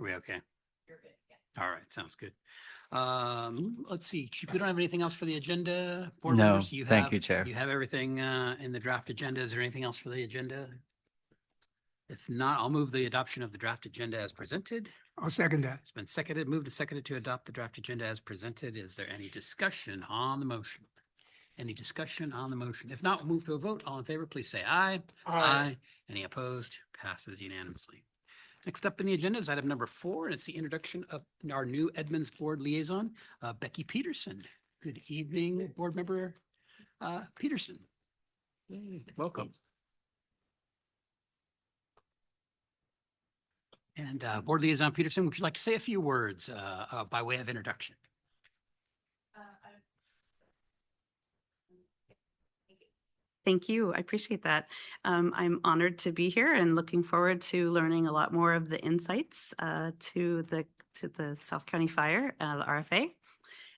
Are we okay? You're good. Yeah. All right, sounds good. Let's see, Chief, we don't have anything else for the agenda. Board No, members, thank you, Chair. you have everything in the draft agenda. Is there anything else for the agenda? If not, I'll move the adoption of the draft agenda as presented. I'll second that. It's been seconded, moved and seconded to adopt the draft agenda as presented. Is there any discussion on the motion? Any discussion on the motion? If not, we'll move to a vote. All in favor, please say aye. Aye. Any opposed? Passes unanimously. Next up in the agenda is item number 4, and it's the introduction of our new Edmonds Board Liaison, Becky Peterson. Good evening, Board Member Peterson. Welcome. And Board Liaison Peterson, would you like to say a few words by way of introduction? Thank you. I appreciate that. I'm honored to be here and looking forward to learning a lot more of the insights to the South County Fire, the RFA.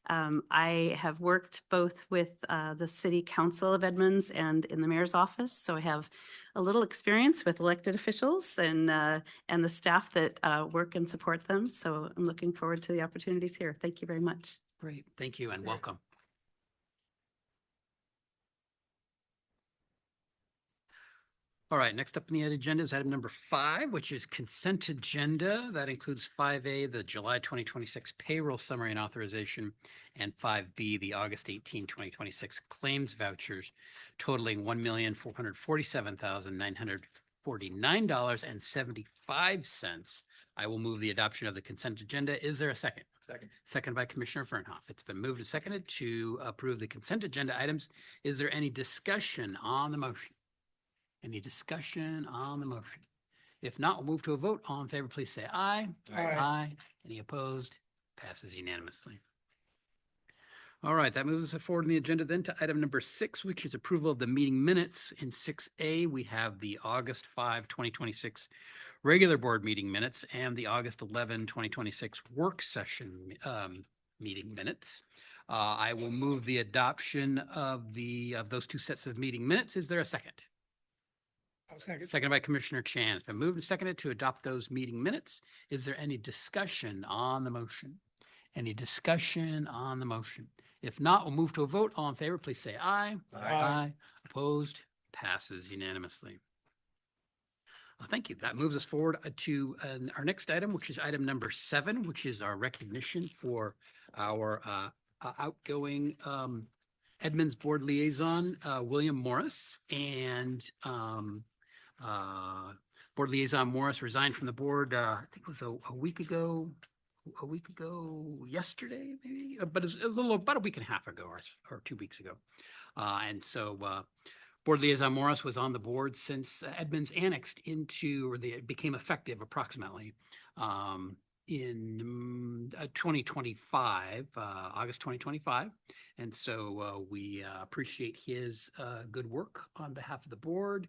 I have worked both with the City Council of Edmonds and in the Mayor's office, so I have a little experience with elected officials and the staff that work and support them. So I'm looking forward to the opportunities here. Thank you very much. Great, thank you and welcome. All right, next up in the agenda is item number 5, which is consent agenda. That includes 5A, the July 2026 payroll summary and authorization, and 5B, the August 18, 2026 claims vouchers totaling $1,447,949.75. I will move the adoption of the consent agenda. Is there a second? Second. Second by Commissioner Fernhoff. It's been moved and seconded to approve the consent agenda items. Is there any discussion on the motion? Any discussion on the motion? If not, we'll move to a vote. All in favor, please say aye. Aye. Any opposed? Passes unanimously. All right, that moves us forward in the agenda then to item number 6, which is approval of the meeting minutes. In 6A, we have the August 5, 2026 regular board meeting minutes and the August 11, 2026 work session meeting minutes. I will move the adoption of those two sets of meeting minutes. Is there a second? I'll second. Seconded by Commissioner Chan. It's been moved and seconded to adopt those meeting minutes. Is there any discussion on the motion? Any discussion on the motion? If not, we'll move to a vote. All in favor, please say aye. Aye. Opposed? Passes unanimously. Thank you. That moves us forward to our next item, which is item number 7, which is our recognition for our outgoing Edmonds Board Liaison, William Morris, and Board Liaison Morris resigned from the board, I think it was a week ago yesterday, maybe, but it's about a week and a half ago or 2 weeks ago. And so Board Liaison Morris was on the board since Edmonds annexed into, or it became effective approximately in 2025, August 2025. And so we appreciate his good work on behalf of the board,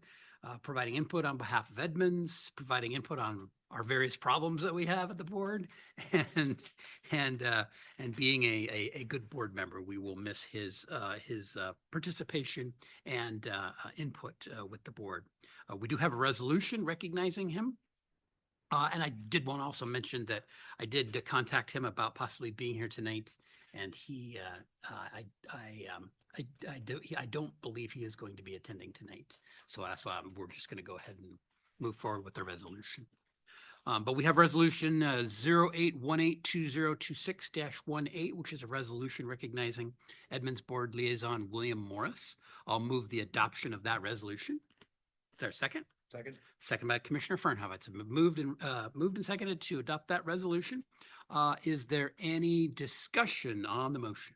providing input on behalf of Edmonds, providing input on our various problems that we have at the board, and being a good board member. We will miss his participation and input with the board. We do have a resolution recognizing him. And I did want to also mention that I did contact him about possibly being here tonight, and I don't believe he is going to be attending tonight. So that's why we're just going to go ahead and move forward with the resolution. But we have resolution 08182026-18, which is a resolution recognizing Edmonds Board Liaison William Morris. I'll move the adoption of that resolution. Is there a second? Second. Second by Commissioner Fernhoff. It's moved and seconded to adopt that resolution. Is there any discussion on the motion?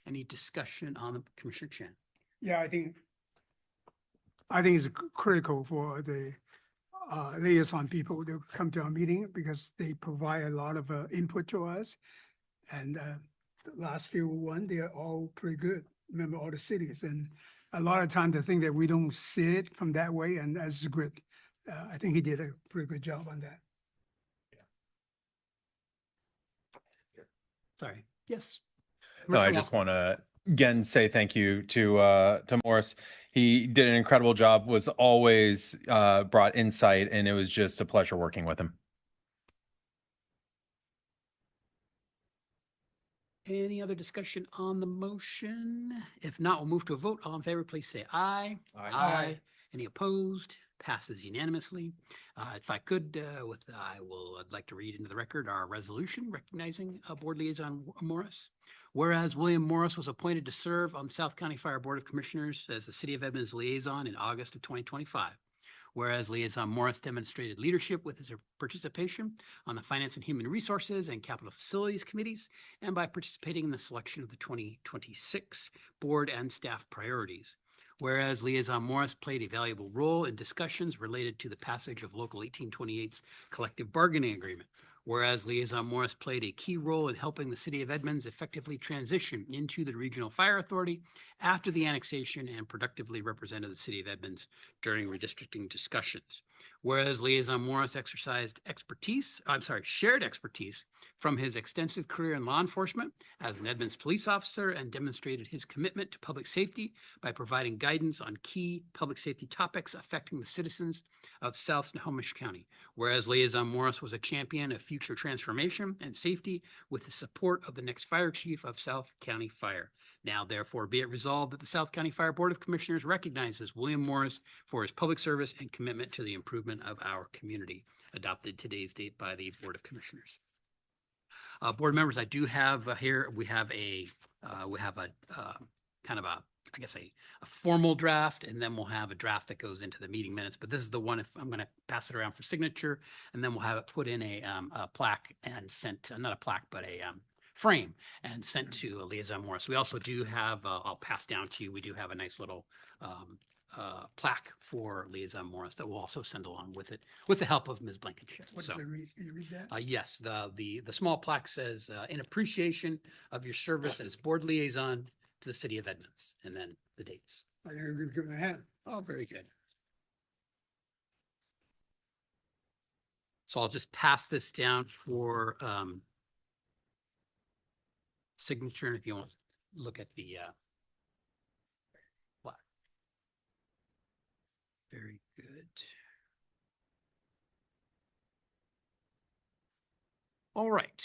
Any discussion on the Commissioner Chan? Yeah, I think it's critical for the liaison people to come to our meeting because they provide a lot of input to us. And the last few they're all pretty good. Remember all the cities, and a lot of times they think that we don't see it from that way, and that's great. I think he did a pretty good job on that. Sorry. Yes. No, I just want to again say thank you to Morris. He did an incredible job, was always brought insight, and it was just a pleasure working with him. Any other discussion on the motion? If not, we'll move to a vote. All in favor, please say aye. Aye. Any opposed? Passes unanimously. If I could, I'd like to read into the record our resolution recognizing Board Liaison Morris. Whereas William Morris was appointed to serve on the South County Fire Board of Commissioners as the City of Edmonds liaison in August of 2025. Whereas Liaison Morris demonstrated leadership with his participation on the Finance and Human Resources and Capital Facilities Committees, and by participating in the selection of the 2026 board and staff priorities. Whereas Liaison Morris played a valuable role in discussions related to the passage of Local 1828's collective bargaining agreement. Whereas Liaison Morris played a key role in helping the City of Edmonds effectively transition into the Regional Fire Authority after the annexation and productively represented the City of Edmonds during redistricting discussions. Whereas Liaison Morris shared expertise from his extensive career in law enforcement as an Edmonds police officer and demonstrated his commitment to public safety by providing guidance on key public safety topics affecting the citizens of South Snohomish County. Whereas Liaison Morris was a champion of future transformation and safety with the support of the next fire chief of South County Fire. Now, therefore, be it resolved that the South County Fire Board of Commissioners recognizes William Morris for his public service and commitment to the improvement of our community. Adopted today's date by the Board of Commissioners. Board members, I do have here, we have a kind of a, I guess, a formal draft, and then we'll have a draft that goes into the meeting minutes. But this is the one, if I'm going to pass it around for signature, and then we'll have it put in a plaque and sent, not a plaque, but a frame and sent to Liaison Morris. We also do have, I'll pass down to you, we do have a nice little plaque for Liaison Morris that we'll also send along with it, with the help of Ms. Blankenship. What So, does it read? Can you read that? yes, the small plaque says, in appreciation of your service as board liaison to the City of Edmonds, and then the dates. I'm going to give him a hand. Oh, very good. So I'll just pass this down for signature, and if you want to look at the plaque. Very good. All right,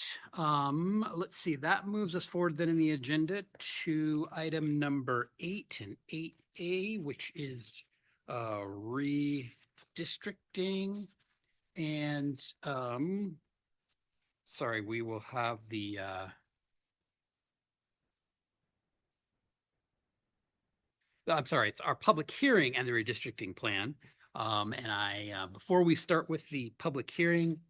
let's see, that moves us forward then in the agenda to item number 8 and 8A, which is redistricting. And sorry, we will have the I'm sorry, it's our public hearing and the redistricting plan. Before we start with the public hearing,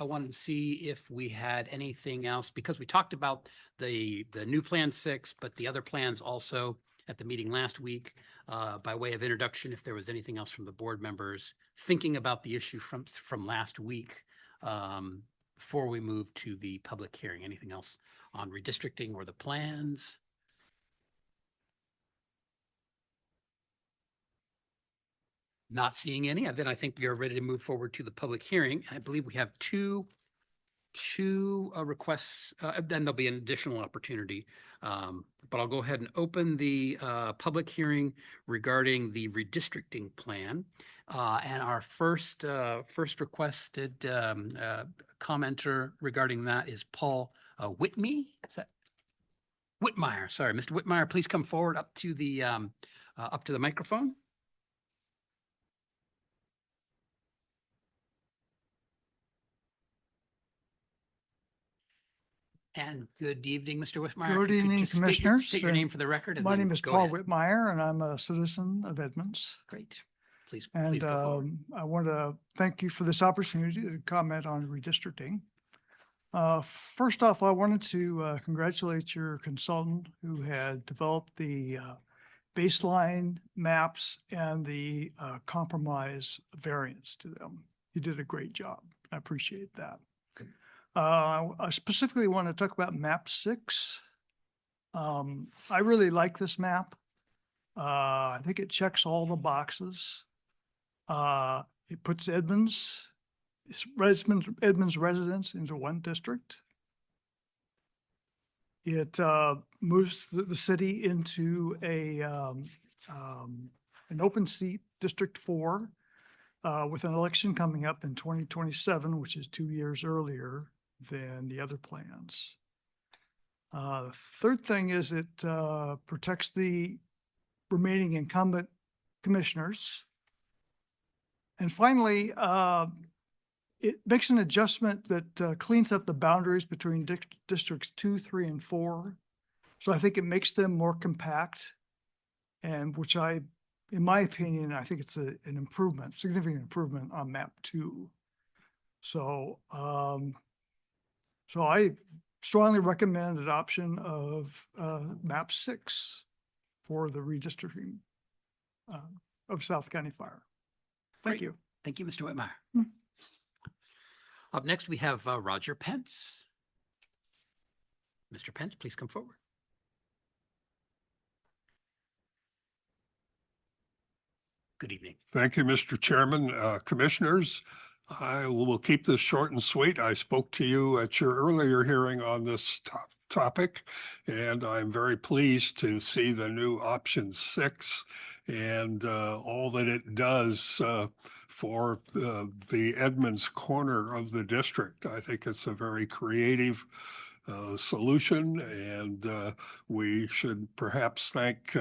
I wanted to see if we had anything else, because we talked about the new Plan 6, but the other plans also at the meeting last week, by way of introduction, if there was anything else from the board members thinking about the issue from last week, before we move to the public hearing. Anything else on redistricting or the plans? Not seeing any, then I think we are ready to move forward to the public hearing. And I believe we have two requests, then there'll be an additional opportunity. But I'll go ahead and open the public hearing regarding the redistricting plan. And our first requested commenter regarding that is Paul Whitmey. Is that Whitmire? Sorry, Mr. Whitmire, please come forward up to the microphone. And good evening, Mr. Whitmire. Good evening, Commissioners. State your name for the record. And My then name is go Paul ahead. Whitmire, and I'm a citizen of Edmonds. Great. Please And go forward. I want to thank you for this opportunity to comment on redistricting. First off, I wanted to congratulate your consultant who had developed the baseline maps and the compromise variants to them. You did a great job. I appreciate that. I specifically want to talk about map 6. I really like this map. I think it checks all the boxes. It puts Edmonds residents into one district. It moves the city into an open seat, District 4, with an election coming up in 2027, which is 2 years earlier than the other plans. Third thing is it protects the remaining incumbent commissioners. And finally, it makes an adjustment that cleans up the boundaries between districts 2, 3, and 4. So I think it makes them more compact, and in my opinion, I think it's an improvement, significant improvement on map 2. So, so I strongly recommend adoption of map 6 for the redistricting of South County Fire. Thank Great. you. Thank you, Mr. Whitmire. Hmm. Up next, we have Roger Pence. Mr. Pence, please come forward. Good evening. Thank you, Mr. Chairman, Commissioners. I will keep this short and sweet. I spoke to you at your earlier hearing on this topic, and I'm very pleased to see the new option 6 and all that it does for the Edmonds corner of the district. I think it's a very creative solution, and we should perhaps thank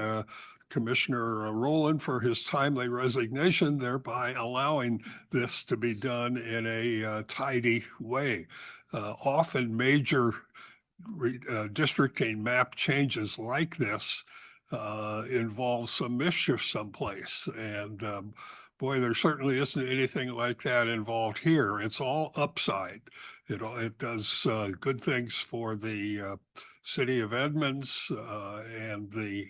Commissioner Rowland for his timely resignation, thereby allowing this to be done in a tidy way. Often major districting map changes like this involve some mischief someplace. And boy, there certainly isn't anything like that involved here. It's all upside. It does good things for the city of Edmonds and the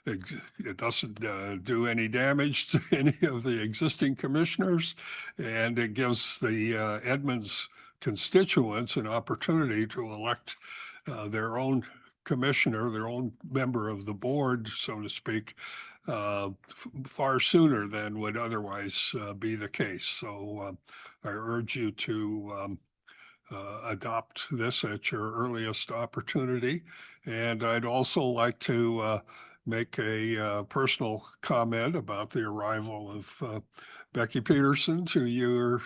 it doesn't do any damage to any of the existing commissioners, and it gives the Edmonds constituents an opportunity to elect their own commissioner, their own member of the board, so to speak, far sooner than would otherwise be the case. So I urge you to adopt this at your earliest opportunity. And I'd also like to make a personal comment about the arrival of Becky Peterson to your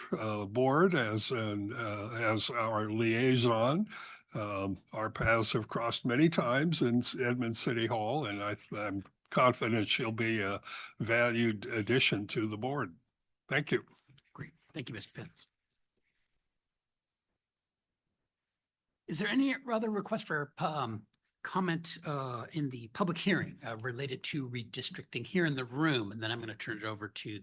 board as our liaison. Our paths have crossed many times in Edmonds City Hall, and I'm confident she'll be a valued addition to the board. Thank you. Great. Thank you, Mr. Pence. Is there any other request for comment in the public hearing related to redistricting here in the room? And then I'm going to turn it over to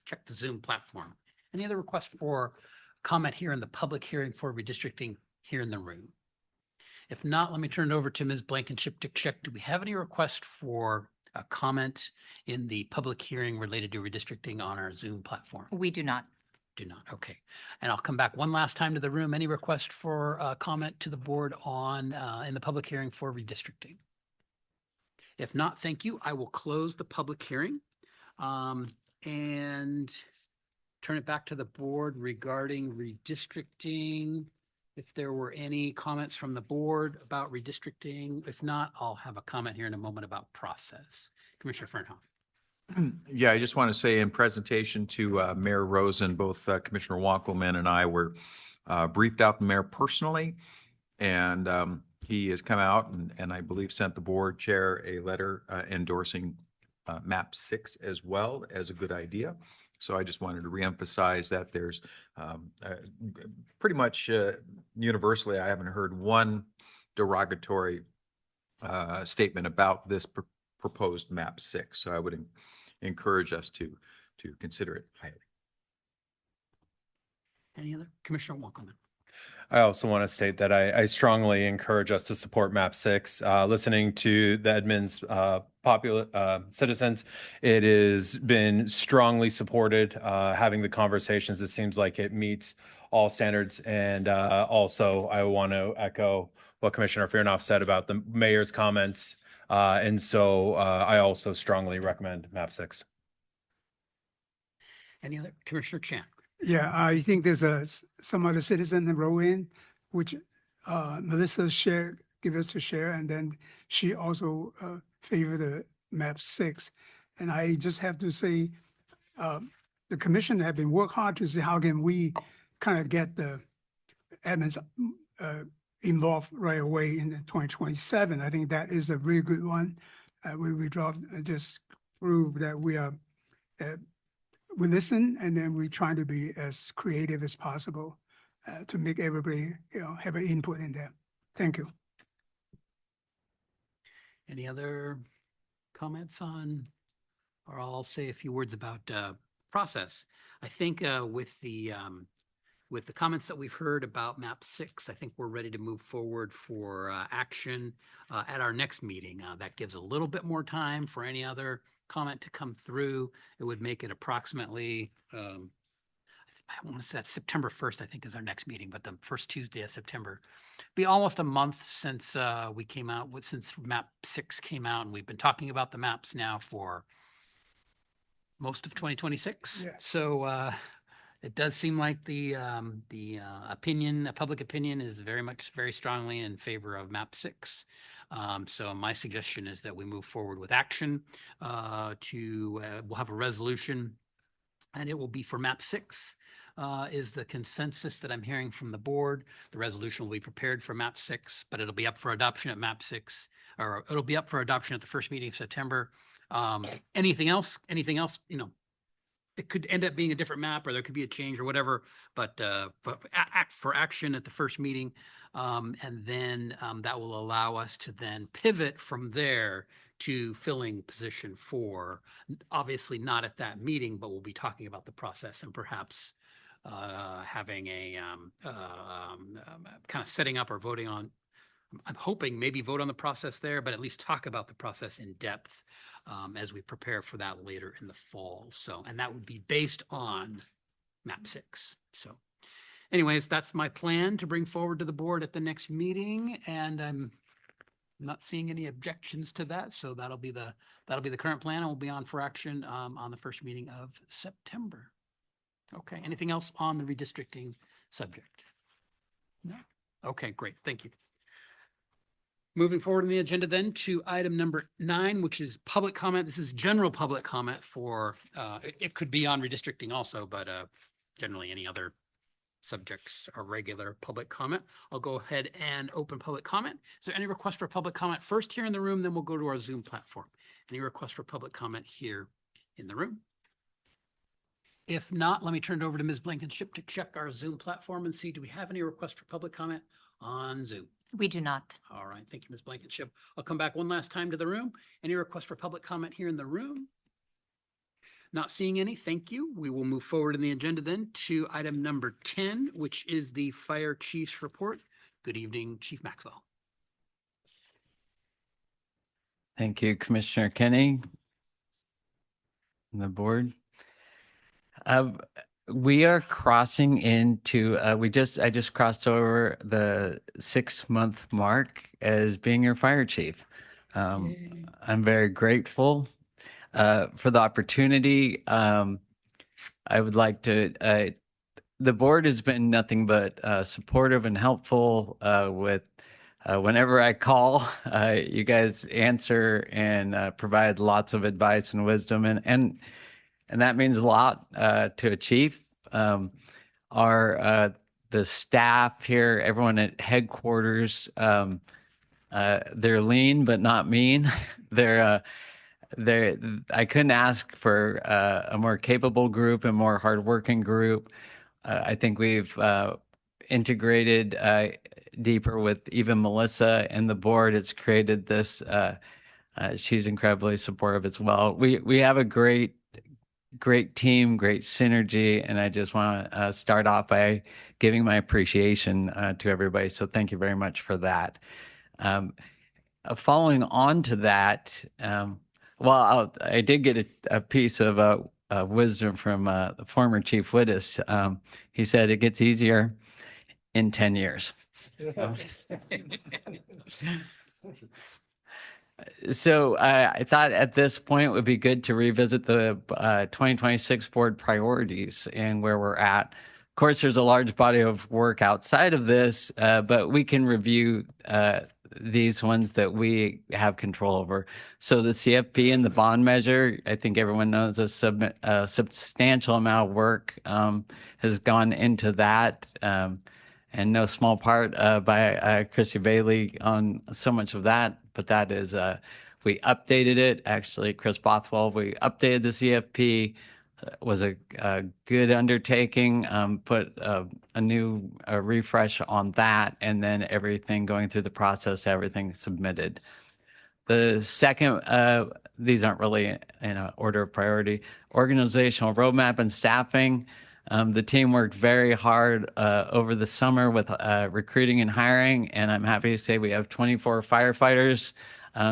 check the Zoom platform. Any other requests for comment here in the public hearing for redistricting here in the room? If not, let me turn it over to Ms. Blankenship-Dickcheck. Do we have any request for a comment in the public hearing related to redistricting on our Zoom platform? We do not. Do not. Okay. And I'll come back one last time to the room. Any request for comment to the board on in the public hearing for redistricting? If not, thank you. I will close the public hearing and turn it back to the board regarding redistricting. If there were any comments from the board about redistricting. If not, I'll have a comment here in a moment about process. Commissioner Fernhoff. Yeah, I just want to say in presentation to Mayor Rosen, both Commissioner Wackelman and I were briefed out the mayor personally, and he has come out and I believe sent the board chair a letter endorsing map 6 as well as a good idea. So I just wanted to reemphasize that there's pretty much universally, I haven't heard one derogatory statement about this proposed map 6. So I would encourage us to consider it highly. Any other? Commissioner Wackelman. I also want to state that I strongly encourage us to support map 6. Listening to the Edmonds popular citizens, it has been strongly supported. Having the conversations, it seems like it meets all standards. And also, I want to echo what Commissioner Fernhoff said about the mayor's comments. And so I also strongly recommend map 6. Any other? Commissioner Chan. Yeah, I think there's some other citizen that wrote in, which Melissa give us to share, and then she also favored the map 6. And I just have to say, the commission have been working hard to see how can we kind of get the Edmonds involved right away in the 2027. I think that is a really good one. We drove, just prove that we listen, and then we try to be as creative as possible to make everybody, have an input in there. Thank you. Any other comments on, or I'll say a few words about process. I think with the comments that we've heard about map 6, I think we're ready to move forward for action at our next meeting. That gives a little bit more time for any other comment to come through. It would make it approximately, I want to say that's September 1st, I think is our next meeting, but the first Tuesday of September. Be almost a month since we came out with, since map 6 came out, and we've been talking about the maps now for most of 2026. Yeah. So it does seem like the public opinion is very strongly in favor of map 6. So my suggestion is that we move forward with action we'll have a resolution, and it will be for map 6. Is the consensus that I'm hearing from the board. The resolution will be prepared for map 6, but it'll be up for adoption at map 6, or it'll be up for adoption at the first meeting of September. Anything else, it could end up being a different map, or there could be a change or whatever, but act for action at the first meeting. And then that will allow us to then pivot from there to filling position 4. Obviously not at that meeting, but we'll be talking about the process and perhaps having a kind of setting up or voting on, I'm hoping maybe vote on the process there, but at least talk about the process in depth as we prepare for that later in the fall. So, and that would be based on map 6. So anyways, that's my plan to bring forward to the board at the next meeting, and I'm not seeing any objections to that. So that'll be the current plan, and we'll be on for action on the first meeting of September. Okay, anything else on the redistricting subject? No? Okay, great, thank you. Moving forward on the agenda then to item number 9, which is public comment. This is general public comment for, it could be on redistricting also, but generally any other subjects are regular public comment. I'll go ahead and open public comment. Is there any request for public comment first here in the room? Then we'll go to our Zoom platform. Any request for public comment here in the room? If not, let me turn it over to Ms. Blankenship to check our Zoom platform and see, do we have any request for public comment on Zoom? We do not. All right, thank you, Ms. Blankenship. I'll come back one last time to the room. Any request for public comment here in the room? Not seeing any, thank you. We will move forward in the agenda then to item number 10, which is the Fire Chief's report. Good evening, Chief Maxwell. Thank you, Commissioner Kenny and the board. We are crossing into, I just crossed over the 6-month mark as being your fire chief. I'm very grateful for the opportunity. I would like to, the board has been nothing but supportive and helpful with whenever I call, you guys answer and provide lots of advice and wisdom, and that means a lot to a chief. The staff here, everyone at headquarters, they're lean but not mean. I couldn't ask for a more capable group and more hardworking group. I think we've integrated deeper with even Melissa and the board. It's created this. She's incredibly supportive as well. We have a great team, great synergy, and I just want to start off by giving my appreciation to everybody. So thank you very much for that. Following on to that, I did get a piece of wisdom from the former Chief Wittes. He said it gets easier in 10 years. So I thought at this point it would be good to revisit the 2026 board priorities and where we're at. Of course, there's a large body of work outside of this, but we can review these ones that we have control over. So the CFP and the bond measure, I think everyone knows a substantial amount of work has gone into that. and no small part by Christy Bailey on so much of that. But that is, we updated it. Actually, Chris Bothwell, we updated the CFP. Was a good undertaking. Put a new refresh on that, and then everything going through the process, everything submitted. The second, these aren't really in order of priority, organizational roadmap and staffing. The team worked very hard over the summer with recruiting and hiring, and I'm happy to say we have 24 firefighters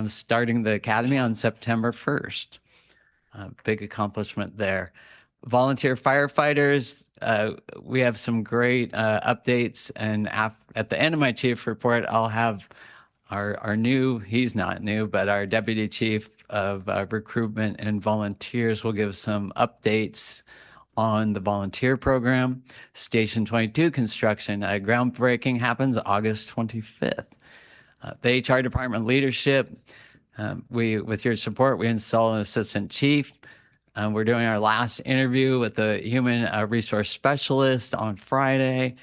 starting the academy on September 1st. Big accomplishment there. Volunteer firefighters, we have some great updates, and at the end of my chief report, I'll have our new, he's not new, but our deputy chief of recruitment and volunteers will give some updates on the volunteer program. Station 22 construction, groundbreaking happens August 25th. The HR department leadership, with your support, we install an assistant chief. We're doing our last interview with the human resource specialist on Friday.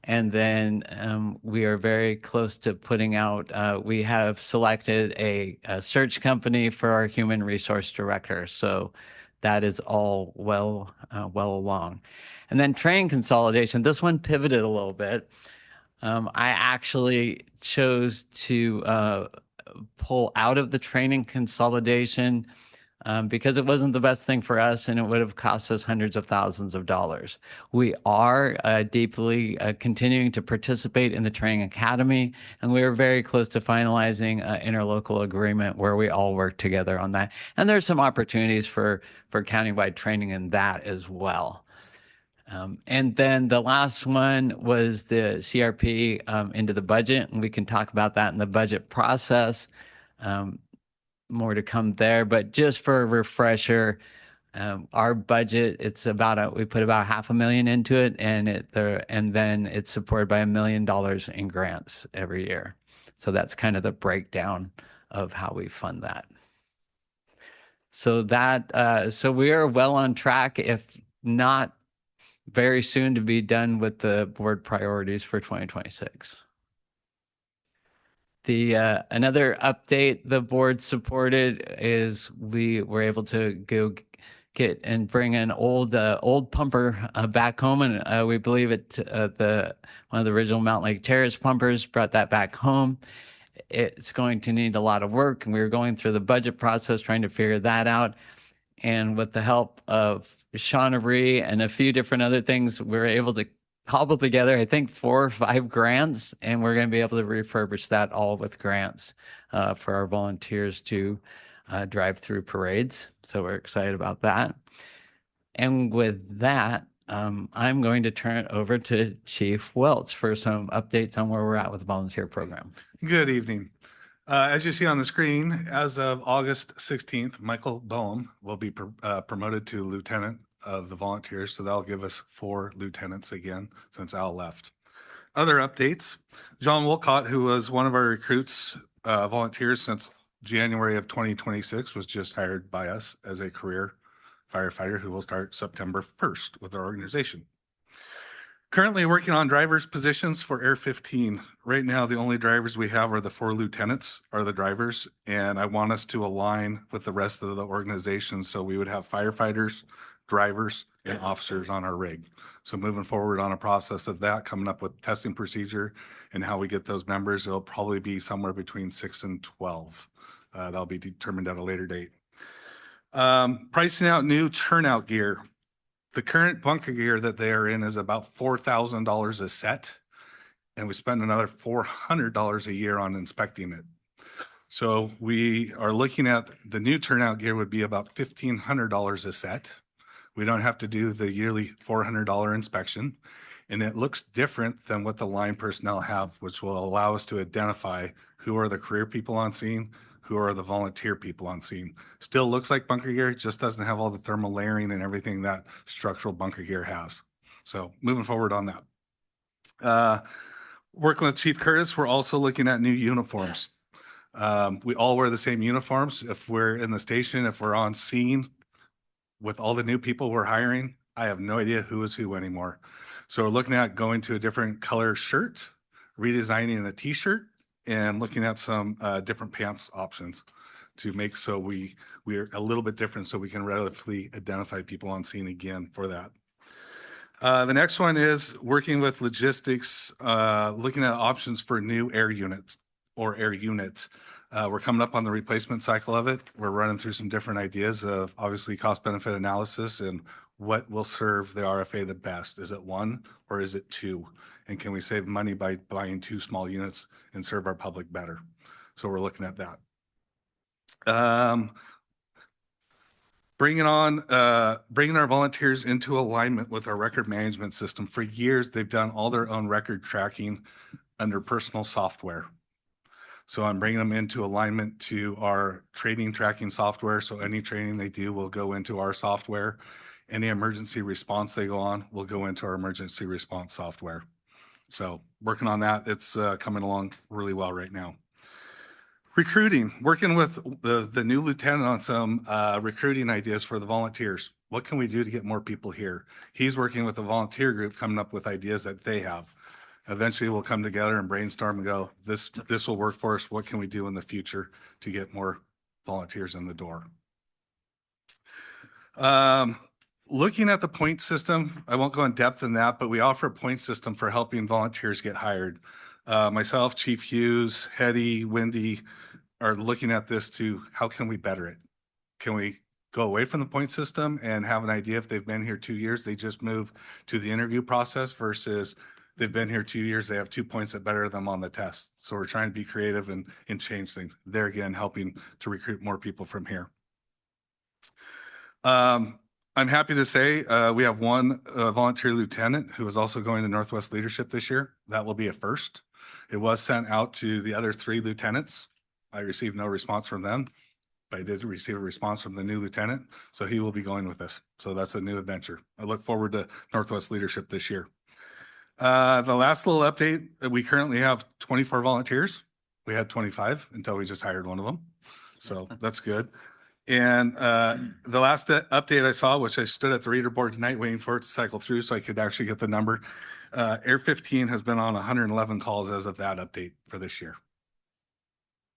And then we are very close to putting out, we have selected a search company for our human resource director. So that is all well along. And then training consolidation, this one pivoted a little bit. I actually chose to pull out of the training consolidation because it wasn't the best thing for us and it would have cost us hundreds of thousands of dollars. We are deeply continuing to participate in the training academy, and we are very close to finalizing an interlocal agreement where we all work together on that. And there's some opportunities for countywide training in that as well. And then the last one was the CRP into the budget, and we can talk about that in the budget process. More to come there, but just for a refresher, our budget, it's about we put about $500,000 into it, and then it's supported by $1 million in grants every year. So that's kind of the breakdown of how we fund that. So so we are well on track, if not very soon, to be done with the board priorities for 2026. Another update the board supported is we were able to go get and bring an old pumper back home, and we believe one of the original Mountain Lake Terrace pumpers brought that back home. It's going to need a lot of work, and we were going through the budget process trying to figure that out. And with the help of Shauna Ree and a few different other things, we were able to cobble together, I think, 4 or 5 grants, and we're going to be able to refurbish that all with grants for our volunteers to drive through parades. So we're excited about that. And with that, I'm going to turn it over to Chief Welch for some updates on where we're at with the volunteer program. Good evening. As you see on the screen, as of August 16th, Michael Boehm will be promoted to lieutenant of the volunteers. So that'll give us 4 lieutenants again since Al left. Other updates, John Wolcott, who was one of our recruits, volunteers since January of 2026, was just hired by us as a career firefighter who will start September 1st with our organization. Currently working on drivers positions for Air 15. Right now, the only drivers we have are the 4 lieutenants are the drivers, and I want us to align with the rest of the organization so we would have firefighters, drivers, and officers on our rig. So moving forward on a process of that, coming up with testing procedure and how we get those members, it'll probably be somewhere between 6 and 12. That'll be determined at a later date. Pricing out new turnout gear. The current bunker gear that they are in is about $4,000 a set, and we spend another $400 a year on inspecting it. So we are looking at the new turnout gear would be about $1,500 a set. We don't have to do the yearly $400 inspection, and it looks different than what the line personnel have, which will allow us to identify who are the career people on scene, who are the volunteer people on scene. Still looks like bunker gear, just doesn't have all the thermal layering and everything that structural bunker gear has. So moving forward on that. Working with Chief Curtis, we're also looking at new uniforms. We all wear the same uniforms. If we're in the station, if we're on scene, with all the new people we're hiring, I have no idea who is who anymore. So we're looking at going to a different color shirt, redesigning the t-shirt, and looking at some different pants options to make so we're a little bit different so we can relatively identify people on scene again for that. The next one is working with logistics, looking at options for new air units or air units. We're coming up on the replacement cycle of it. We're running through some different ideas of obviously cost benefit analysis and what will serve the RFA the best. Is it one or is it two? And can we save money by buying two small units and serve our public better? So we're looking at that. Bringing our volunteers into alignment with our record management system. For years, they've done all their own record tracking under personal software. So I'm bringing them into alignment to our training tracking software. So any training they do will go into our software. Any emergency response they go on will go into our emergency response software. So working on that, it's coming along really well right now. Recruiting, working with the new lieutenant on some recruiting ideas for the volunteers. What can we do to get more people here? He's working with the volunteer group, coming up with ideas that they have. Eventually we'll come together and brainstorm and go, this will work for us. What can we do in the future to get more volunteers in the door? Looking at the point system, I won't go in depth in that, but we offer a point system for helping volunteers get hired. Myself, Chief Hughes, Hetty, Wendy are looking at this to how can we better it? Can we go away from the point system and have an idea if they've been here 2 years, they just move to the interview process versus they've been here 2 years, they have 2 points that better them on the test. So we're trying to be creative and change things. There again, helping to recruit more people from here. I'm happy to say we have one volunteer lieutenant who is also going to Northwest Leadership this year. That will be a first. It was sent out to the other 3 lieutenants. I received no response from them, but I did receive a response from the new lieutenant. So he will be going with us. So that's a new adventure. I look forward to Northwest Leadership this year. The last little update, we currently have 24 volunteers. We had 25 until we just hired one of them. So that's good. And the last update I saw, which I stood at the reader board tonight waiting for it to cycle through so I could actually get the number. Air 15 has been on 111 calls as of that update for this year.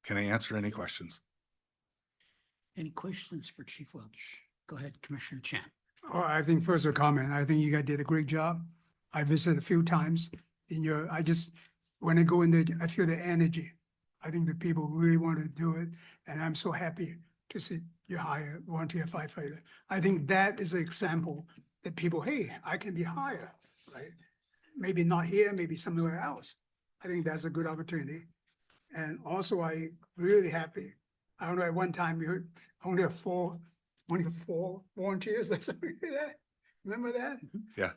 Can I answer any questions? Any questions for Chief Welch? Go ahead, Commissioner Chan. Oh, I think first a comment. I think you guys did a great job. I visited a few times when I go in there, I feel the energy. I think the people really want to do it. And I'm so happy to see you hire volunteer firefighter. I think that is an example that people, hey, I can be hired, right? Maybe not here, maybe somewhere else. I think that's a good opportunity. And also I really happy. I don't know, at one time we heard only four volunteers or something like that. Remember that? Yeah.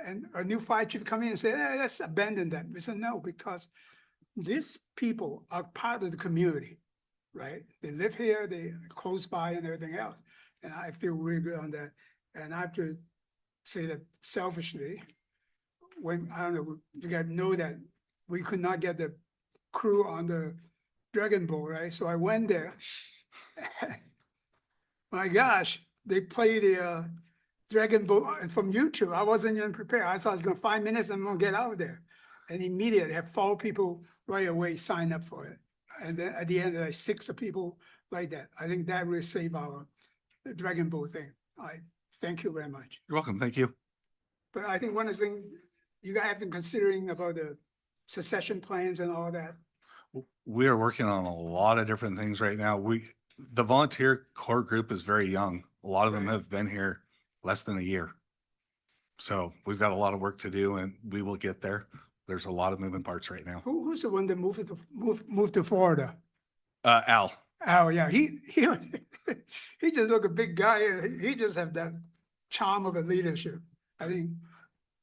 And a new fire chief come in and say, hey, let's abandon that. We said, no, because these people are part of the community, right? They live here, they close by and everything else. And I feel really good on that. And I have to say that selfishly, when, I don't know, you got to know that we could not get the crew on the Dragon Boat, right? So I went there. My gosh, they play the Dragon Boat from YouTube. I wasn't even prepared. I thought it was going 5 minutes and I'm going to get out of there. And immediately have 4 people right away sign up for it. And then at the end, there's 6 people like that. I think that will save our Dragon Boat thing. I thank you very much. You're welcome. Thank you. But I think one of the things you guys have been considering about the succession plans and all that. We are working on a lot of different things right now. The volunteer core group is very young. A lot of them have been here less than a year. So we've got a lot of work to do and we will get there. There's a lot of moving parts right now. Who's the one that moved to Florida? Al. Oh yeah, he he just look a big guy. He just have that charm of a leadership. I think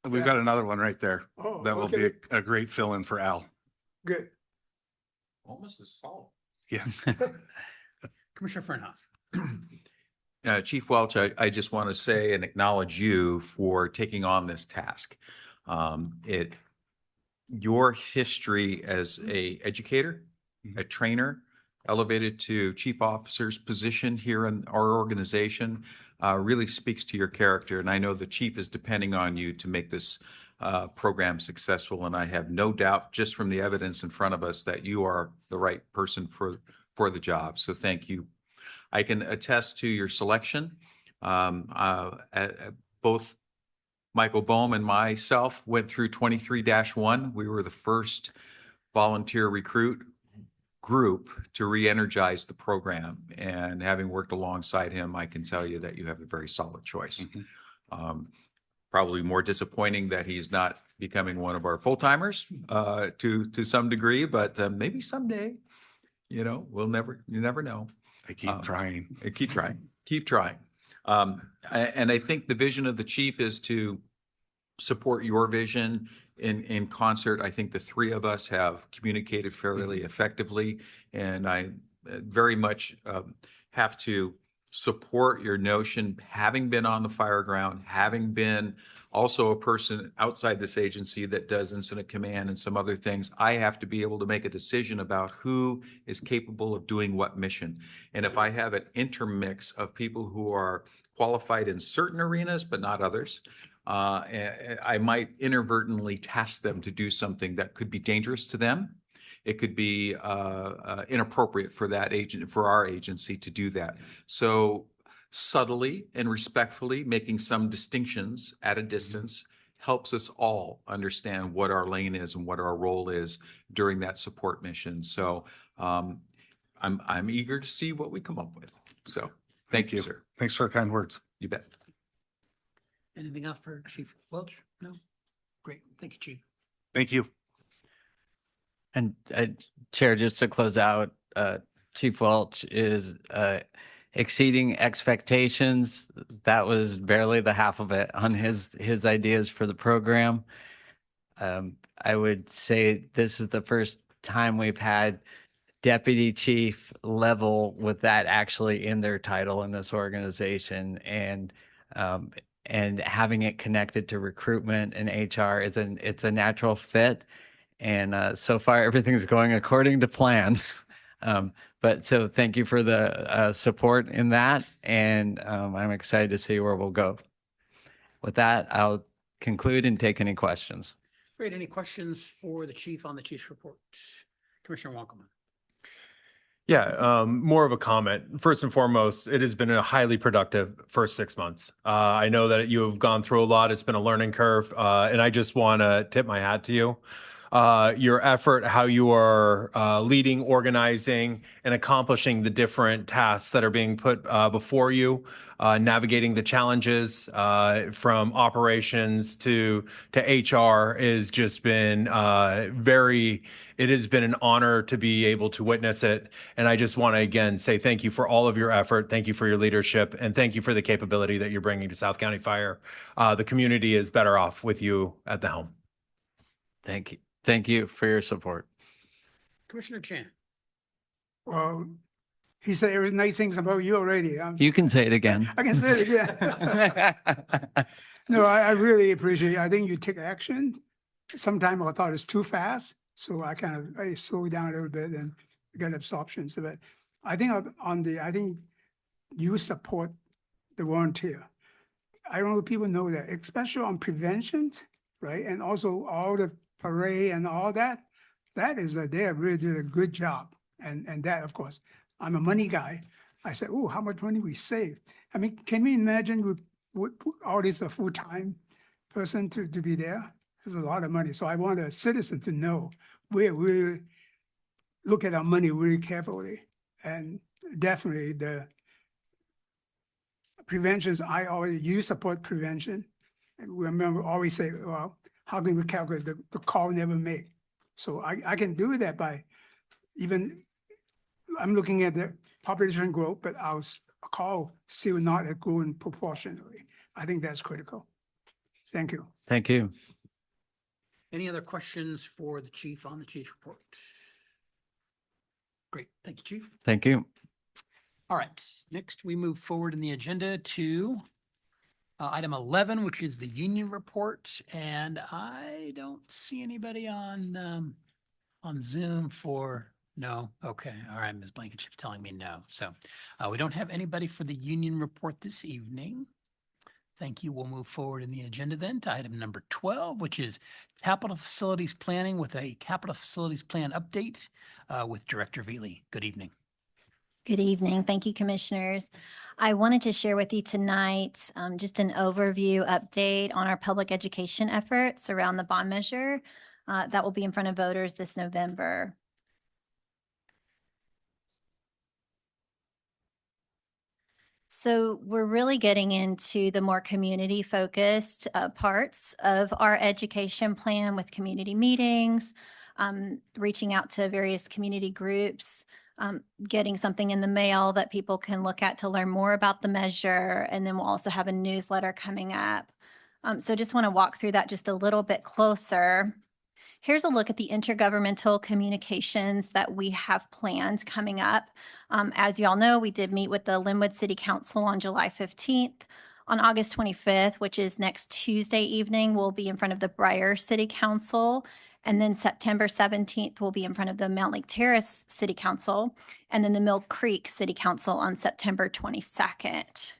We've got another one right there. Oh, that will be a great fill-in for Al. good. Almost as tall. Yeah. Commissioner Fernhoff. Chief Welch, I just want to say and acknowledge you for taking on this task. Your history as a educator, a trainer, elevated to chief officer's position here in our organization, really speaks to your character. And I know the chief is depending on you to make this program successful. And I have no doubt, just from the evidence in front of us, that you are the right person for the job. So thank you. I can attest to your selection. Both Michael Bohm and myself went through 23-1. We were the first volunteer recruit group to re-energize the program. And having worked alongside him, I can tell you that you have a very solid choice. Probably more disappointing that he's not becoming one of our full-timers to some degree, but maybe someday, you never know. I keep trying. Keep trying. Keep trying. And I think the vision of the chief is to support your vision in concert. I think the three of us have communicated fairly effectively, and I very much have to support your notion, having been on the fire ground, having been also a person outside this agency that does incident command and some other things. I have to be able to make a decision about who is capable of doing what mission. And if I have an intermix of people who are qualified in certain arenas but not others, I might inadvertently task them to do something that could be dangerous to them. It could be inappropriate for our agency to do that. So subtly and respectfully making some distinctions at a distance helps us all understand what our lane is and what our role is during that support mission. So I'm eager to see what we come up with. So thank you, sir. Thanks for the kind words. You bet. Anything else for Chief Welch? No? Great. Thank you, Chief. Thank you. And Chair, just to close out, Chief Welch is exceeding expectations. That was barely the half of it on his ideas for the program. I would say this is the first time we've had deputy chief level with that actually in their title in this organization, and having it connected to recruitment and HR it's a natural fit. And so far, everything's going according to plan. But so thank you for the support in that. And I'm excited to see where we'll go. With that, I'll conclude and take any questions. Great. Any questions for the chief on the chief's report? Commissioner Wankelman. Yeah, more of a comment. First and foremost, it has been a highly productive first 6 months. I know that you have gone through a lot. It's been a learning curve, and I just want to tip my hat to you. Your effort, how you are leading, organizing, and accomplishing the different tasks that are being put before you, navigating the challenges from operations to HR has just been it has been an honor to be able to witness it. And I just want to again say thank you for all of your effort. Thank you for your leadership, and thank you for the capability that you're bringing to South County Fire. The community is better off with you at the helm. Thank you. Thank you for your support. Commissioner Chan. Well, he said nice things about you already. You can say it again. I can say it again. No, I really appreciate it. I think you take action. Sometimes I thought it's too fast, so I slow down a little bit and get absorption. So, but I think I think you support the volunteer. I don't know if people know that, especially on prevention, right? And also all the parade and all that. That is they have really did a good job. And that, of course, I'm a money guy. I said, oh, how much money we save. I mean, can we imagine with all this a full-time person to be there? There's a lot of money. So I want a citizen to know we look at our money really carefully. And definitely the preventions, you support prevention. And remember, always say, well, how can we calculate the call never made? So I can do that by even, I'm looking at the population growth, but our call still not growing proportionally. I think that's critical. Thank you. Thank you. Any other questions for the chief on the chief's report? Great. Thank you, Chief. Thank you. All right. Next, we move forward in the agenda to item 11, which is the union report. And I don't see anybody on Zoom for No? Okay. All right. Ms. Blankenship's telling me no. So we don't have anybody for the union report this evening. Thank you. We'll move forward in the agenda then to item number 12, which is capital facilities planning with a capital facilities plan update with Director Veely. Good evening. Good evening. Thank you, Commissioners. I wanted to share with you tonight just an overview update on our public education efforts around the bond measure that will be in front of voters this November. So we're really getting into the more community-focused parts of our education plan with community meetings, reaching out to various community groups, getting something in the mail that people can look at to learn more about the measure. And then we'll also have a newsletter coming up. So just want to walk through that just a little bit closer. Here's a look at the intergovernmental communications that we have planned coming up. As you all know, we did meet with the Linwood City Council on July 15th. On August 25th, which is next Tuesday evening, we'll be in front of the Briar City Council. And then September 17th, we'll be in front of the Mount Lake Terrace City Council. And then the Mill Creek City Council on September 22nd.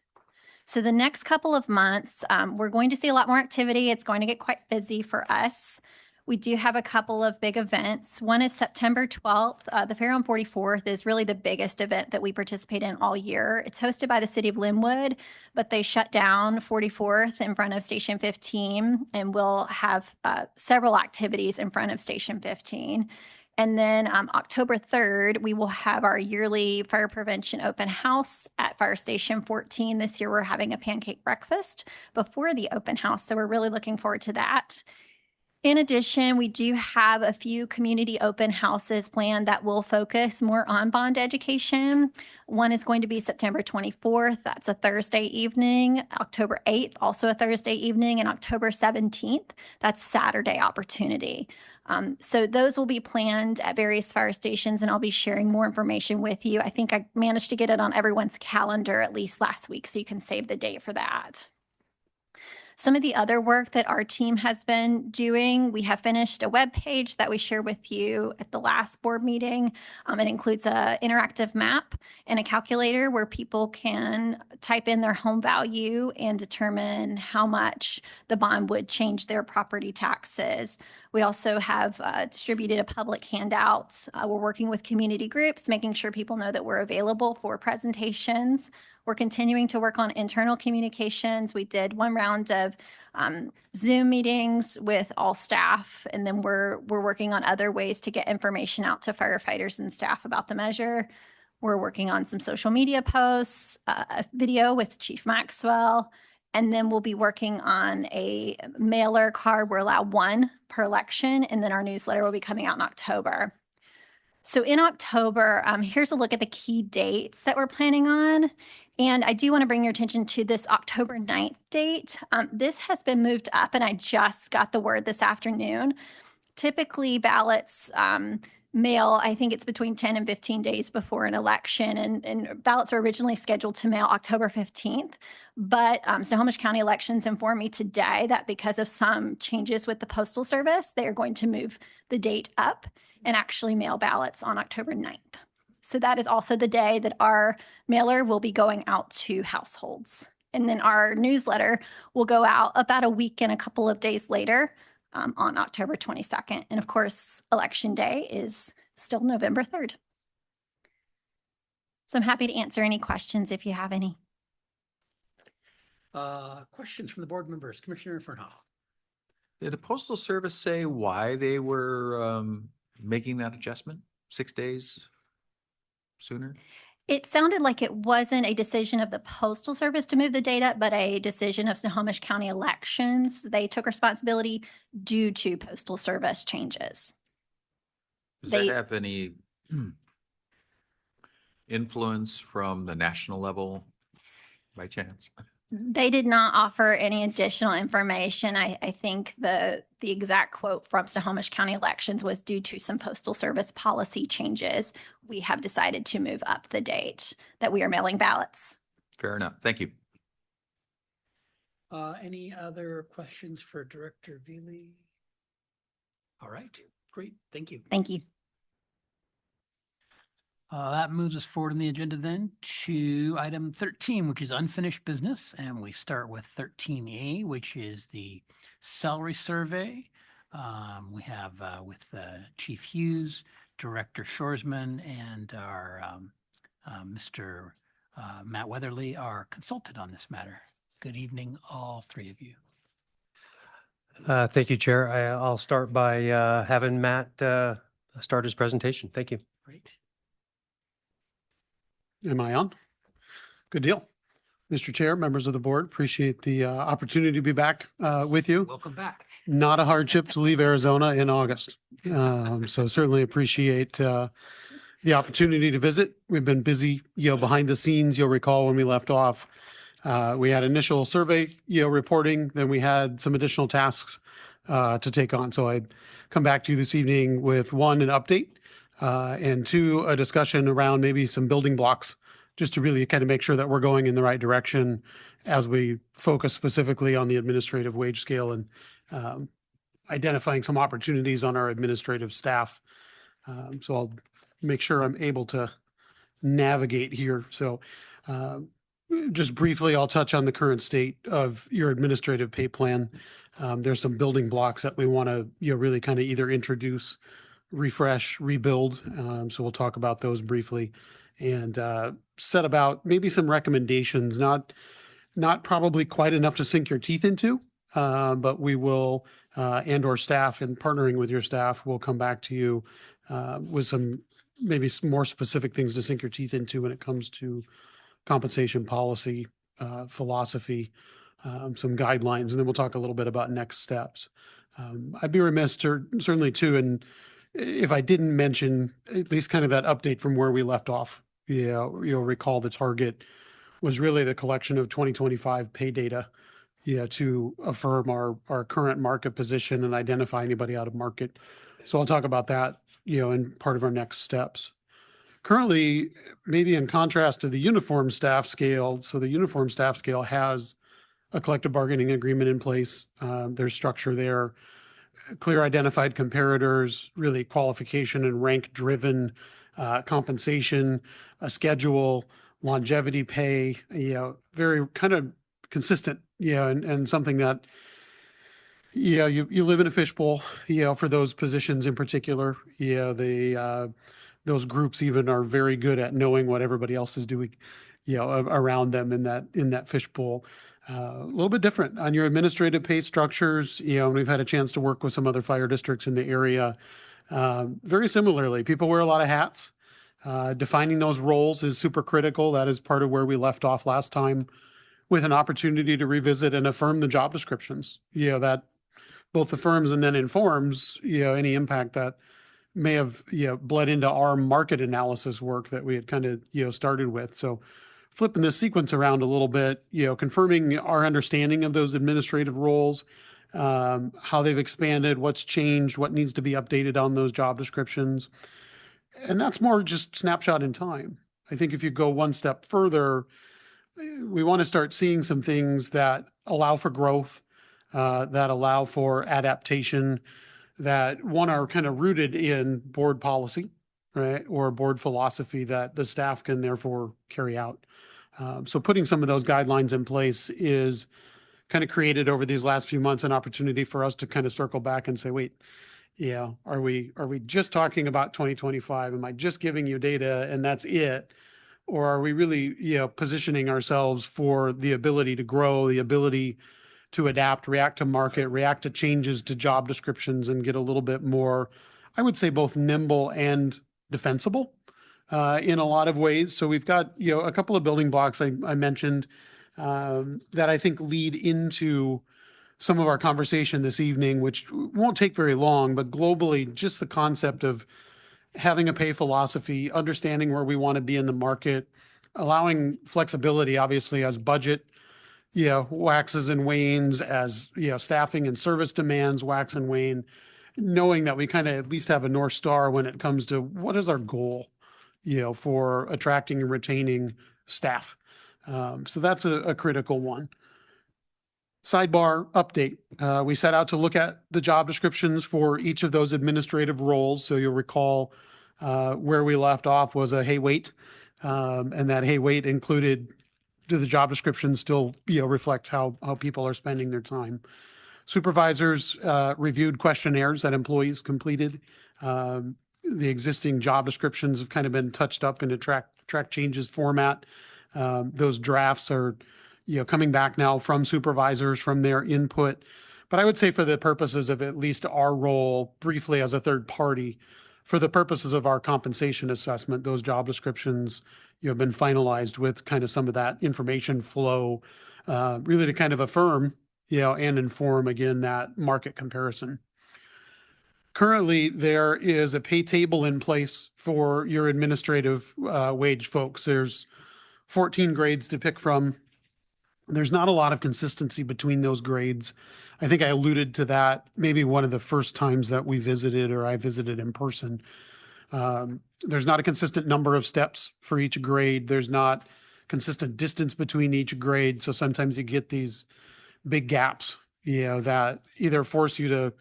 So the next couple of months, we're going to see a lot more activity. It's going to get quite busy for us. We do have a couple of big events. One is September 12th. The Fair on 44th is really the biggest event that we participate in all year. It's hosted by the city of Linwood, but they shut down 44th in front of Station 15, and we'll have several activities in front of Station 15. And then October 3rd, we will have our yearly fire prevention open house at Fire Station 14. This year, we're having a pancake breakfast before the open house, so we're really looking forward to that. In addition, we do have a few community open houses planned that will focus more on bond education. One is going to be September 24th. That's a Thursday evening. October 8th, also a Thursday evening. And October 17th, that's Saturday opportunity. So those will be planned at various fire stations, and I'll be sharing more information with you. I think I managed to get it on everyone's calendar at least last week, so you can save the date for that. Some of the other work that our team has been doing, we have finished a web page that we shared with you at the last board meeting. It includes an interactive map and a calculator where people can type in their home value and determine how much the bond would change their property taxes. We also have distributed a public handout. We're working with community groups, making sure people know that we're available for presentations. We're continuing to work on internal communications. We did one round of Zoom meetings with all staff, and then we're working on other ways to get information out to firefighters and staff about the measure. We're working on some social media posts, a video with Chief Maxwell, and then we'll be working on a mailer card. We're allowed one per election, and then our newsletter will be coming out in October. So in October, here's a look at the key dates that we're planning on. And I do want to bring your attention to this October 9th date. This has been moved up, and I just got the word this afternoon. Typically, ballots mail, I think it's between 10 and 15 days before an election, and ballots are originally scheduled to mail October 15th. But Snohomish County Elections informed me today that because of some changes with the Postal Service, they are going to move the date up and actually mail ballots on October 9th. So that is also the day that our mailer will be going out to households. And then our newsletter will go out about a week and a couple of days later on October 22nd. And of course, Election Day is still November 3rd. So I'm happy to answer any questions if you have any. Questions from the board members? Commissioner Fernhoff. Did the Postal Service say why they were making that adjustment 6 days sooner? It sounded like it wasn't a decision of the Postal Service to move the date up, but a decision of Snohomish County Elections. They took responsibility due to Postal Service changes. Does that have any influence from the national level by chance? They did not offer any additional information. I think the exact quote from Snohomish County Elections was due to some Postal Service policy changes. We have decided to move up the date that we are mailing ballots. Fair enough. Thank you. Any other questions for Director Veely? All right, great. Thank you. Thank you. That moves us forward on the agenda then to item 13, which is unfinished business. And we start with 13A, which is the salary survey. We have with Chief Hughes, Director Shoresman, and our Mr. Matt Weatherly, our consultant on this matter. Good evening, all three of you. Thank you, Chair. I'll start by having Matt start his presentation. Thank you. Great. Am I on? Good deal. Mr. Chair, members of the board, appreciate the opportunity to be back with you. Welcome back. Not a hardship to leave Arizona in August. So certainly appreciate the opportunity to visit. We've been busy, behind the scenes. You'll recall when we left off, we had initial survey, reporting, then we had some additional tasks to take on. So I'd come back to you this evening with one, an update, and two, a discussion around maybe some building blocks, just to really kind of make sure that we're going in the right direction as we focus specifically on the administrative wage scale and identifying some opportunities on our administrative staff. So I'll make sure I'm able to navigate here. So just briefly, I'll touch on the current state of your administrative pay plan. There's some building blocks that we want to really kind of either introduce, refresh, rebuild. So we'll talk about those briefly and set about maybe some recommendations, not probably quite enough to sink your teeth into, but we will, and or staff and partnering with your staff, will come back to you with some maybe some more specific things to sink your teeth into when it comes to compensation policy, philosophy, some guidelines, and then we'll talk a little bit about next steps. I'd be remiss certainly too, and if I didn't mention at least kind of that update from where we left off. You'll recall the target was really the collection of 2025 pay data, to affirm our current market position and identify anybody out of market. So I'll talk about that, in part of our next steps. Currently, maybe in contrast to the uniform staff scale, so the uniform staff scale has a collective bargaining agreement in place. There's structure there, clear identified comparators, really qualification and rank driven compensation, a schedule, longevity pay, very kind of consistent, and something that, you live in a fishbowl, for those positions in particular. Those groups even are very good at knowing what everybody else is doing, around them in that fishbowl. A little bit different on your administrative pay structures, and we've had a chance to work with some other fire districts in the area. Very similarly, people wear a lot of hats. Defining those roles is super critical. That is part of where we left off last time, with an opportunity to revisit and affirm the job descriptions, that both affirms and then informs, any impact that may have, bled into our market analysis work that we had kind of, started with. So flipping this sequence around a little bit, confirming our understanding of those administrative roles, how they've expanded, what's changed, what needs to be updated on those job descriptions. And that's more just snapshot in time. I think if you go one step further, we want to start seeing some things that allow for growth, that allow for adaptation, that one are kind of rooted in board policy, right? Or board philosophy that the staff can therefore carry out. So putting some of those guidelines in place is kind of created over these last few months an opportunity for us to kind of circle back and say, wait, are we just talking about 2025? Am I just giving you data and that's it? Or are we really, positioning ourselves for the ability to grow, the ability to adapt, react to market, react to changes to job descriptions, and get a little bit more, I would say, both nimble and defensible in a lot of ways. So we've got, a couple of building blocks I mentioned that I think lead into some of our conversation this evening, which won't take very long, but globally, just the concept of having a pay philosophy, understanding where we want to be in the market, allowing flexibility, obviously, as budget, waxes and wanes, as, staffing and service demands wax and wane, knowing that we kind of at least have a North Star when it comes to what is our goal, for attracting and retaining staff. So that's a critical one. Sidebar update. We set out to look at the job descriptions for each of those administrative roles. So you'll recall Where we left off was a hey wait, and that hey wait included, do the job descriptions still reflect how people are spending their time? Supervisors reviewed questionnaires that employees completed. The existing job descriptions have kind of been touched up in a track changes format. Those drafts are coming back now from supervisors, from their input. But I would say for the purposes of at least our role briefly as a third party, for the purposes of our compensation assessment, those job descriptions have been finalized with kind of some of that information flow, really to kind of affirm and inform again that market comparison. Currently, there is a pay table in place for your administrative wage folks. There's 14 grades to pick from. There's not a lot of consistency between those grades. I think I alluded to that maybe one of the first times that we visited or I visited in person. There's not a consistent number of steps for each grade. There's not consistent distance between each grade. So sometimes you get these big gaps, that either force you to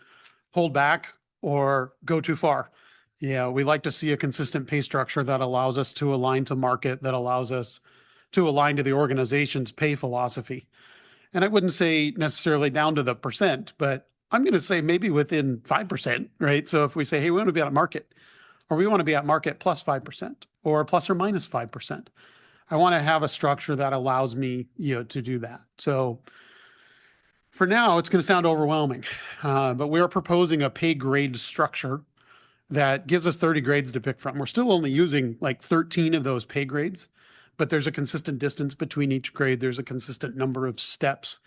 hold back or go too far. We like to see a consistent pay structure that allows us to align to market, that allows us to align to the organization's pay philosophy. And I wouldn't say necessarily down to the percent, but I'm going to say maybe within 5%, right? So if we say, hey, we want to be at market, or we want to be at market plus 5%, or plus or minus 5%, I want to have a structure that allows me, to do that. So for now, it's going to sound overwhelming, but we're proposing a pay grade structure that gives us 30 grades to pick from. We're still only using like 13 of those pay grades, but there's a consistent distance between each grade. There's a consistent number of steps.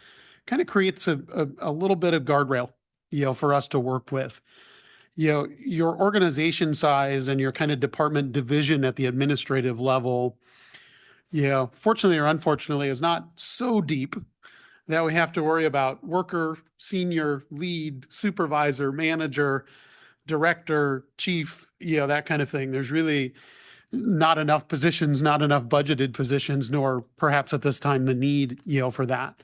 Kind of creates a little bit of guardrail, for us to work with. Your organization size and your kind of department division at the administrative level, fortunately or unfortunately, is not so deep that we have to worry about worker, senior, lead, supervisor, manager, director, chief, that kind of thing. There's really not enough positions, not enough budgeted positions, nor perhaps at this time the need, for that.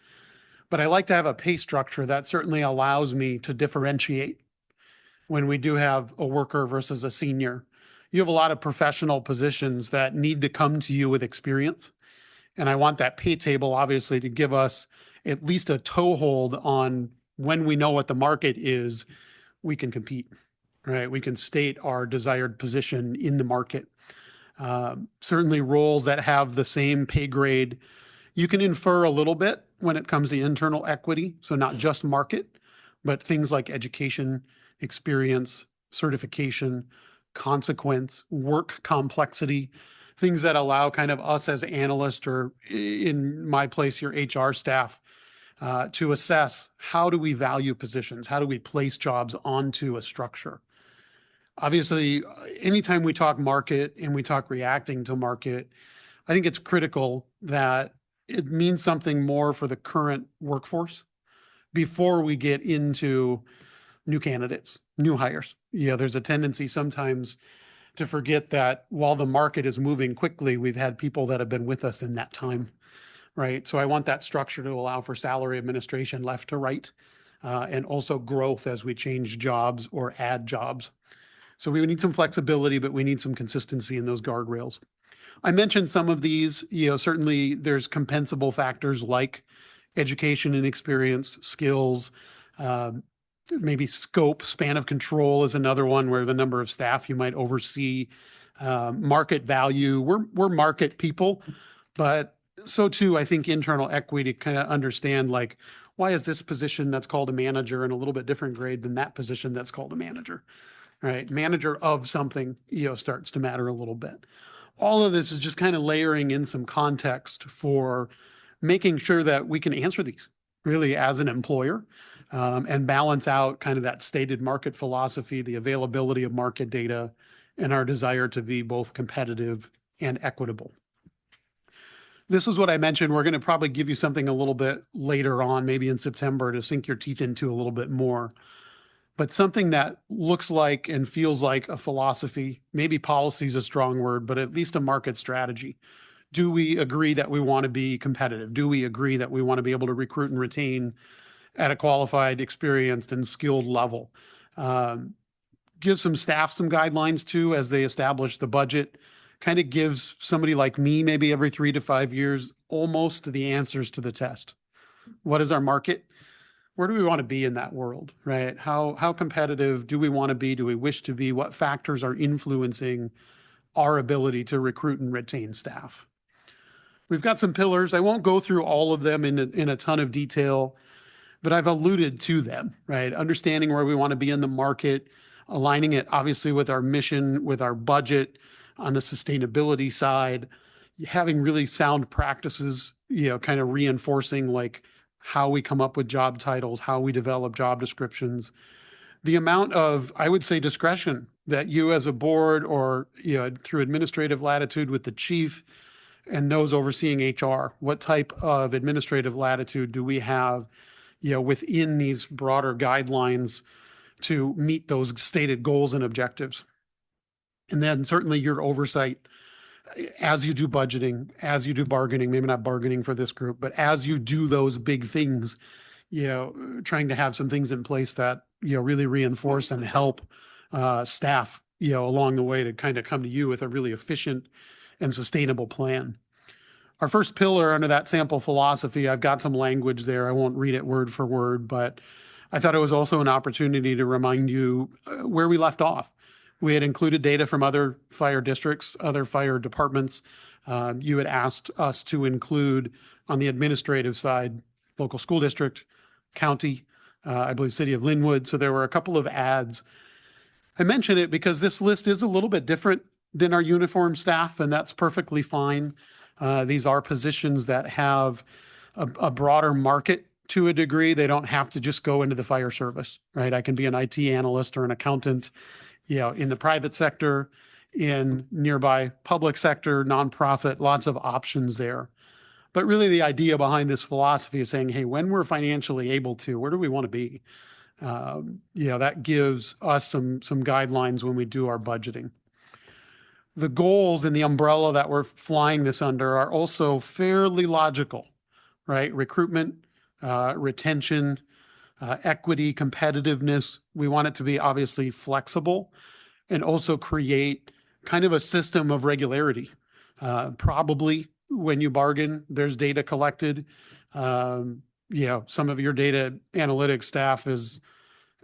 But I like to have a pay structure that certainly allows me to differentiate when we do have a worker versus a senior. You have a lot of professional positions that need to come to you with experience. And I want that pay table, obviously, to give us at least a toehold on when we know what the market is, we can compete, right? We can state our desired position in the market. Certainly roles that have the same pay grade, you can infer a little bit when it comes to internal equity. So not just market, but things like education, experience, certification, consequence, work complexity, things that allow kind of us as analysts, or in my place, your HR staff, to assess how do we value positions? How do we place jobs onto a structure? Obviously, anytime we talk market and we talk reacting to market, I think it's critical that it means something more for the current workforce before we get into new candidates, new hires. There's a tendency sometimes to forget that while the market is moving quickly, we've had people that have been with us in that time, right? So I want that structure to allow for salary administration left to right, and also growth as we change jobs or add jobs. So we need some flexibility, but we need some consistency in those guardrails. I mentioned some of these, certainly there's compensable factors like education and experience, skills, maybe scope, span of control is another one where the number of staff you might oversee, market value. We're market people, but so too, I think internal equity to kind of understand, like, why is this position that's called a manager in a little bit different grade than that position that's called a manager, right? Manager of something, starts to matter a little bit. All of this is just kind of layering in some context for making sure that we can answer these really as an employer, and balance out kind of that stated market philosophy, the availability of market data, and our desire to be both competitive and equitable. This is what I mentioned. We're going to probably give you something a little bit later on, maybe in September, to sink your teeth into a little bit more. But something that looks like and feels like a philosophy, maybe policy is a strong word, but at least a market strategy. Do we agree that we want to be competitive? Do we agree that we want to be able to recruit and retain at a qualified, experienced, and skilled level? gives some staff some guidelines too as they establish the budget. Kind of gives somebody like me, maybe every 3 to 5 years, almost the answers to the test. What is our market? Where do we want to be in that world, right? How competitive do we want to be? Do we wish to be? What factors are influencing our ability to recruit and retain staff? We've got some pillars. I won't go through all of them in a ton of detail, but I've alluded to them, right? Understanding where we want to be in the market, aligning it obviously with our mission, with our budget on the sustainability side, having really sound practices, kind of reinforcing like how we come up with job titles, how we develop job descriptions, the amount of, I would say, discretion that you as a board or through administrative latitude with the chief and those overseeing HR, what type of administrative latitude do we have, within these broader guidelines to meet those stated goals and objectives? And then certainly your oversight as you do budgeting, as you do bargaining, maybe not bargaining for this group, but as you do those big things, trying to have some things in place that, really reinforce and help staff, along the way to kind of come to you with a really efficient and sustainable plan. Our first pillar under that sample philosophy, I've got some language there. I won't read it word for word, but I thought it was also an opportunity to remind you where we left off. We had included data from other fire districts, other fire departments. You had asked us to include on the administrative side, local school district, county, I believe city of Linwood. So there were a couple of ads. I mention it because this list is a little bit different than our uniform staff, and that's perfectly fine. These are positions that have a broader market to a degree. They don't have to just go into the fire service, right? I can be an IT analyst or an accountant, in the private sector, in nearby public sector, nonprofit, lots of options there. But really the idea behind this philosophy is saying, hey, when we're financially able to, where do we want to be? That gives us some guidelines when we do our budgeting. The goals and the umbrella that we're flying this under are also fairly logical, right? Recruitment, retention, equity, competitiveness. We want it to be obviously flexible and also create kind of a system of regularity. Probably when you bargain, there's data collected. Some of your data analytics staff is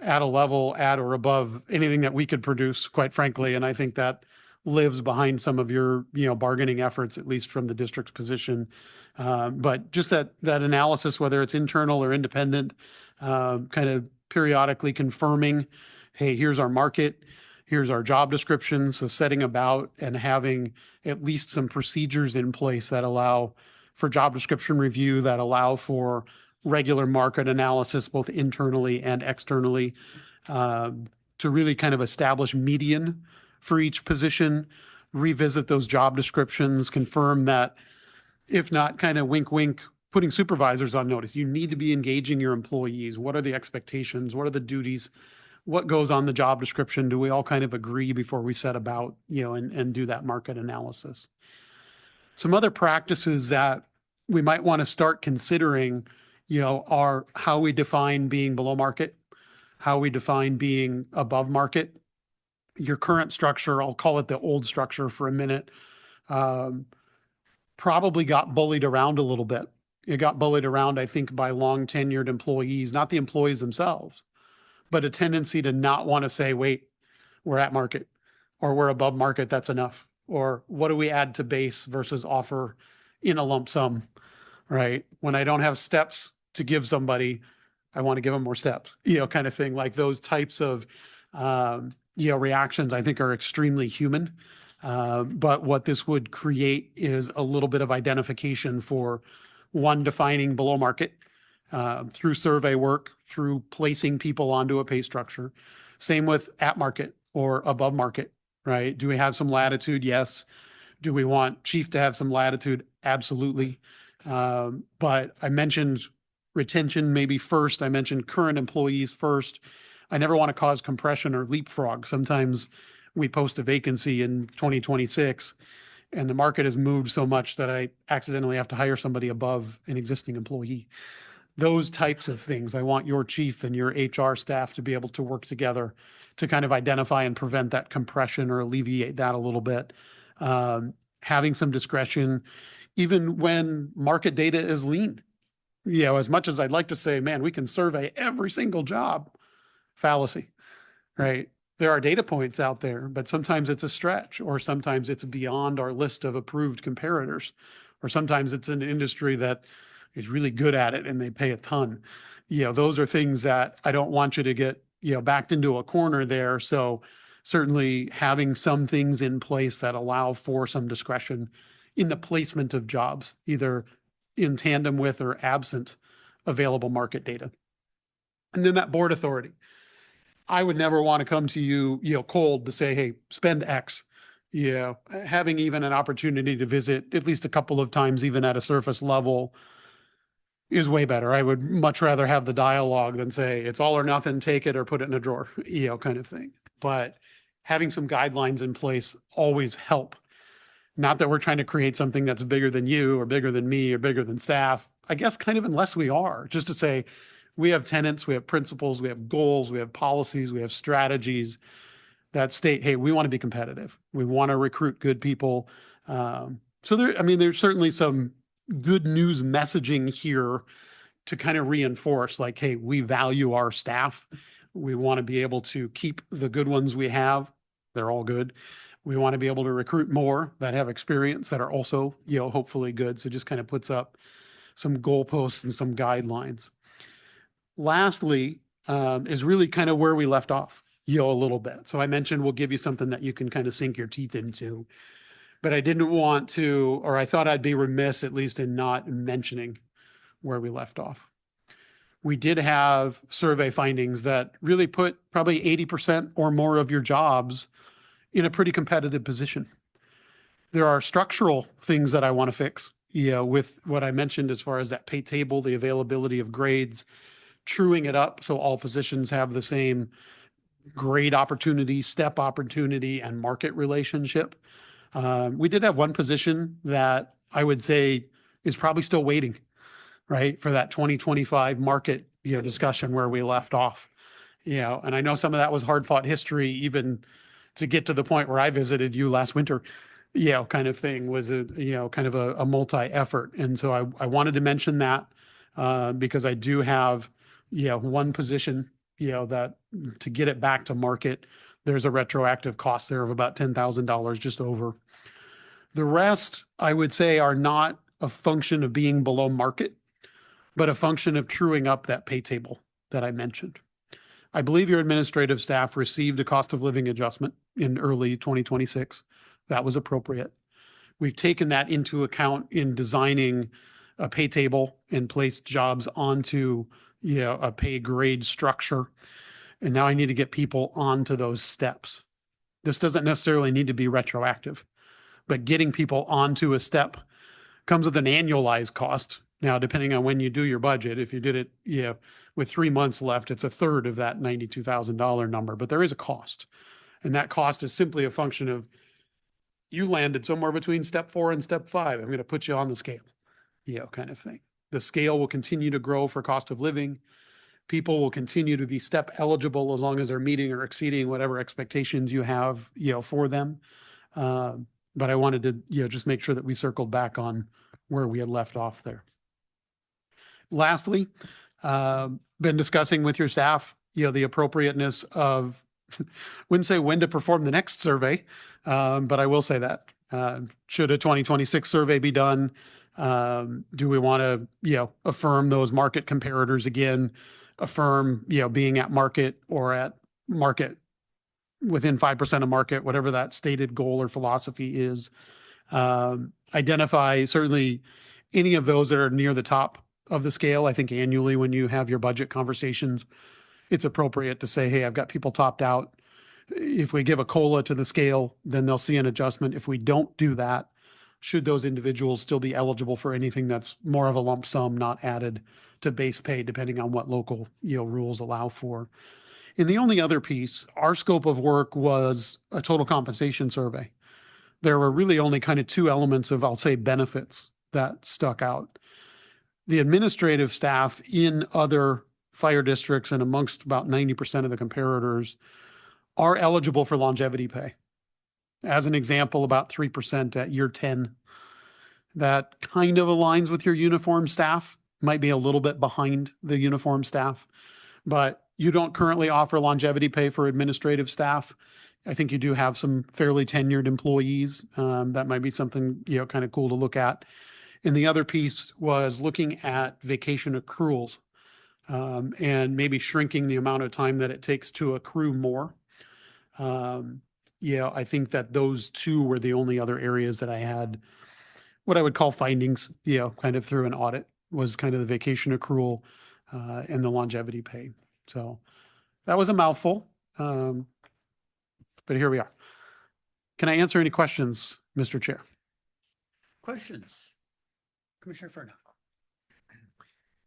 at a level at or above anything that we could produce, quite frankly. And I think that lives behind some of your, bargaining efforts, at least from the district's position. But just that analysis, whether it's internal or independent, kind of periodically confirming, hey, here's our market, here's our job description. So setting about and having at least some procedures in place that allow for job description review, that allow for regular market analysis, both internally and externally, to really kind of establish median for each position, revisit those job descriptions, confirm that, if not kind of wink, wink, putting supervisors on notice, you need to be engaging your employees. What are the expectations? What are the duties? What goes on the job description? Do we all kind of agree before we set about, and do that market analysis? Some other practices that we might want to start considering, are how we define being below market, how we define being above market. Your current structure, I'll call it the old structure for a minute, probably got bullied around a little bit. It got bullied around, I think, by long tenured employees, not the employees themselves, but a tendency to not want to say, wait, we're at market or we're above market, that's enough. Or what do we add to base versus offer in a lump sum, right? When I don't have steps to give somebody, I want to give them more steps, kind of thing. Like those types of, reactions I think are extremely human. But what this would create is a little bit of identification for one, defining below market through survey work, through placing people onto a pay structure. Same with at market or above market, right? Do we have some latitude? Yes. Do we want chief to have some latitude? Absolutely. But I mentioned retention maybe first. I mentioned current employees first. I never want to cause compression or leapfrog. Sometimes we post a vacancy in 2026 and the market has moved so much that I accidentally have to hire somebody above an existing employee. Those types of things. I want your chief and your HR staff to be able to work together to kind of identify and prevent that compression or alleviate that a little bit. Having some discretion, even when market data is lean. As much as I'd like to say, man, we can survey every single job, fallacy, right? There are data points out there, but sometimes it's a stretch, or sometimes it's beyond our list of approved comparators, or sometimes it's an industry that is really good at it and they pay a ton. Those are things that I don't want you to get, backed into a corner there. So certainly having some things in place that allow for some discretion in the placement of jobs, either in tandem with or absent available market data. And then that board authority. I would never want to come to you, cold to say, hey, spend X. Having even an opportunity to visit at least a couple of times, even at a surface level, is way better. I would much rather have the dialogue than say it's all or nothing, take it or put it in a drawer, kind of thing. But having some guidelines in place always help. Not that we're trying to create something that's bigger than you or bigger than me or bigger than staff. I guess kind of unless we are, just to say we have tenets, we have principles, we have goals, we have policies, we have strategies that state, hey, we want to be competitive. We want to recruit good people. So there's certainly some good news messaging here to kind of reinforce like, hey, we value our staff. We want to be able to keep the good ones we have. They're all good. We want to be able to recruit more that have experience that are also, hopefully good. So just kind of puts up some goalposts and some guidelines. Lastly, is really kind of where we left off, a little bit. So I mentioned we'll give you something that you can kind of sink your teeth into, but I didn't want to, or I thought I'd be remiss at least in not mentioning where we left off. We did have survey findings that really put probably 80% or more of your jobs in a pretty competitive position. There are structural things that I want to fix, with what I mentioned as far as that pay table, the availability of grades, truing it up so all positions have the same grade opportunity, step opportunity, and market relationship. We did have one position that I would say is probably still waiting, right, for that 2025 market, discussion where we left off. And I know some of that was hard fought history, even to get to the point where I visited you last winter, kind of thing was kind of a multi-effort. And so I wanted to mention that because I do have, one position, that to get it back to market, there's a retroactive cost there of about $10,000, just over. The rest, I would say, are not a function of being below market, but a function of truing up that pay table that I mentioned. I believe your administrative staff received a cost of living adjustment in early 2026. That was appropriate. We've taken that into account in designing a pay table and placed jobs onto, a pay grade structure. And now I need to get people onto those steps. This doesn't necessarily need to be retroactive, but getting people onto a step comes with an annualized cost. Now, depending on when you do your budget, if you did it, with 3 months left, it's a third of that $92,000 number, but there is a cost. And that cost is simply a function of you landed somewhere between step 4 and step 5. I'm going to put you on the scale, kind of thing. The scale will continue to grow for cost of living. People will continue to be step eligible as long as they're meeting or exceeding whatever expectations you have, for them. But I wanted to, just make sure that we circled back on where we had left off there. Lastly, been discussing with your staff, the appropriateness of, wouldn't say when to perform the next survey, but I will say that. Should a 2026 survey be done? Do we want to, affirm those market comparators again, affirm, being at market or at market within 5% of market, whatever that stated goal or philosophy is. Identify certainly any of those that are near the top of the scale. I think annually when you have your budget conversations, it's appropriate to say, hey, I've got people topped out. If we give a COLA to the scale, then they'll see an adjustment. If we don't do that, should those individuals still be eligible for anything that's more of a lump sum, not added to base pay, depending on what local, rules allow for. And the only other piece, our scope of work was a total compensation survey. There were really only kind of 2 elements of, I'll say, benefits that stuck out. The administrative staff in other fire districts and amongst about 90% of the comparators are eligible for longevity pay. As an example, about 3% at year 10. That kind of aligns with your uniform staff, might be a little bit behind the uniform staff, but you don't currently offer longevity pay for administrative staff. I think you do have some fairly tenured employees. That might be something, kind of cool to look at. And the other piece was looking at vacation accruals, and maybe shrinking the amount of time that it takes to accrue more. I think that those two were the only other areas that I had what I would call findings, kind of through an audit, was kind of the vacation accrual and the longevity pay. So that was a mouthful, but here we are. Can I answer any questions, Mr. Chair? Questions? Commissioner Furno.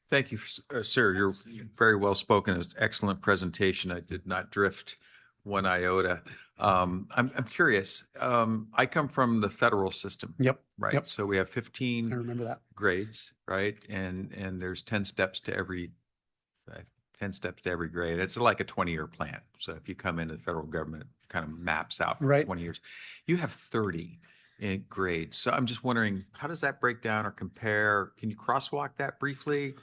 Thank you, sir. You're very well spoken. It's excellent presentation. I did not drift one iota. I'm curious. I come from the federal system. Yep. Right. Yep. So we have I 15 remember that. grades, right? And there's 10 steps to every 10 steps to every grade. It's like a 20-year plan. So if you come into the federal government, it kind of maps out for Right. 20 years. You have 30 in grades. So I'm just wondering, how does that break down or compare? Can you crosswalk that briefly?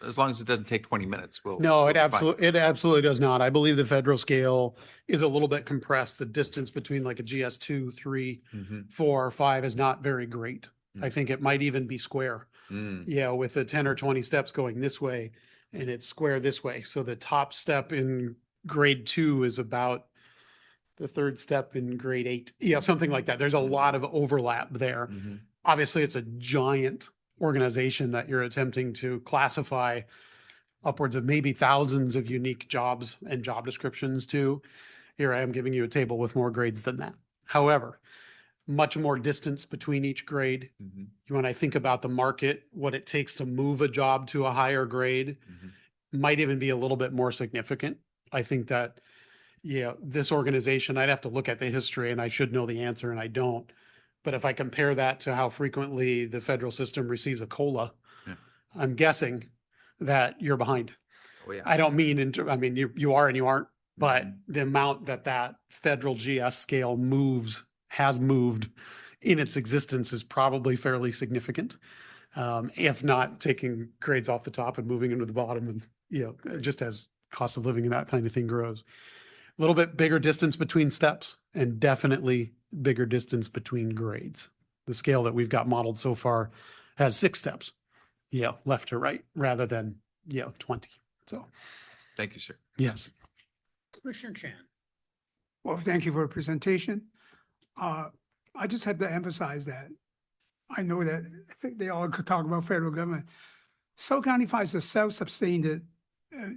As long as it doesn't take 20 minutes. No, we'll it be fine. absolutely does not. I believe the federal scale is a little bit compressed. The distance between like a GS 2, 3, Mhm. 4, or 5 is not very great. I Mm. think it might even be square. Mm. With the 10 or 20 steps going this way, and it's square this way. So the top step in grade 2 is about the third step in grade 8. Something like that. There's a lot of overlap there. Mhm. Obviously, it's a giant organization that you're attempting to classify upwards of maybe thousands of unique jobs and job descriptions to. Here I am giving you a table with more grades than that. However, much more distance between each grade. Mhm. When I think about the market, what it takes to move a job to a higher grade Mhm. might even be a little bit more significant. I think that, this organization, I'd have to look at the history and I should know the answer and I don't. But if I compare that to how frequently the federal system receives a COLA, Yeah. I'm guessing that you're behind. Oh, yeah. I don't mean, you are and you aren't, but Mhm. the amount that federal GS scale has moved in its existence is probably fairly significant. If not taking grades off the top and moving into the bottom and, just as cost of living and that kind of thing grows. A little bit bigger distance between steps and definitely bigger distance between grades. The scale that we've got modeled so far has 6 steps, left to right rather than, 20. So, Thank you, sir. yes. Commissioner Chan. Well, thank you for the presentation. I just have to emphasize that I know that I think they all could talk about federal government. South County Fire is a self-sustained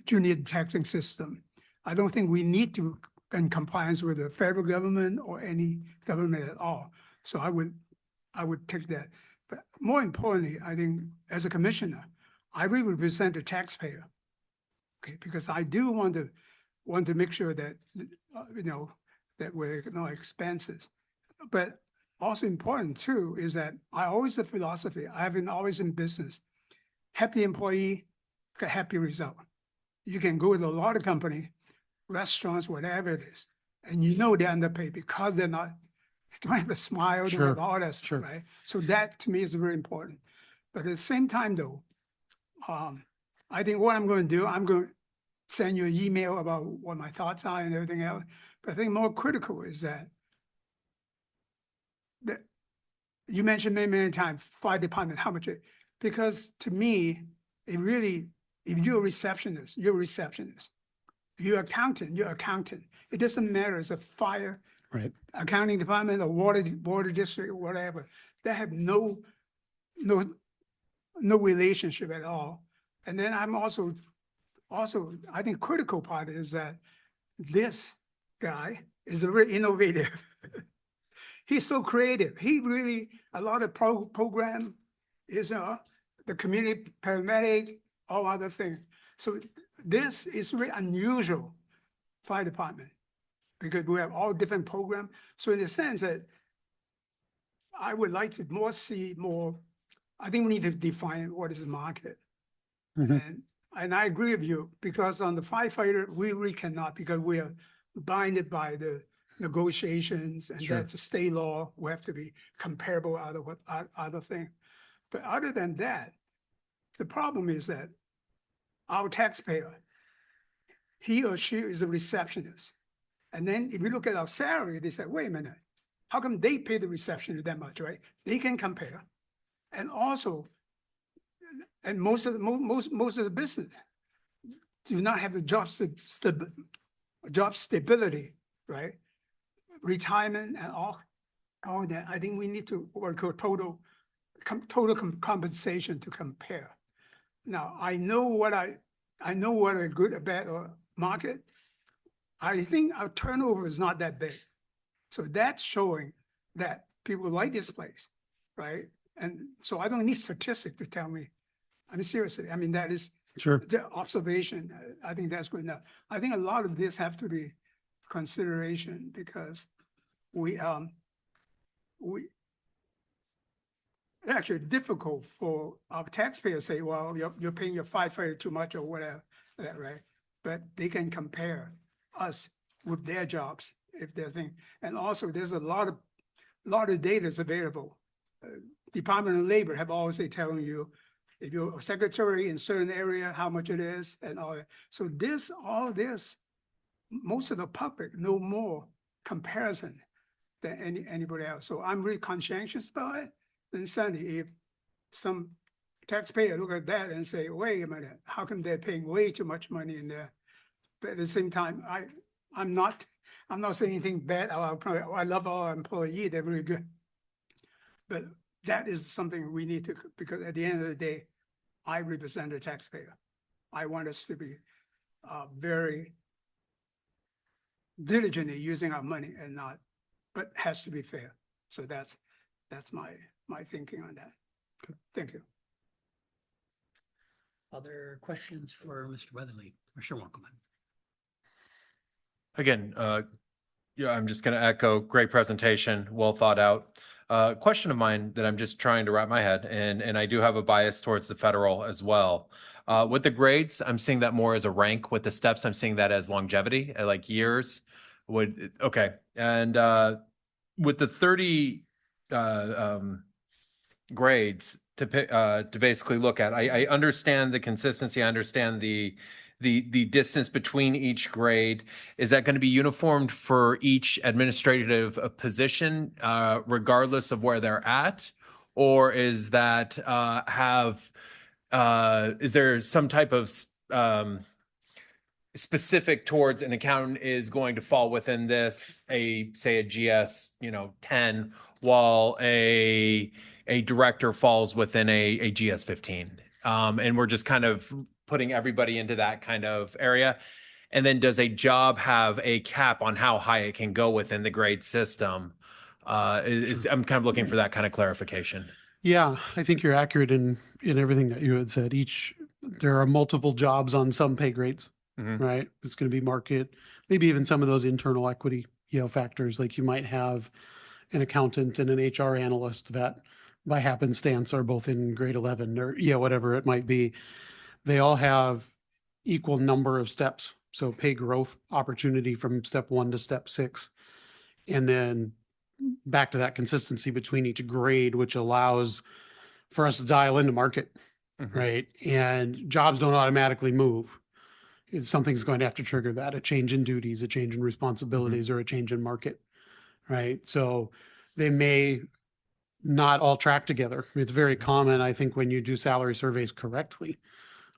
junior taxing system. I don't think we need to be in compliance with the federal government or any government at all. So I would take that. But more importantly, I think as a commissioner, I really represent the taxpayer. Okay, because I do want to make sure that that we're no expenses. But also important too is that I always have philosophy. I've been always in business. Happy employee, happy result. You can go to a lot of company, restaurants, whatever it is, and they're underpaid because they're not, don't have a smile, don't Sure, have all that stuff, sure. right? So that to me is very important. But at the same time though, I think what I'm going to do, I'm going to send you an email about what my thoughts are and everything else. But I think more critical is that you mentioned many times, fire department, how much because to me, it really, if you're a receptionist, you're a receptionist. If you're accountant, you're accountant. It doesn't matter, it's a fire Right. accounting department or water district or whatever. They have no relationship at all. And then I'm also, I think critical part is that this guy is very innovative. He's so creative. He really, a lot of program is the community paramedic, all other things. So this is very unusual fire department because we have all different programs. So in the sense that I would like to see more, I think we need to define what is the market. Mhm. And I agree with you because on the firefighter, we really cannot because we are binded by the negotiations, and Sure. that's a state law. We have to be comparable other thing. But other than that, the problem is that our taxpayer, he or she is a receptionist. And then if you look at our salary, they say, wait a minute, how come they pay the receptionist that much, right? They can compare. And also, and most of the business do not have the job stability, right? Retirement and all that. I think we need to work on total compensation to compare. Now, I know what a good or bad market. I think our turnover is not that big. So that's showing that people like this place, right? And so I don't need statistics to tell me. I mean, seriously, I mean, that is Sure. the observation. I think that's good enough. I think a lot of this have to be consideration because we actually difficult for our taxpayers say, well, you're paying your firefighter too much or whatever, right? But they can compare us with their jobs if they're thinking. And also there's a lot of data is available. Department of Labor have always say telling you if you're a secretary in certain area, how much it is and all that. So all this, most of the public know more comparison than anybody else. So I'm really conscientious about it. Then suddenly if some taxpayer look at that and say, wait a minute, how come they're paying way too much money in there? But at the same time, I'm not saying anything bad about our employee. I love our employee, they're really good. But that is something we need to, because at the end of the day, I represent the taxpayer. I want us to be very diligently using our money and not, but has to be fair. So that's my thinking on that. Thank you. Other questions for Mr. Weatherly? Commissioner Wackelman. Again, yeah, I'm just going to echo great presentation, well thought out. Question of mine that I'm just trying to wrap my head, and I do have a bias towards the federal as well. With the grades, I'm seeing that more as a rank. With the steps, I'm seeing that as longevity, like years. Okay, and with the 30 grades to basically look at, I understand the consistency. I understand the distance between each grade. Is that going to be uniformed for each administrative position, regardless of where they're at? Or is that is there some type of specific towards an accountant is going to fall within this, say a GS, 10, while a director falls within a GS 15? And we're just kind of putting everybody into that kind of area. And then does a job have a cap on how high it can go within the grade system? I'm kind of looking for that kind of clarification. Yeah, I think you're accurate in everything that you had said. There are multiple jobs on some pay grades, right? It's going to be market, maybe even some of those internal equity, factors. Like you might have an accountant and an HR analyst that by happenstance are both in grade 11 or whatever it might be. They all have equal number of steps. So pay growth opportunity from step 1 to step 6. And then back to that consistency between each grade, which allows for us to dial into market, right? And jobs don't automatically move. Something's going to have to trigger that, a change in duties, a change in responsibilities, or a change in market, right? So they may not all track together. It's very common, I think, when you do salary surveys correctly,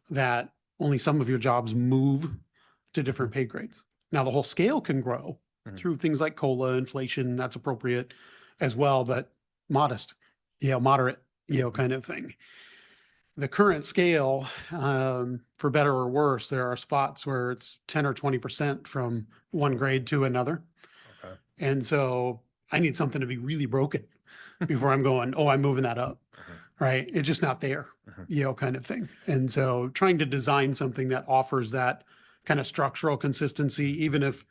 that only some of your jobs move to different pay grades. Now, the whole scale can grow through things like COLA, inflation, that's appropriate as well, but modest, moderate, kind of thing. The current scale, for better or worse, there are spots where it's 10 or 20% from one grade to another. Okay. And so I need something to be really broken before I'm going, oh, I'm moving that up, right? It's just not there, kind of thing. And so trying to design something that offers that kind of structural consistency, even if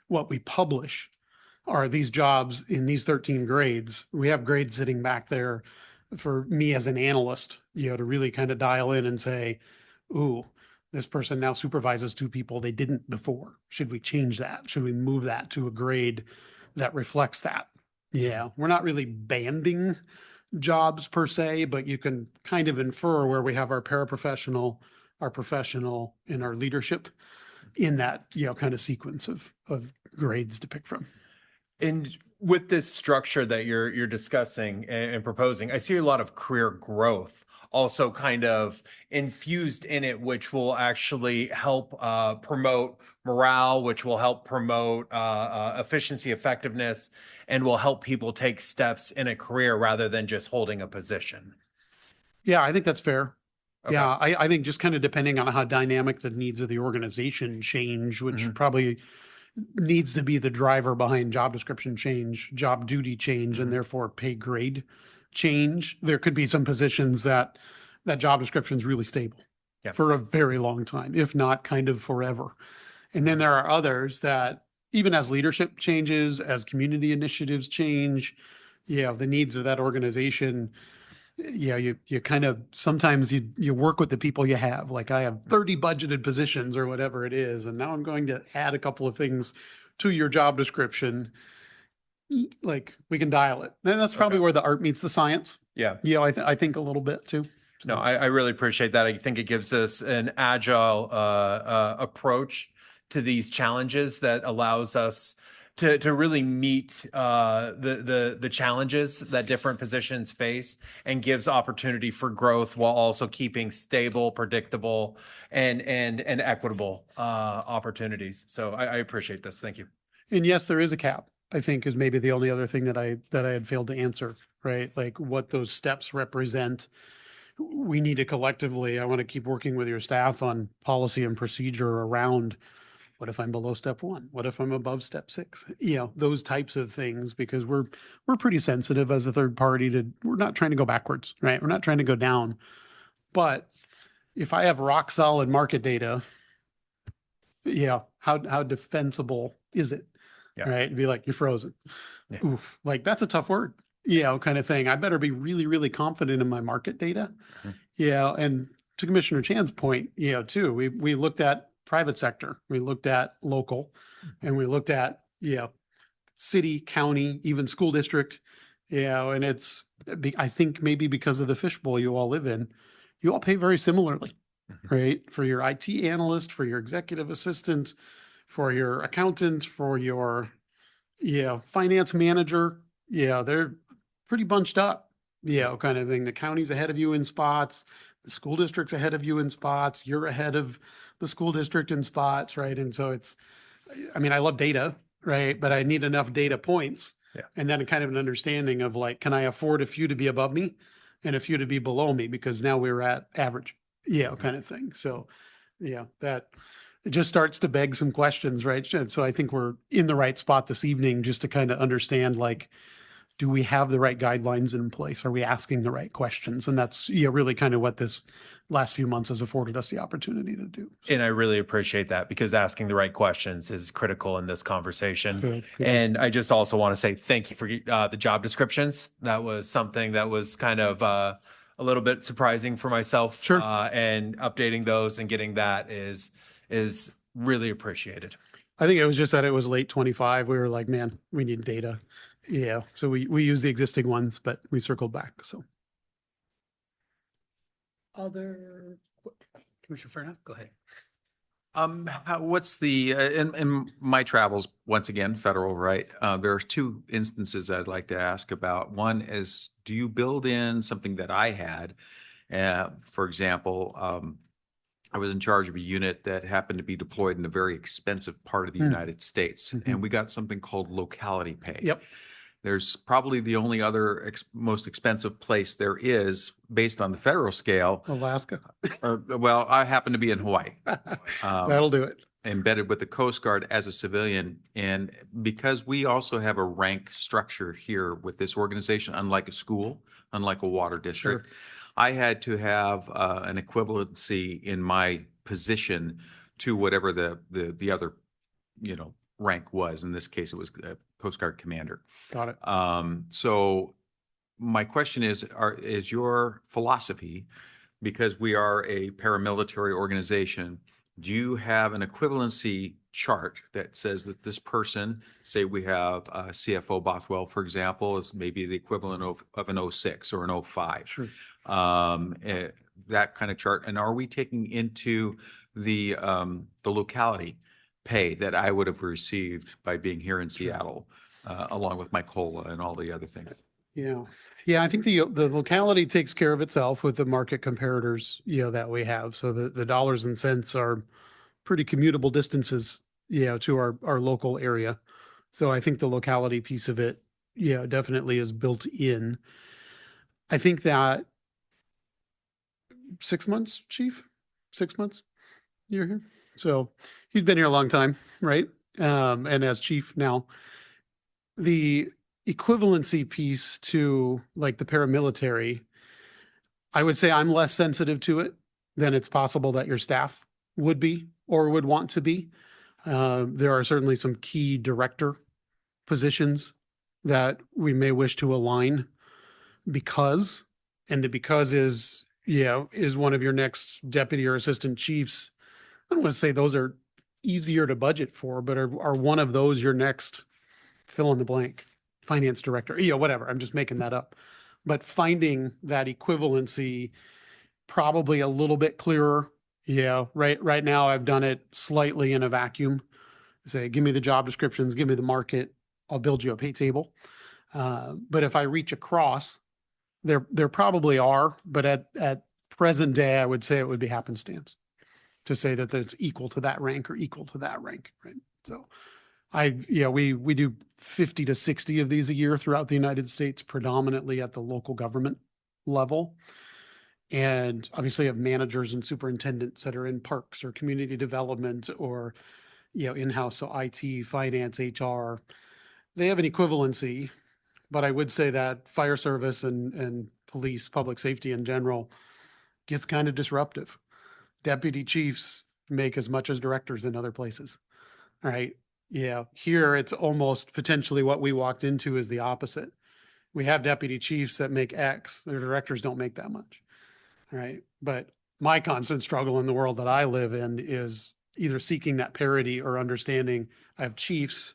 what we publish are these jobs in these 13 grades, we have grades sitting back there for me as an analyst, to really kind of dial in and say, ooh, This person now supervises 2 people they didn't before. Should we change that? Should we move that to a grade that reflects that? Yeah, we're not really banding jobs per se, but you can kind of infer where we have our paraprofessional, our professional, and our leadership in that, kind of sequence of grades to pick from. And with this structure that you're discussing and proposing, I see a lot of career growth also kind of infused in it, which will actually help promote morale, which will help promote efficiency, effectiveness, and will help people take steps in a career rather than just holding a position. Yeah, I think that's fair. Okay. Yeah, I think just kind of depending on how dynamic the needs of the organization change, which probably needs to be the driver behind job description change, job duty change, and therefore pay grade change. There could be some positions that job description is really stable for a very long time, if not kind of forever. And then there are others that even as leadership changes, as community initiatives change, the needs of that organization, you kind of sometimes you work with the people you have. Like I have 30 budgeted positions or whatever it is, and now I'm going to add a couple of things to your job description. Like we can dial it. And that's probably where the art meets the science. Yeah. I think a little bit too. No, I really appreciate that. I think it gives us an agile approach to these challenges that allows us to really meet the challenges that different positions face and gives opportunity for growth while also keeping stable, predictable, and equitable opportunities. So I appreciate this. Thank you. And yes, there is a cap, I think, is maybe the only other thing that I had failed to answer, right? Like what those steps represent. We need to collectively, I want to keep working with your staff on policy and procedure around what if I'm below step 1? What if I'm above step 6? Those types of things, because we're pretty sensitive as a third party we're not trying to go backwards, right? We're not trying to go down. But if I have rock solid market data, how defensible is it? Yeah. Right? It'd be like, you're frozen. Yeah. Oof, like that's a tough word, kind of thing. I better be really, really confident in my market data. And to Commissioner Chan's point, too, we looked at private sector, we looked at local, and we looked at, city, county, even school district, and I think maybe because of the fishbowl you all live in, you all pay very similarly, right? For your IT analyst, for your executive assistant, for your accountant, for your, finance manager, they're pretty bunched up, kind of thing. The county's ahead of you in spots, the school district's ahead of you in spots, you're ahead of the school district in spots, right? And so I love data, right? But I need enough data points. And then kind of an understanding of like, can I afford a few to be above me and a few to be below me? Because now we're at average, kind of thing. So, that it just starts to beg some questions, right? So I think we're in the right spot this evening just to kind of understand, like, do we have the right guidelines in place? Are we asking the right questions? And that's really kind of what this last few months has afforded us the opportunity to do. And I really appreciate that because asking the right questions is critical in this conversation. Good. And I just also want to say thank you for the job descriptions. That was something that was kind of a little bit surprising for myself. Sure. And updating those and getting that is really appreciated. I think it was just that it was late 25. We were like, man, we need data. So we use the existing ones, but we circled back. So. Commissioner Fairnough, go ahead. What's the, in my travels, once again, federal, right? There are 2 instances I'd like to ask about. One is, do you build in something that I had? For example, I was in charge of a unit that happened to be deployed in a very expensive part of the United States, and we got something called locality pay. Yep. There's probably the only other most expensive place there is, based on the federal scale. Alaska. Well, I happen to be in Hawaii. That'll do it. Embedded with the Coast Guard as a civilian. And because we also have a rank structure here with this organization, unlike a school, unlike a water district, I had to have an equivalency in my position to whatever the other, rank was. In this case, it was Coast Guard commander. Got it. So my question is your philosophy because we are a paramilitary organization, do you have an equivalency chart that says that this person, say we have CFO Bothwell, for example, is maybe the equivalent of an 06 or an 05? Sure. That kind of chart. And are we taking into the locality pay that I would have received by being here in Seattle, along with my COLA and all the other things? Yeah. Yeah, I think the locality takes care of itself with the market comparators, that we have. So the dollars and cents are pretty commutable distances, to our local area. So I think the locality piece of it, definitely is built in. I think that 6 months, Chief, 6 months you're here. So he's been here a long time, right? And as chief now, the equivalency piece to like the paramilitary, I would say I'm less sensitive to it than it's possible that your staff would be or would want to be. There are certainly some key director positions that we may wish to align because, and the because is, is one of your next deputy or assistant chiefs. I don't want to say those are easier to budget for, but are one of those your next fill in the blank finance director, whatever. I'm just making that up. But finding that equivalency probably a little bit clearer. Yeah, right now I've done it slightly in a vacuum. Say, give me the job descriptions, give me the market, I'll build you a pay table. But if I reach across, there probably are, but at present day, I would say it would be happenstance to say that it's equal to that rank or equal to that rank, right? So we do 50 to 60 of these a year throughout the United States, predominantly at the local government level. And obviously have managers and superintendents that are in parks or community development or, in-house. So IT, finance, HR, they have an equivalency, but I would say that fire service and police, public safety in general gets kind of disruptive. Deputy chiefs make as much as directors in other places. All right. Yeah. Here it's almost potentially what we walked into is the opposite. We have deputy chiefs that make X, their directors don't make that much. All right. But my constant struggle in the world that I live in is either seeking that parity or understanding I have chiefs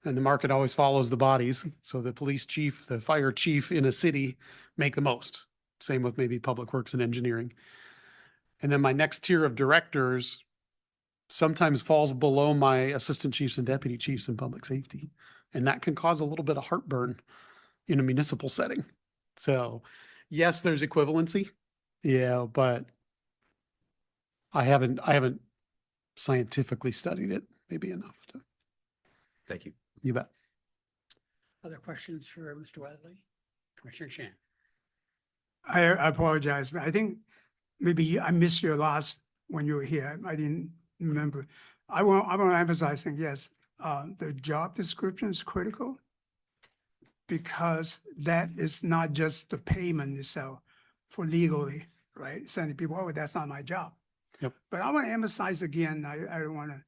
and the market always follows the bodies. So the police chief, the fire chief in a city make the most. Same with maybe public works and engineering. And then my next tier of directors sometimes falls below my assistant chiefs and deputy chiefs in public safety. And that can cause a little bit of heartburn in a municipal setting. So yes, there's equivalency. Yeah, but I haven't scientifically studied it maybe enough to. Thank you. You bet. Other questions for Mr. Wadley? Commissioner Chan. I apologize, but I think maybe I missed your last when you were here. I didn't remember. I want to emphasize that yes, the job description is critical because that is not just the payment itself for legally, right? Sending people, oh, that's not my job. Yep. But I want to emphasize again, I don't want to,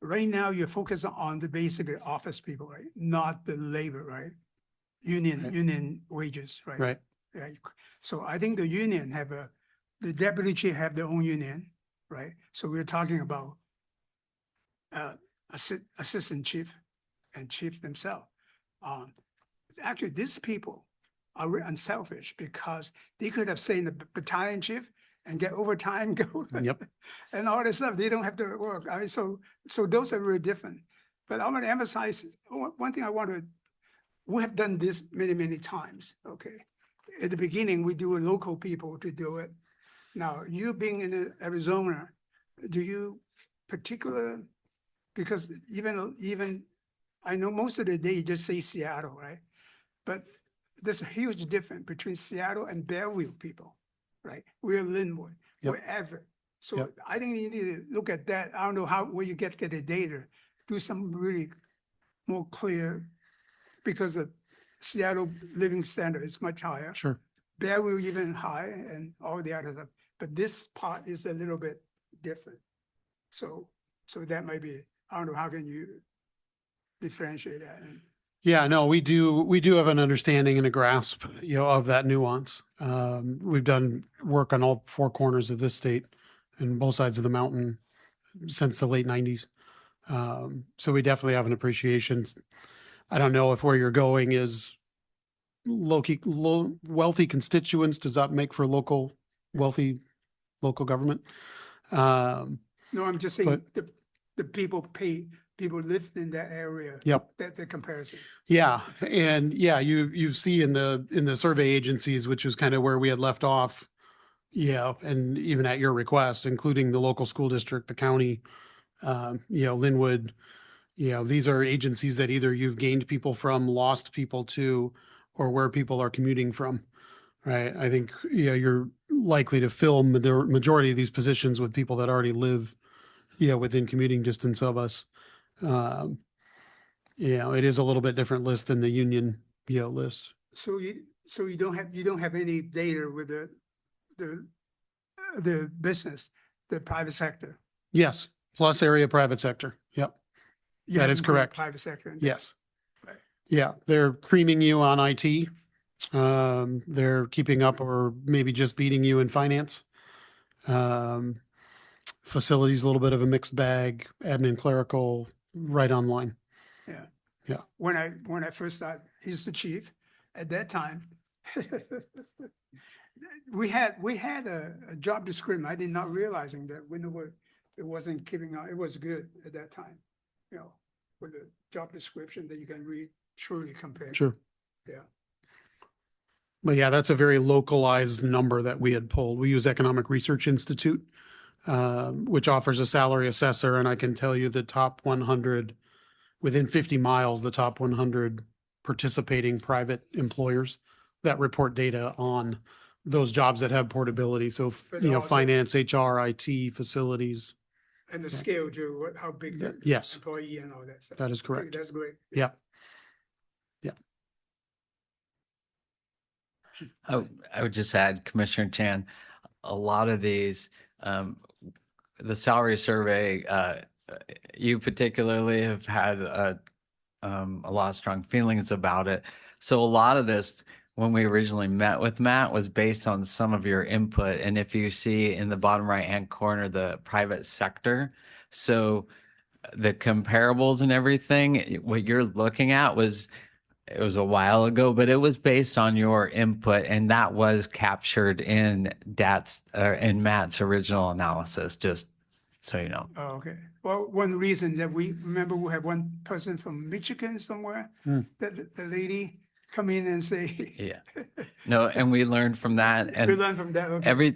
right now you're focused on the basically office people, right? Not the labor, right? Union wages, right? Right. Right. So I think the union the deputy chief have their own union, right? So we're talking about assistant chief and chief themselves. Actually, these people are really unselfish because they could have stayed in the battalion chief and get overtime, go Yep. and all this stuff. They don't have to work. I mean, so those are really different. But I want to emphasize one thing. We have done this many, many times. Okay, at the beginning we do local people to do it. Now you being in Arizona, do you because even I know most of the day you just say Seattle, right? But there's a huge difference between Seattle and Bellevue people, right? We're Linwood, Yep. wherever. So Yep. I think you need to look at that. I don't know where you get the data. Do some really more clear, because the Seattle living standard is much higher. Sure. Bellevue even high and all the other stuff. But this part is a little bit different. So that might be, I don't know, how can you differentiate that? Yeah, no, we do have an understanding and a grasp, of that nuance. We've done work on all four corners of this state and both sides of the mountain since the late nineties. So we definitely have an appreciation. I don't know if where you're going is wealthy constituents. Does that make for wealthy local government? Um, No, I'm just saying But- the people live in that area. Yep. That the comparison. Yeah, and yeah, you see in the survey agencies, which is kind of where we had left off. Yeah, and even at your request, including the local school district, the county, Linwood, these are agencies that either you've gained people from, lost people to, or where people are commuting from. Right. I think, you're likely to fill the majority of these positions with people that already live, within commuting distance of us. Um, it is a little bit different list than the union, list. So you don't have any data with the business, the private sector. Yes, plus area private sector. Yep. You That is haven't put correct. Private sector. In there. Yes. Right. Yeah, they're creaming you on IT. They're keeping up or maybe just beating you in finance. Facilities, a little bit of a mixed bag, admin, clerical, right online. Yeah. Yeah. When I first started, he's the chief at that time. We had a job description. I did not realizing that it wasn't keeping out. It was good at that time, with the job description that you can read, truly compare. Sure. Yeah. But yeah, that's a very localized number that we had pulled. We use Economic Research Institute, which offers a salary assessor. And I can tell you the top 100, within 50 miles, the top 100 participating private employers that report data on those jobs that have portability. So, But also- finance, HR, IT, facilities. And the scale, Joe, how big the Yes, employee and all that stuff. that is correct. That's great. Yeah. I would just add, Commissioner Chan, a lot of these, the salary survey, you particularly have had a lot of strong feelings about it. So a lot of this, when we originally met with Matt, was based on some of your input. And if you see in the bottom right-hand corner, the private sector, so the comparables and everything, what you're looking at it was a while ago, but it was based on your input, and that was captured in Matt's original analysis, just so you know. Oh, okay. Well, one reason that we had one person from Michigan somewhere, that the lady come in and say. Yeah. No, and we learned from that. We And learned from that. Okay.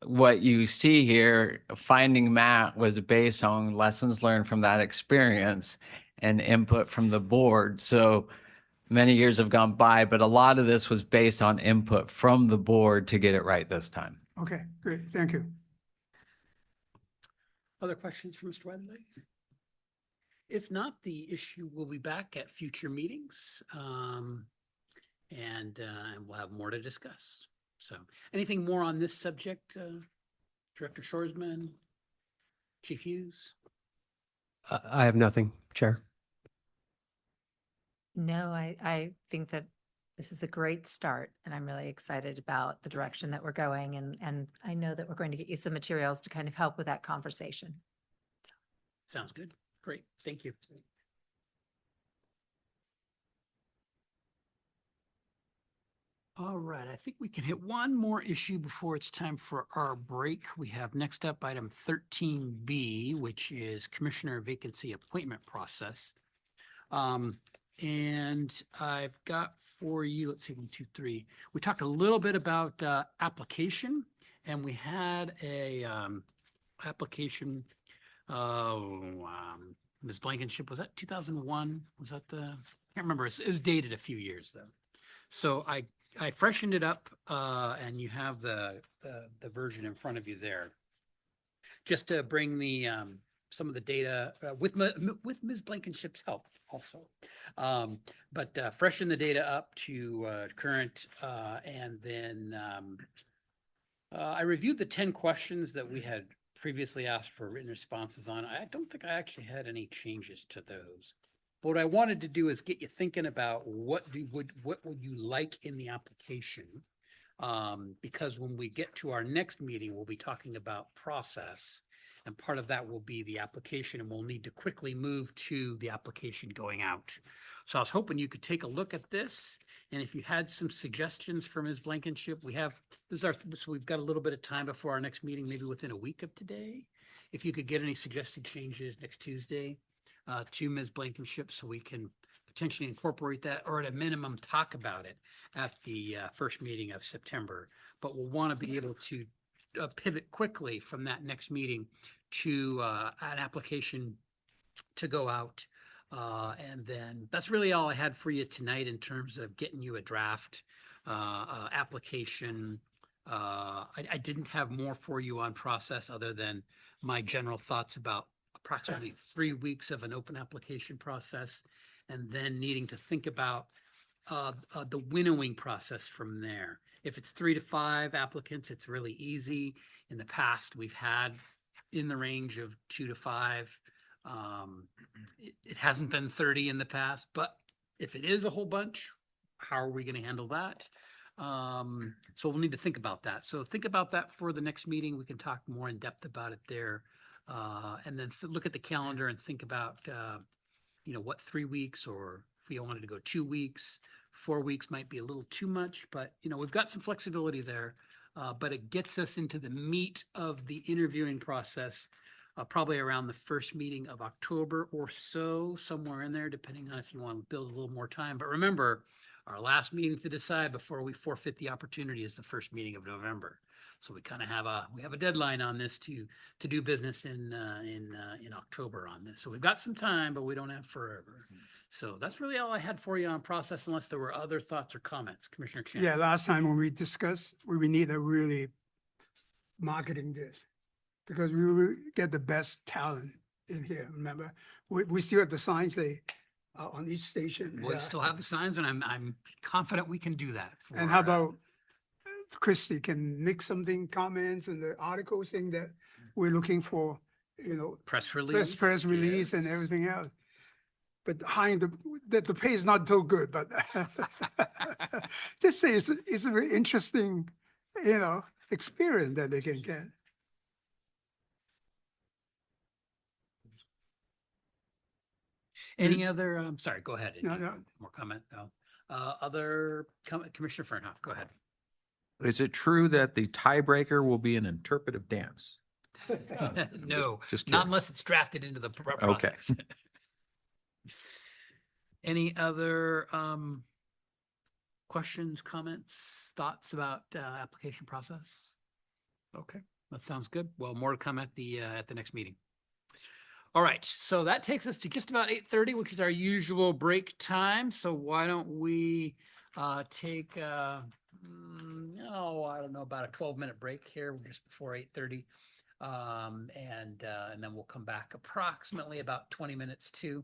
what you see here, finding Matt was based on lessons learned from that experience and input from the board. So many years have gone by, but a lot of this was based on input from the board to get it right this time. Okay, great. Thank you. Other questions for Mr. Weatherly? If not, the issue will be back at future meetings. And we'll have more to discuss. So anything more on this subject, Director Shoresman, Chief Hughes? I have nothing, Chair. No, I think that this is a great start, and I'm really excited about the direction that we're going. And I know that we're going to get you some materials to kind of help with that conversation. Sounds good. Great. Thank you. All right, I think we can hit one more issue before it's time for our break. We have next up item 13B, which is Commissioner Vacancy Appointment Process. And I've got for you, let's see, 1, 2, 3. We talked a little bit about application, and we had a application. Ms. Blankenship, was that 2001? Was that I can't remember. It was dated a few years though. So I freshened it up, and you have the version in front of you there. Just to bring the some of the data with Ms. Blankenship's help also, but freshen the data up to current, and then I reviewed the 10 questions that we had previously asked for written responses on. I don't think I actually had any changes to those. But what I wanted to do is get you thinking about what would you like in the application? Because when we get to our next meeting, we'll be talking about process. And part of that will be the application, and we'll need to quickly move to the application going out. So I was hoping you could take a look at this. And if you had some suggestions for Ms. Blankenship, so we've got a little bit of time before our next meeting, maybe within a week of today. If you could get any suggested changes next Tuesday to Ms. Blankenship, so we can potentially incorporate that, or at a minimum, talk about it at the first meeting of September. But we'll want to be able to pivot quickly from that next meeting to an application to go out. And then that's really all I had for you tonight in terms of getting you a draft application. I didn't have more for you on process other than my general thoughts about approximately 3 weeks of an open application process, and then needing to think about the winnowing process from there. If it's 3 to 5 applicants, it's really easy. In the past, we've had in the range of 2 to 5. It hasn't been 30 in the past, but if it is a whole bunch, how are we going to handle that? So we'll need to think about that. So think about that for the next meeting. We can talk more in depth about it there. And then look at the calendar and think about, what 3 weeks, or if we wanted to go 2 weeks, 4 weeks might be a little too much, but we've got some flexibility there. But it gets us into the meat of the interviewing process, probably around the first meeting of October or so, somewhere in there, depending on if you want to build a little more time. But remember, our last meeting to decide before we forfeit the opportunity is the first meeting of November. So we kind of have a deadline on this to do business in October on this. So we've got some time, but we don't have forever. So that's really all I had for you on process, unless there were other thoughts or comments. Commissioner Chan. Yeah, last time when we discussed, we need to really marketing this, because we will get the best talent in here. Remember, we still have the signs on each station. We still have the signs, and I'm confident we can do that. And how about Christy can make something, comments in the article saying that we're looking for, press release, press release, and everything else. But the pay is not so good, but just say it's a very interesting, experience that they can get. Any other, sorry, go ahead. No. More comment? No. Commissioner Fernhoff, go ahead. Is it true that the tiebreaker will be an interpretive dance? No, Just not curious. unless it's drafted into the process. Okay. Any other questions, comments, thoughts about application process? Okay, that sounds good. Well, more to come at the next meeting. All right, so that takes us to just about 8:30, which is our usual break time. So why don't we take I don't know, about a 12-minute break here just before 8:30. And then we'll come back approximately about 20 minutes to.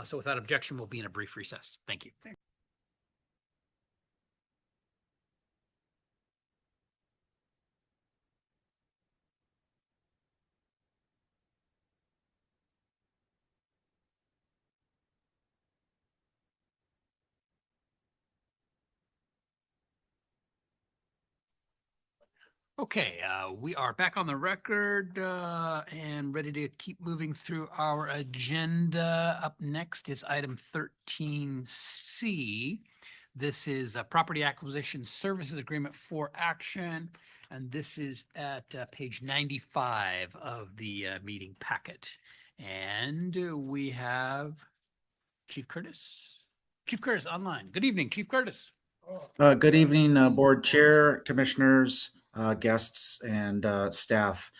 So without objection, we'll be in a brief recess. Thank you. Okay, we are back on the record and ready to keep moving through our agenda. Up next is item 13C. This is a property acquisition services agreement for action, and this is at page 95 of the meeting packet. And we have Chief Curtis. Chief Curtis online. Good evening, Chief Curtis. Good evening, Board Chair, Commissioners, guests, and staff.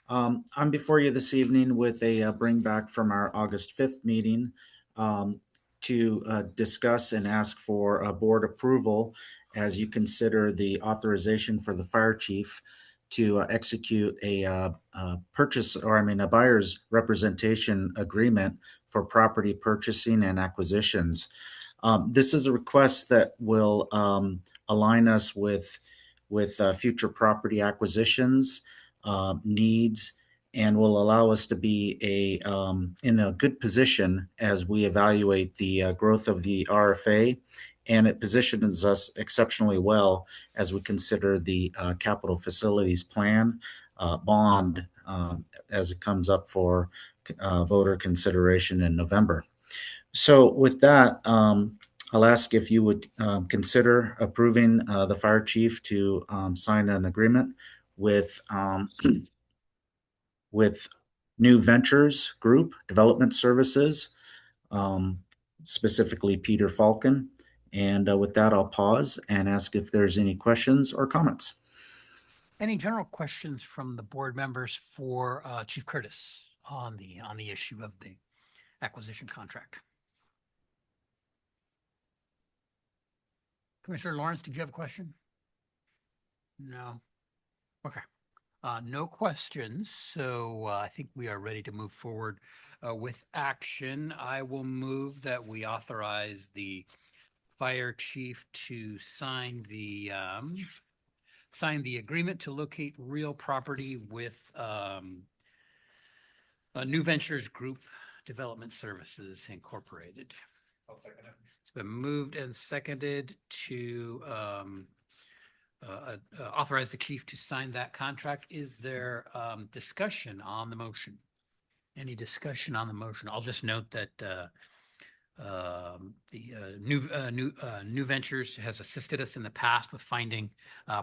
I'm before you this evening with a bring back from our August 5th meeting to discuss and ask for board approval as you consider the authorization for the fire chief to execute a buyer's representation agreement for property purchasing and acquisitions. This is a request that will align us with future property acquisitions, needs, and will allow us to be in a good position as we evaluate the growth of the RFA, and it positions us exceptionally well as we consider the capital facilities plan bond as it comes up for voter consideration in November. So with that, I'll ask if you would consider approving the fire chief to sign an agreement with with New Ventures Group Development Services, specifically Peter Falcon. And with that, I'll pause and ask if there's any questions or comments. Any general questions from the board members for Chief Curtis on the issue of the acquisition contract? Commissioner Lawrence, did you have a question? No. Okay. No questions. So I think we are ready to move forward with action. I will move that we authorize the fire chief to sign the agreement to locate real property with New Ventures Group Development Services Incorporated. I'll second it. It's been moved and seconded to authorize the chief to sign that contract. Is there discussion on the motion? Any discussion on the motion? I'll just note that the New Ventures has assisted us in the past with finding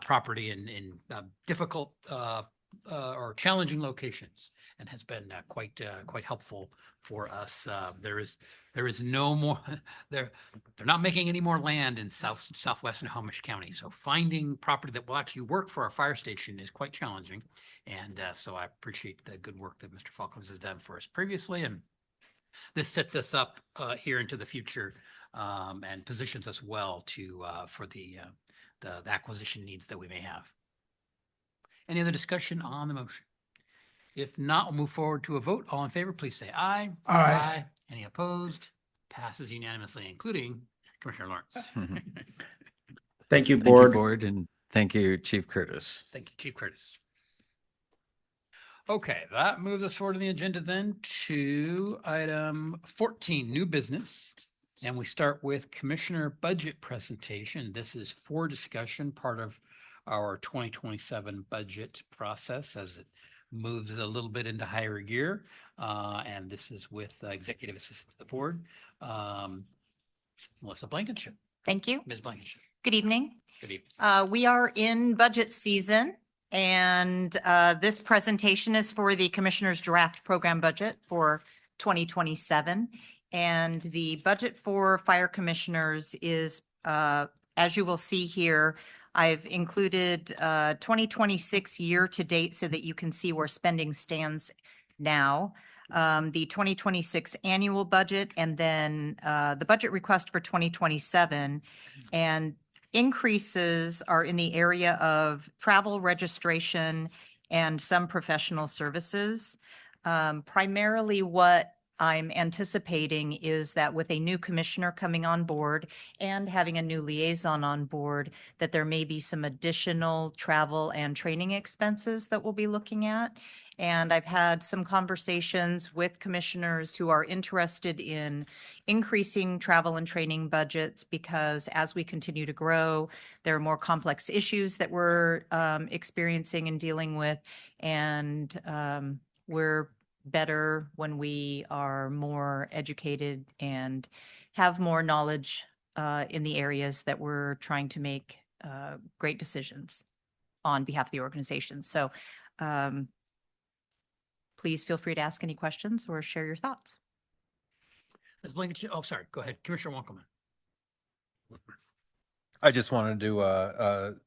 property in difficult or challenging locations, and has been quite helpful for us. There is no more. They're not making any more land in southwest Snohomish County. So finding property that will actually work for our fire station is quite challenging, and so I appreciate the good work that Mr. Falklands has done for us previously, and this sets us up here into the future and positions us well to for the acquisition needs that we may have. Any other discussion on the motion? If not, we'll move forward to a vote. All in favor, please say aye. Aye. Any opposed? Passes unanimously, including Commissioner Lawrence. Thank you, Thank board. you, board, and thank you, Chief Curtis. Thank you, Chief Curtis. Okay, that moves us forward to the agenda then to item 14, new business. And we start with Commissioner Budget Presentation. This is for discussion, part of our 2027 budget process as it moves a little bit into higher gear. And this is with Executive Assistant to the Board, Melissa Blankenship. Thank you. Ms. Blankenship. Good evening. Good evening. We are in budget season, and this presentation is for the Commissioner's draft program budget for 2027. And the budget for fire commissioners is, as you will see here, I've included 2026 year to date so that you can see where spending stands now. The 2026 annual budget, and then the budget request for 2027. And increases are in the area of travel, registration, and some professional services. Primarily what I'm anticipating is that with a new commissioner coming on board and having a new liaison on board, that there may be some additional travel and training expenses that we'll be looking at. And I've had some conversations with commissioners who are interested in increasing travel and training budgets because as we continue to grow, there are more complex issues that we're experiencing and dealing with. And we're better when we are more educated and have more knowledge in the areas that we're trying to make great decisions on behalf of the organization. So please feel free to ask any questions or share your thoughts. Ms. Blankenship, oh, sorry, go ahead. Commissioner Wonkelman. I just wanted to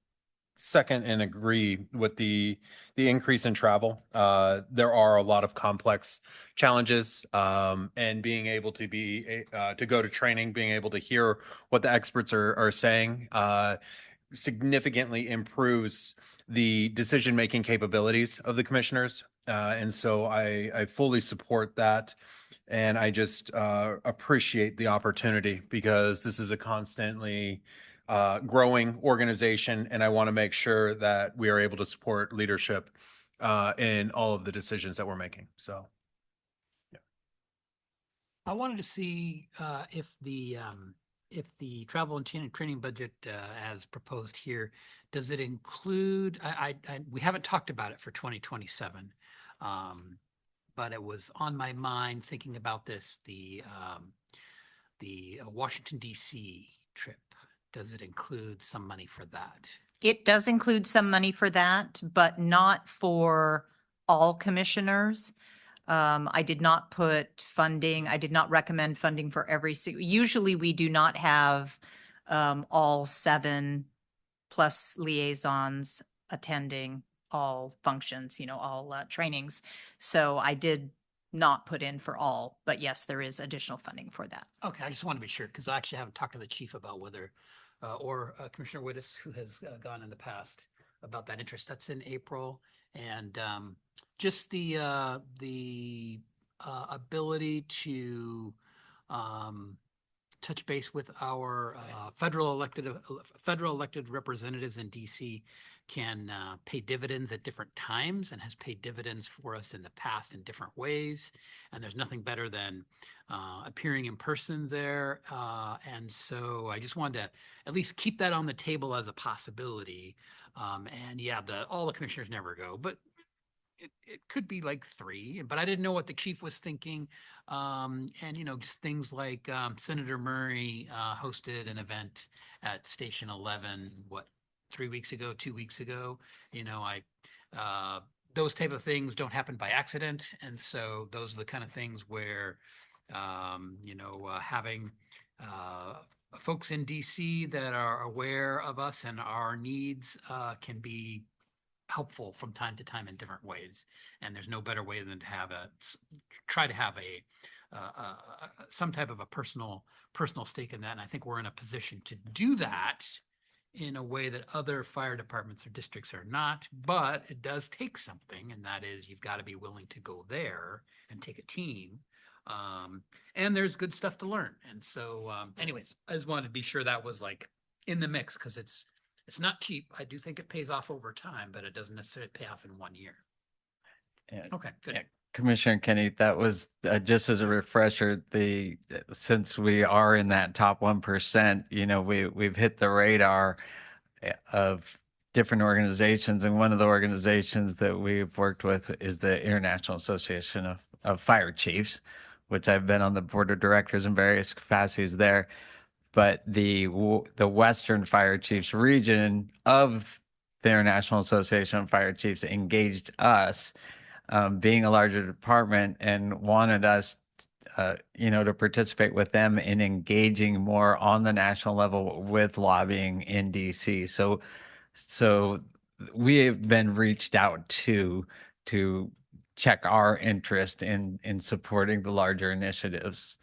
second and agree with the increase in travel. There are a lot of complex challenges, and being able to to go to training, being able to hear what the experts are saying, significantly improves the decision-making capabilities of the commissioners. And so I fully support that. And I just appreciate the opportunity because this is a constantly growing organization, and I want to make sure that we are able to support leadership in all of the decisions that we're making. So. I wanted to see if the travel and training budget as proposed here, does it include, we haven't talked about it for 2027, but it was on my mind thinking about this, the Washington DC trip. Does it include some money for that? It does include some money for that, but not for all commissioners. I did not put funding, I did not recommend funding for usually we do not have all 7 plus liaisons attending all functions, all trainings. So I did not put in for all, but yes, there is additional funding for that. Okay, I just want to be sure, because I actually haven't talked to the chief about whether, or Commissioner Wittes, who has gone in the past, about that interest. That's in April. And just the ability to touch base with our federal elected representatives in DC can pay dividends at different times and has paid dividends for us in the past in different ways. And there's nothing better than appearing in person there. And so I just wanted to at least keep that on the table as a possibility. And yeah, all the commissioners never go, but it could be like 3, but I didn't know what the chief was thinking. And, just things like Senator Murray hosted an event at Station 11, 2 weeks ago. Those type of things don't happen by accident. And so those are the kind of things where, having folks in DC that are aware of us and our needs can be helpful from time to time in different ways. And there's no better way than to try to have some type of a personal stake in that. And I think we're in a position to do that in a way that other fire departments or districts are not, but it does take something. And that is, you've got to be willing to go there and take a team. And there's good stuff to learn. And so anyways, I just wanted to be sure that was like in the mix, because it's not cheap. I do think it pays off over time, but it doesn't necessarily pay off in 1 year. Yeah. Okay, good. Yeah. Commissioner Kenny, that was just as a refresher, since we are in that top 1%, we've hit the radar of different organizations. And one of the organizations that we've worked with is the International Association of Fire Chiefs, which I've been on the board of directors in various capacities there. But the Western Fire Chiefs region of the International Association of Fire Chiefs engaged us, being a larger department, and wanted us, to participate with them in engaging more on the national level with lobbying in DC. So we have been reached out to check our interest in supporting the larger initiatives.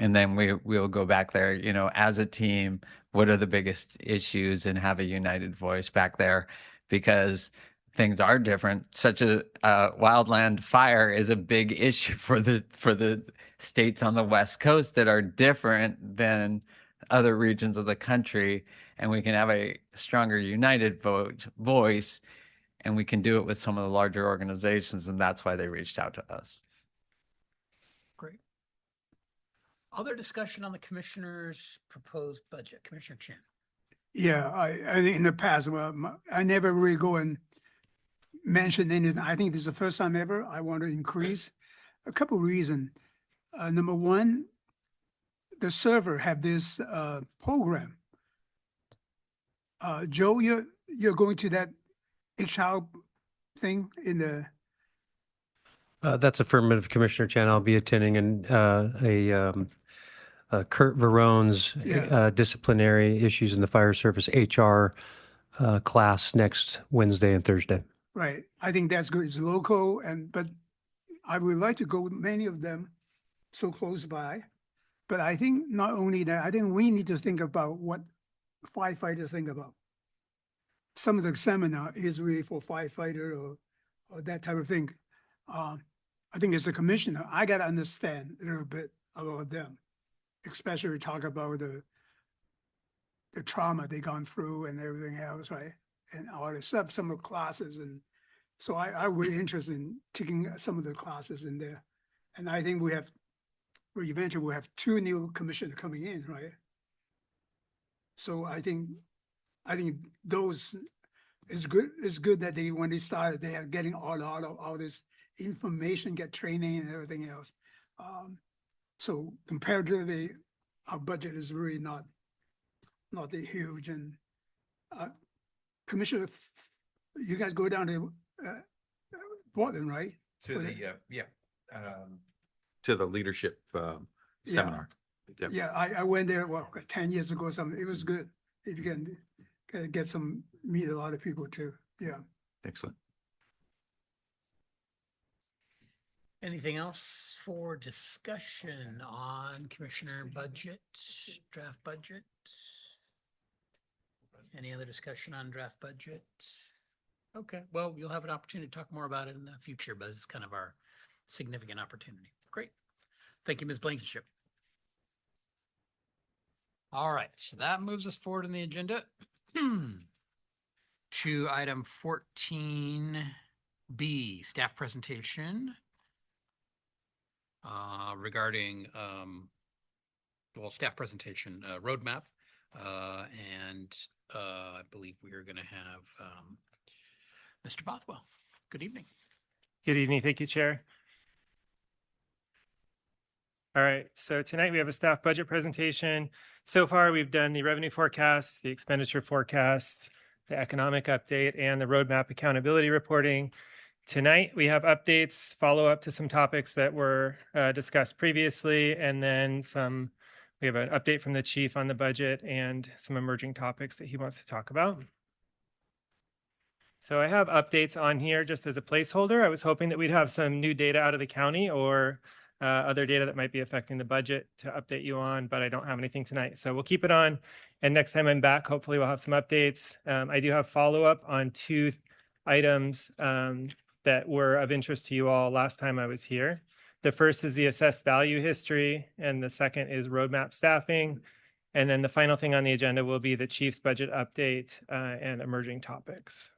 And then we'll go back there, as a team, what are the biggest issues, and have a united voice back there, because things are different. Such a wildland fire is a big issue for the states on the West Coast that are different than other regions of the country. And we can have a stronger united voice, and we can do it with some of the larger organizations. And that's why they reached out to us. Great. Other discussion on the commissioner's proposed budget? Commissioner Chin. Yeah, I think in the past, I never really go and mention anything. I think this is the first time ever I want to increase. A couple of reasons. Number one, the server have this program. Joe, you're going to that HR thing in the. That's affirmative, Commissioner Chan. I'll be attending Kurt Verone's disciplinary issues in the fire service HR class next Wednesday and Thursday. Right. I think that's good. It's local, but I would like to go with many of them so close by. But I think not only that, I think we need to think about what firefighters think about. Some of the seminar is really for firefighter or that type of thing. I think as a commissioner, I got to understand a little bit about them, especially talk about the trauma they gone through and everything else, right? And all the stuff, some of the classes and So I would interested in taking some of the classes in there. And I think eventually we'll have 2 new commissioners coming in, right? So I think those is good. It's good that when they started, they are getting all this information, get training and everything else. So comparatively, our budget is really not that huge. And Commissioner, you guys go down to Portland, right? To For the, to the leadership seminar. Yep. Yeah, I went there, 10 years ago or something. It was good. If you can meet a lot of people too. Yeah. Excellent. Anything else for discussion on commissioner budget, draft budget? Any other discussion on draft budget? Okay, well, you'll have an opportunity to talk more about it in the future, but this is kind of our significant opportunity. Great. Thank you, Ms. Blankenship. All right, so that moves us forward in the agenda to item 14B, staff presentation regarding, staff presentation roadmap. And I believe we are going to have Mr. Bothwell. Good evening. Good evening. Thank you, Chair. All right, so tonight we have a staff budget presentation. So far, we've done the revenue forecast, the expenditure forecast, the economic update, and the roadmap accountability reporting. Tonight, we have updates, follow up to some topics that were discussed previously, and then we have an update from the chief on the budget and some emerging topics that he wants to talk about. So I have updates on here just as a placeholder. I was hoping that we'd have some new data out of the county or other data that might be affecting the budget to update you on, but I don't have anything tonight. So we'll keep it on. And next time I'm back, hopefully we'll have some updates. I do have follow-up on 2 items that were of interest to you all last time I was here. The first is the assessed value history, and the second is roadmap staffing. And then the final thing on the agenda will be the chief's budget update and emerging topics.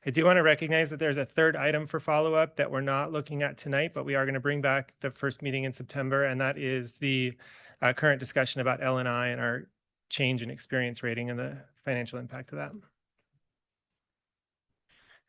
I do want to recognize that there's a third item for follow-up that we're not looking at tonight, but we are going to bring back the first meeting in September, and that is the current discussion about L&I and our change in experience rating and the financial impact of that.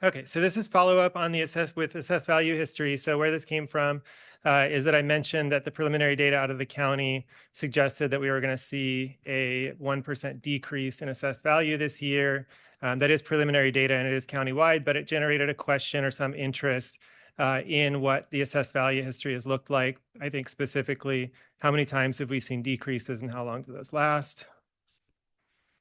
Okay, so this is follow-up on the assessed value history. So where this came from is that I mentioned that the preliminary data out of the county suggested that we were going to see a 1% decrease in assessed value this year. That is preliminary data and it is countywide, but it generated a question or some interest in what the assessed value history has looked like. I think specifically, how many times have we seen decreases and how long do those last?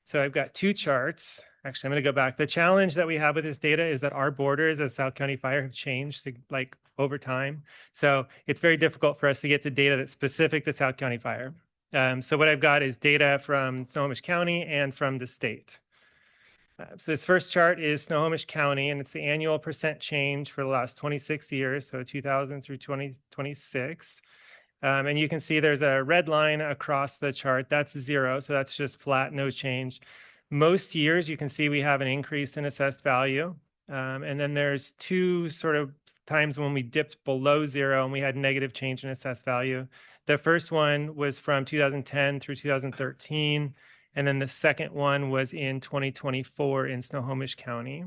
So I've got 2 charts. Actually, I'm going to go back. The challenge that we have with this data is that our borders as South County Fire have changed like over time. So it's very difficult for us to get the data that's specific to South County Fire. So what I've got is data from Snohomish County and from the state. So this first chart is Snohomish County, and it's the annual percent change for the last 26 years, so 2000 through 2026. And you can see there's a red line across the chart. That's 0, so that's just flat, no change. Most years, you can see we have an increase in assessed value. And then there's 2 sort of times when we dipped below 0 and we had negative change in assessed value. The first one was from 2010 through 2013. And then the second one was in 2024 in Snohomish County.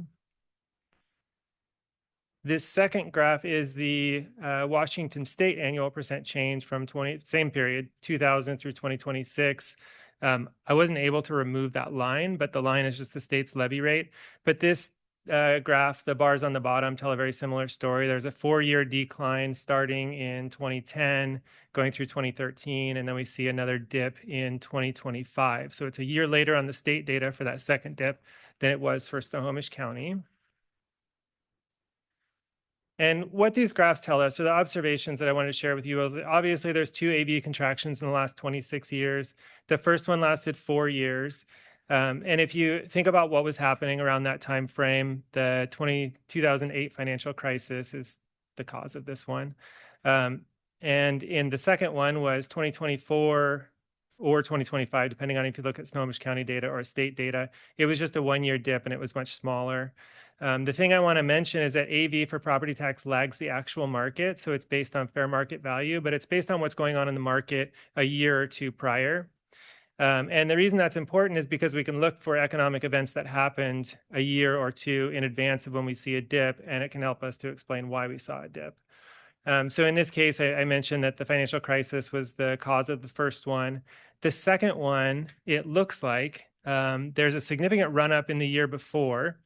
This second graph is the Washington State annual percent change from same period, 2000 through 2026. I wasn't able to remove that line, but the line is just the state's levy rate. But this graph, the bars on the bottom tell a very similar story. There's a 4-year decline starting in 2010, going through 2013, and then we see another dip in 2025. So it's a year later on the state data for that second dip than it was for Snohomish County. And what these graphs tell us, or the observations that I wanted to share with you, is obviously there's 2 AV contractions in the last 26 years. The first one lasted 4 years. And if you think about what was happening around that time frame, the 2008 financial crisis is the cause of this one. And in the second one was 2024 or 2025, depending on if you look at Snohomish County data or state data. It was just a one-year dip and it was much smaller. The thing I want to mention is that AV for property tax lags the actual market. So it's based on fair market value, but it's based on what's going on in the market a year or two prior. And the reason that's important is because we can look for economic events that happened a year or two in advance of when we see a dip, and it can help us to explain why we saw a dip. So in this case, I mentioned that the financial crisis was the cause of the first one. The second one, it looks like there's a significant run up in the year before.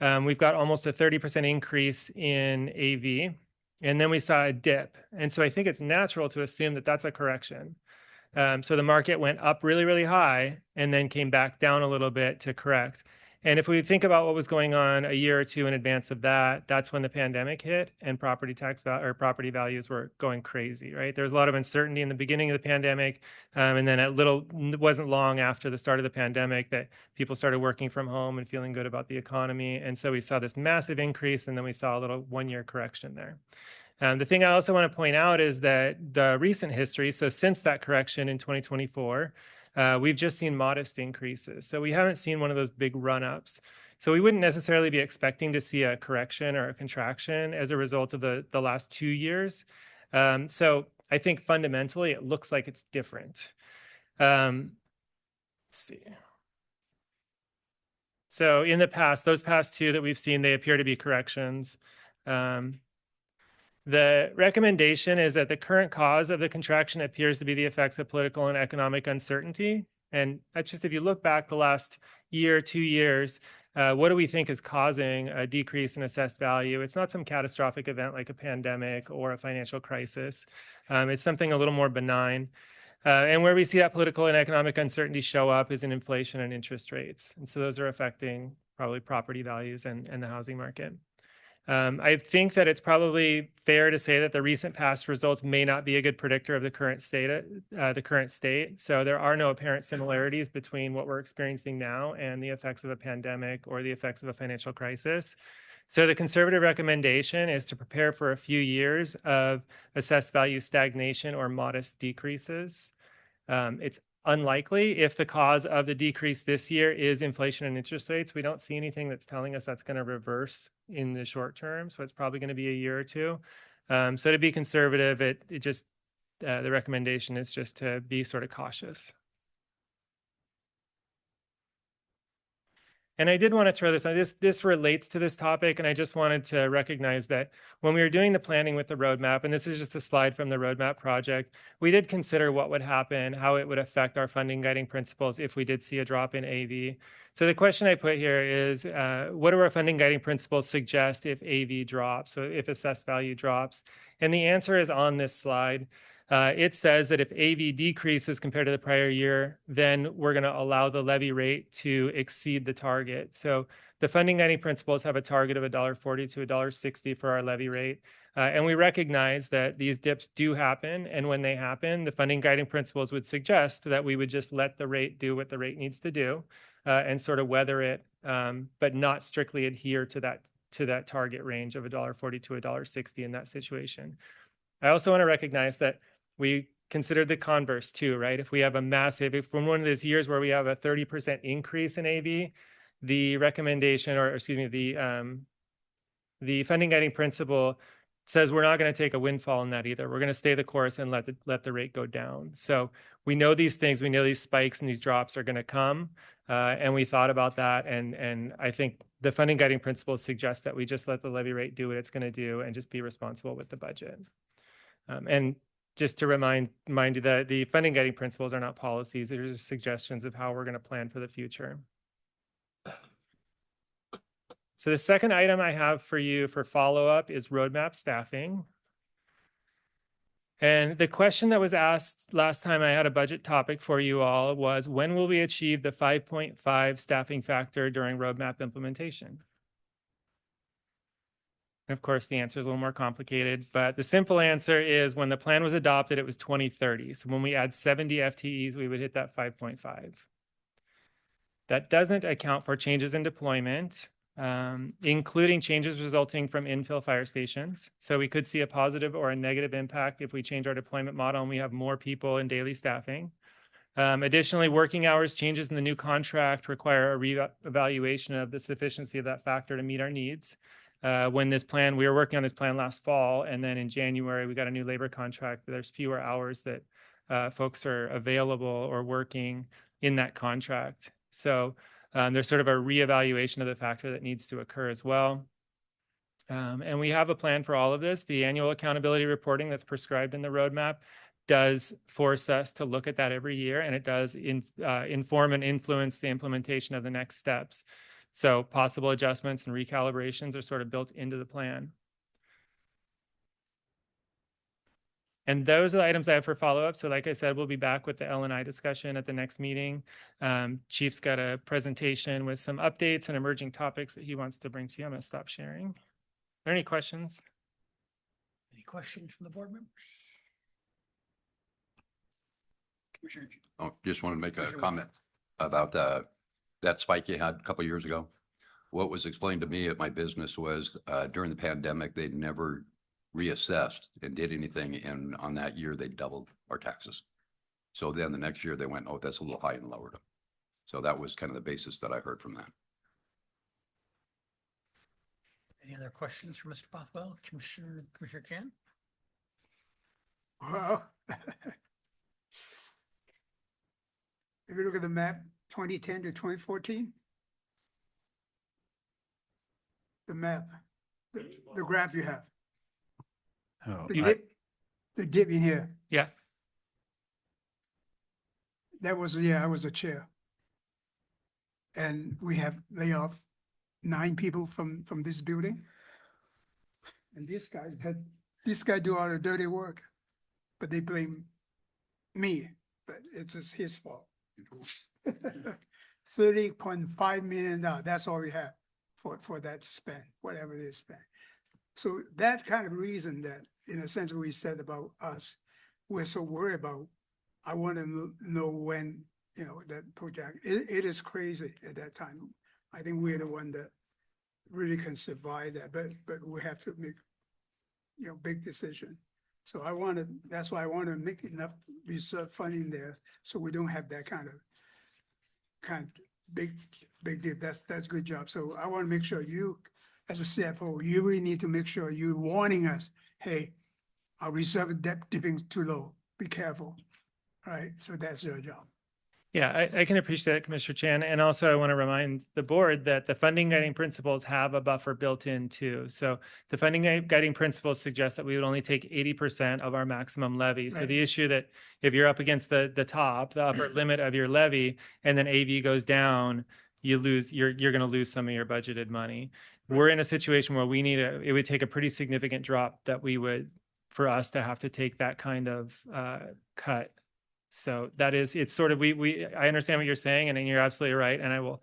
We've got almost a 30% increase in AV, and then we saw a dip. And so I think it's natural to assume that that's a correction. So the market went up really, really high and then came back down a little bit to correct. And if we think about what was going on a year or two in advance of that, that's when the pandemic hit and property values were going crazy, right? There was a lot of uncertainty in the beginning of the pandemic. And then it wasn't long after the start of the pandemic that people started working from home and feeling good about the economy. And so we saw this massive increase, and then we saw a little one-year correction there. The thing I also want to point out is that the recent history, so since that correction in 2024, we've just seen modest increases. So we haven't seen one of those big run-ups. So we wouldn't necessarily be expecting to see a correction or a contraction as a result of the last 2 years. So I think fundamentally it looks like it's different. Let's see. So in the past, those past two that we've seen, they appear to be corrections. The recommendation is that the current cause of the contraction appears to be the effects of political and economic uncertainty. And that's just, if you look back the last year, 2 years, what do we think is causing a decrease in assessed value? It's not some catastrophic event like a pandemic or a financial crisis. It's something a little more benign. And where we see that political and economic uncertainty show up is in inflation and interest rates. And so those are affecting probably property values and the housing market. I think that it's probably fair to say that the recent past results may not be a good predictor of the current state. So there are no apparent similarities between what we're experiencing now and the effects of a pandemic or the effects of a financial crisis. So the conservative recommendation is to prepare for a few years of assessed value stagnation or modest decreases. It's unlikely if the cause of the decrease this year is inflation and interest rates. We don't see anything that's telling us that's going to reverse in the short term. So it's probably going to be a year or two. So to be conservative, the recommendation is just to be sort of cautious. And I did want to throw this on. This relates to this topic, and I just wanted to recognize that when we were doing the planning with the roadmap, and this is just a slide from the roadmap project, we did consider what would happen, how it would affect our funding guiding principles if we did see a drop in AV. So the question I put here is, what do our funding guiding principles suggest if AV drops, so if assessed value drops? And the answer is on this slide. It says that if AV decreases compared to the prior year, then we're going to allow the levy rate to exceed the target. So the funding guiding principles have a target of $1.40 to $1.60 for our levy rate. And we recognize that these dips do happen. And when they happen, the funding guiding principles would suggest that we would just let the rate do what the rate needs to do and sort of weather it, but not strictly adhere to that target range of $1.40 to $1.60 in that situation. I also want to recognize that we considered the converse too, right? If we have if we're one of those years where we have a 30% increase in AV, the recommendation, or excuse me, the funding guiding principle says we're not going to take a windfall in that either. We're going to stay the course and let the rate go down. So we know these things, we know these spikes and these drops are going to come, and we thought about that. And I think the funding guiding principles suggest that we just let the levy rate do what it's going to do and just be responsible with the budget. And just to remind you that the funding guiding principles are not policies. They're just suggestions of how we're going to plan for the future. So the second item I have for you for follow-up is roadmap staffing. And the question that was asked last time I had a budget topic for you all was, when will we achieve the 5.5 staffing factor during roadmap implementation? Of course, the answer is a little more complicated, but the simple answer is when the plan was adopted, it was 2030. So when we add 70 FTEs, we would hit that 5.5. That doesn't account for changes in deployment, including changes resulting from infill fire stations. So we could see a positive or a negative impact if we change our deployment model and we have more people in daily staffing. Additionally, working hours changes in the new contract require a re-evaluation of the sufficiency of that factor to meet our needs. When we were working on this plan last fall, and then in January, we got a new labor contract. There's fewer hours that folks are available or working in that contract. So there's sort of a reevaluation of the factor that needs to occur as well. And we have a plan for all of this. The annual accountability reporting that's prescribed in the roadmap does force us to look at that every year, and it does inform and influence the implementation of the next steps. So possible adjustments and recalibrations are sort of built into the plan. And those are the items I have for follow-up. So like I said, we'll be back with the L&I discussion at the next meeting. Chief's got a presentation with some updates and emerging topics that he wants to bring to you. I'm going to stop sharing. Are there any questions? Any questions from the board members? Commissioner. Oh, just want to make a comment about that spike you had a couple of years ago. What was explained to me at my business was during the pandemic, they never reassessed and did anything. And on that year, they doubled our taxes. So then the next year they went, oh, that's a little high, and lowered them. So that was kind of the basis that I heard from that. Any other questions for Mr. Bothwell? Commissioner Chan? Well, if you look at the map, 2010 to 2014, the map, the graph you have, Oh, the dip in here, Yeah. that was the year I was a chair. And we have laid off 9 people from this building. And this guy do all the dirty work, but they blame me, but it's just his fault. $30.5 million, that's all we have for that spend, whatever they spend. So that kind of reason that, in a sense, we said about us, we're so worried about, I want to know when, that project, it is crazy at that time. I think we're the one that really can survive that, but we have to make, big decision. So that's why I want to make enough reserve funding there, so we don't have that kind of big deal. That's a good job. So I want to make sure you, as a CFO, you really need to make sure you're warning us, hey, our reserve debt dipping too low. Be careful. All right. So that's your job. Yeah, I can appreciate that, Commissioner Chan. And also I want to remind the board that the funding guiding principles have a buffer built in too. So the funding guiding principles suggest that we would only take 80% of our maximum levy. So the issue that if you're up against the upper limit of your levy, and then AV goes down, you're going to lose some of your budgeted money. We're in a situation where it would take a pretty significant drop for us to have to take that kind of cut. So it's sort of, I understand what you're saying, and you're absolutely right. And I will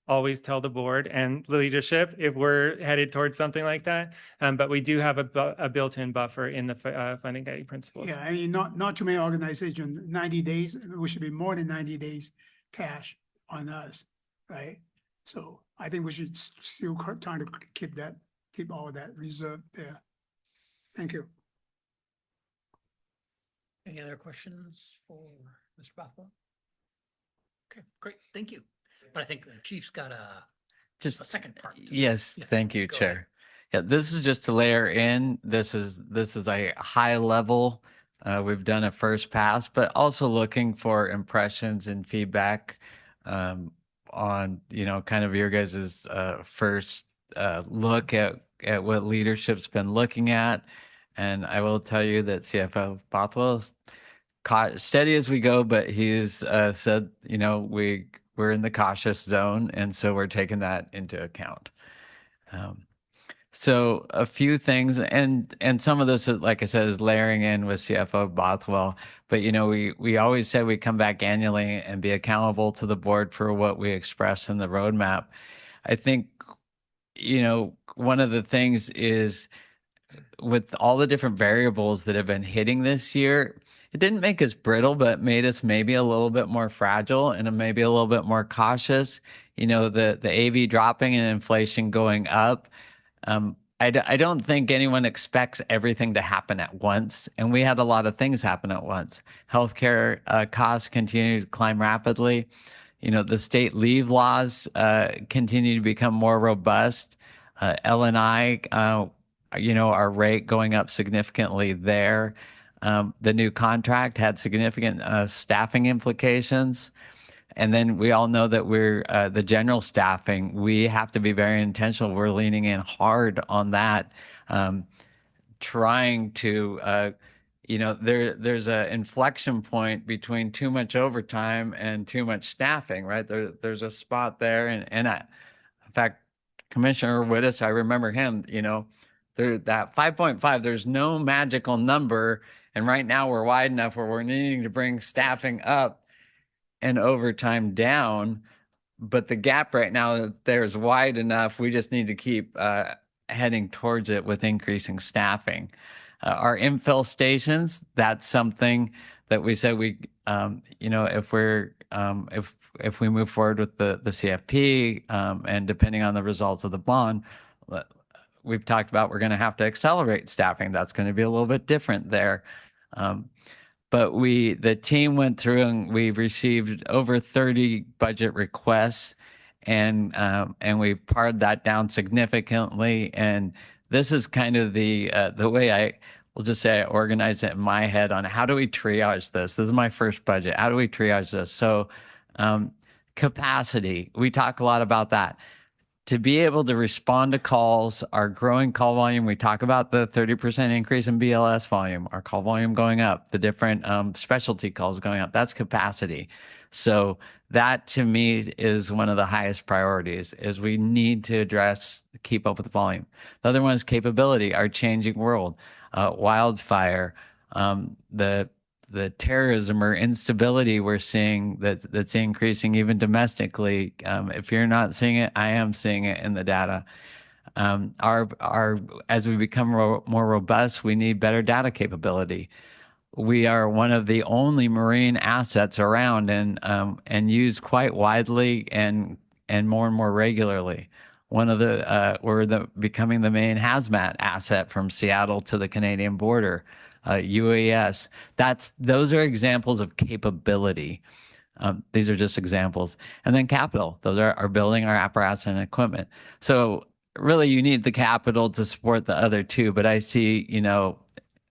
always tell the board and the leadership if we're headed towards something like that. But we do have a built-in buffer in the funding guiding principles. Yeah, I mean, not too many organizations, 90 days, we should be more than 90 days cash on us, right? So I think we should still try to keep all that reserved there. Thank you. Any other questions for Mr. Bothwell? Okay, great, thank you. But I think the chief's got a second part. Yes, Yeah, thank you, go Chair. ahead. Yeah, this is just to layer in. This is a high level. We've done a first pass, but also looking for impressions and feedback on kind of your guys' first look at what leadership's been looking at. And I will tell you that CFO Bothwell is steady as we go, but he's said, we're in the cautious zone, and so we're taking that into account. So a few things, and some of this, like I said, is layering in with CFO Bothwell. But we always say we come back annually and be accountable to the board for what we express in the roadmap. I think one of the things is, with all the different variables that have been hitting this year, it didn't make us brittle, but made us maybe a little bit more fragile and maybe a little bit more cautious. The AV dropping and inflation going up. I don't think anyone expects everything to happen at once. And we had a lot of things happen at once. Healthcare costs continue to climb rapidly. You know, the state leave laws continue to become more robust. L&I, you know, our rate going up significantly there. The new contract had significant staffing implications. And then we all know that we're the general staffing. We have to be very intentional. We're leaning in hard on that, trying to, you know, there's an inflection point between too much overtime and too much staffing, right? There's a spot there, and in fact, Commissioner Wittes, I remember him. You know, that 5.5. There's no magical number, and right now we're wide enough where we're needing to bring staffing up and overtime down, but the gap right now there is wide enough. We just need to keep heading towards it with increasing staffing. Our infill stations, that's something that we said we, you know, if we're if we move forward with the CFP and depending on the results of the bond, we've talked about we're going to have to accelerate staffing. That's going to be a little bit different there. But the team went through and we received over 30 budget requests, and we've pared that down significantly. And this is kind of the way I will just say I organize it in my head on how do we triage this. This is my first budget. How do we triage this? So capacity, we talk a lot about that. To be able to respond to calls, our growing call volume, we talk about the 30% increase in BLS volume, our call volume going up, the different specialty calls going up. That's capacity. So that to me is one of the highest priorities is we need to keep up with the volume. The other one is capability, our changing world, wildfire, the terrorism or instability we're seeing that's increasing even domestically. If you're not seeing it, I am seeing it in the data. As we become more robust, we need better data capability. We are one of the only marine assets around and used quite widely and more regularly. We're becoming the main hazmat asset from Seattle to the Canadian border. UAS. Those are examples of capability. These are just examples. And then capital. Those are building our apparatus and equipment. So really you need the capital to support the other two, but I see, you know,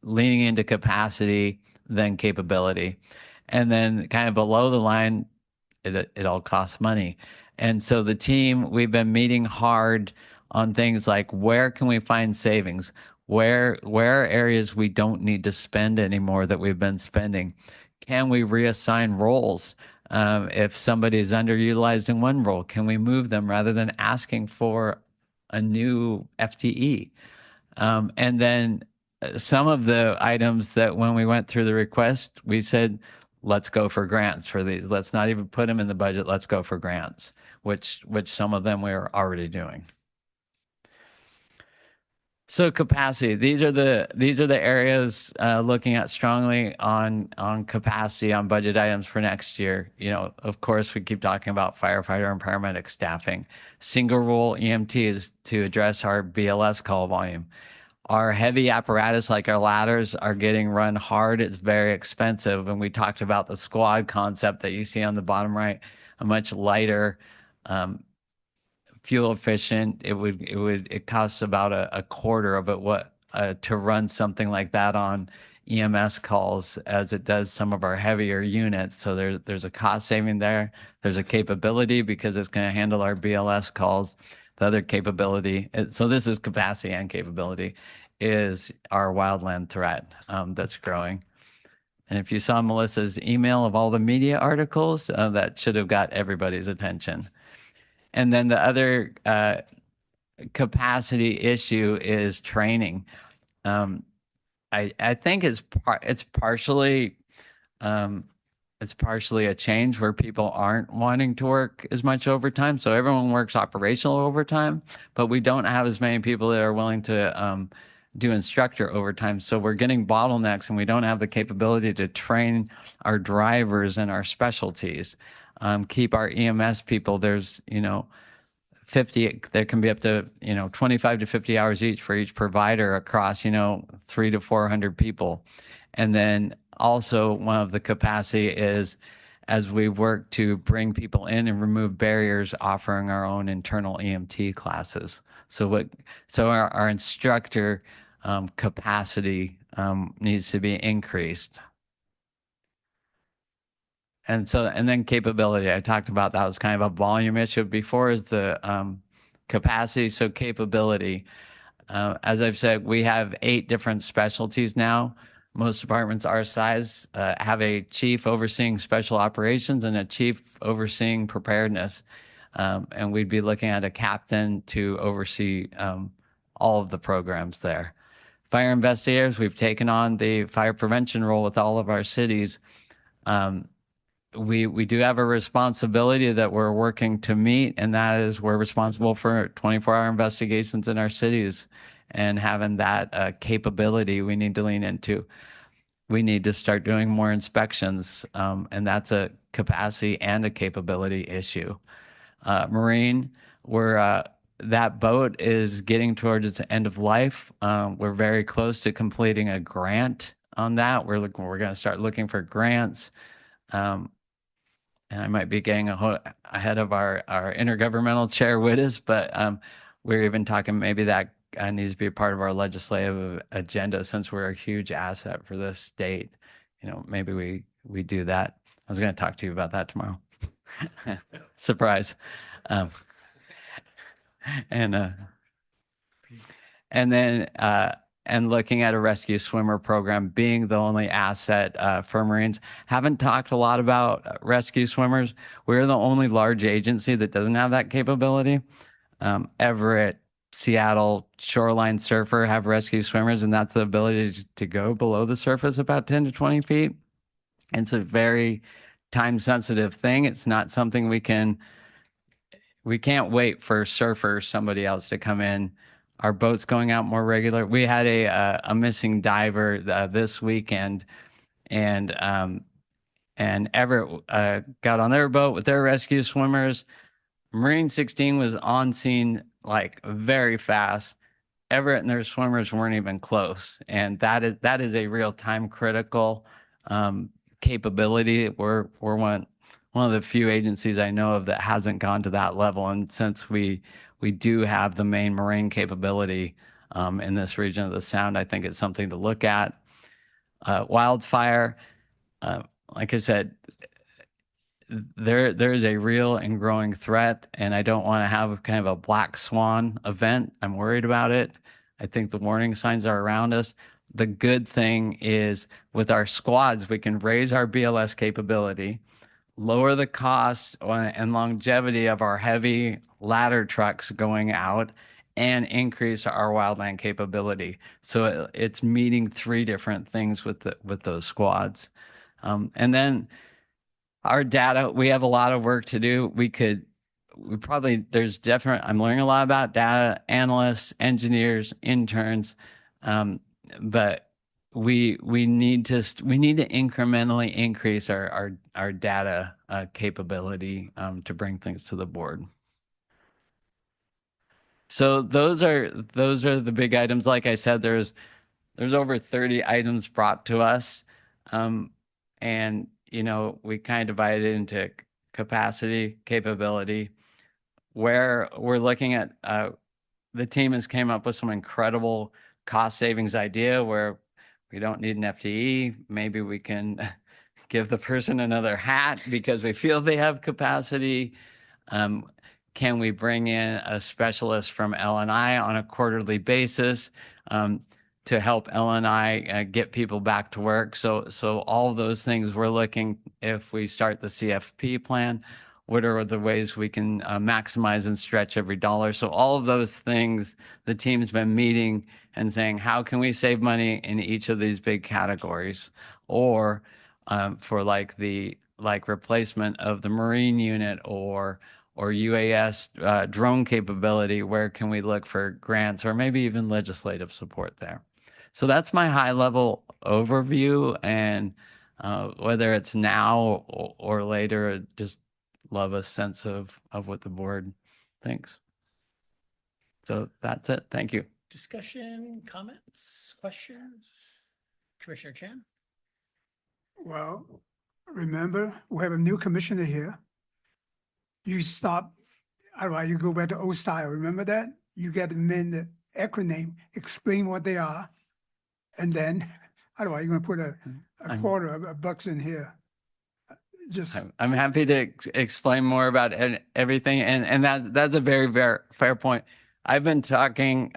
leaning into capacity, then capability. And then kind of below the line, it all costs money. And so the team, we've been meeting hard on things like where can we find savings? Where are areas we don't need to spend anymore that we've been spending? Can we reassign roles? If somebody is underutilized in one role, can we move them rather than asking for a new FTE? And then some of the items that when we went through the request, we said, let's go for grants for these. Let's not even put them in the budget. Let's go for grants, which some of them we're already doing. So capacity, these are the areas looking at strongly on capacity on budget items for next year. You know, of course, we keep talking about firefighter and paramedic staffing, single role EMTs to address our BLS call volume. Our heavy apparatus like our ladders are getting run hard. It's very expensive. And we talked about the squad concept that you see on the bottom right, a much lighter, fuel efficient. It costs about a quarter of it to run something like that on EMS calls as it does some of our heavier units. So there's a cost saving there. There's a capability because it's going to handle our BLS calls. The other capability, so this is capacity and capability, is our wildland threat that's growing. And if you saw Melissa's email of all the media articles, that should have got everybody's attention. And then the other capacity issue is training. I think it's partially a change where people aren't wanting to work as much overtime. So everyone works operational overtime, but we don't have as many people that are willing to do instructor overtime. So we're getting bottlenecks and we don't have the capability to train our drivers and our specialties. Keep our EMS people. There's, 50, there can be up to, 25 to 50 hours each for each provider across, 300 to 400 people. And then also one of the capacity is as we work to bring people in and remove barriers, offering our own internal EMT classes. So our instructor capacity needs to be increased. And then capability, I talked about that was kind of a volume issue before is the capacity. So capability, as I've said, we have 8 different specialties now. Most departments our size have a chief overseeing special operations and a chief overseeing preparedness. And we'd be looking at a captain to oversee all of the programs there. Fire investigators, we've taken on the fire prevention role with all of our cities. We do have a responsibility that we're working to meet, and that is we're responsible for 24-hour investigations in our cities, and having that capability we need to lean into. We need to start doing more inspections, and that's a capacity and a capability issue. Marine, that boat is getting towards its end of life. We're very close to completing a grant on that. We're going to start looking for grants. And I might be getting ahead of our intergovernmental chair with us, but we're even talking maybe that needs to be a part of our legislative agenda since we're a huge asset for this state. Maybe we do that. I was going to talk to you about that tomorrow. Surprise. And looking at a rescue swimmer program being the only asset for Marines. Haven't talked a lot about rescue swimmers. We're the only large agency that doesn't have that capability. Everett, Seattle, Shoreline Surfer have rescue swimmers, and that's the ability to go below the surface about 10 to 20 feet. It's a very time-sensitive thing. It's not something we can't wait for surfers, somebody else to come in. Our boat's going out more regular. We had a missing diver this weekend, and Everett got on their boat with their rescue swimmers. Marine 16 was on scene like very fast. Everett and their swimmers weren't even close, and that is a real time critical capability. We're one of the few agencies I know of that hasn't gone to that level, and since we do have the main marine capability in this region of the Sound, I think it's something to look at. Wildfire, like I said, there is a real and growing threat, and I don't want to have kind of a black swan event. I'm worried about it. I think the warning signs are around us. The good thing is with our squads, we can raise our BLS capability, lower the cost and longevity of our heavy ladder trucks going out, and increase our wildland capability. So it's meeting 3 different things with those squads. And then our data, we have a lot of work to do. I'm learning a lot about data analysts, engineers, interns, but we need to incrementally increase our data capability to bring things to the board. So those are the big items. Like I said, there's over 30 items brought to us, and we kind of divide it into capacity, capability. Where we're looking at, the team has came up with some incredible cost savings idea where we don't need an FTE. Maybe we can give the person another hat because we feel they have capacity. Can we bring in a specialist from L&I on a quarterly basis to help L&I get people back to work? So all of those things we're looking, if we start the CFP plan, what are the ways we can maximize and stretch every dollar? So all of those things, the team's been meeting and saying, how can we save money in each of these big categories? Or for like replacement of the Marine unit or UAS drone capability, where can we look for grants or maybe even legislative support there? So that's my high level overview, and whether it's now or later, just love a sense of what the board thinks. So that's it. Thank you. Discussion, comments, questions? Commissioner Chan? Well, remember, we have a new commissioner here. You stop, otherwise you go back to old style. Remember that? You get them in the acronym, explain what they are. And then, otherwise you're gonna put a I'm- quarter of a bucks in here. Just, I'm happy to explain more about everything, and that's a very, very fair point. I've been talking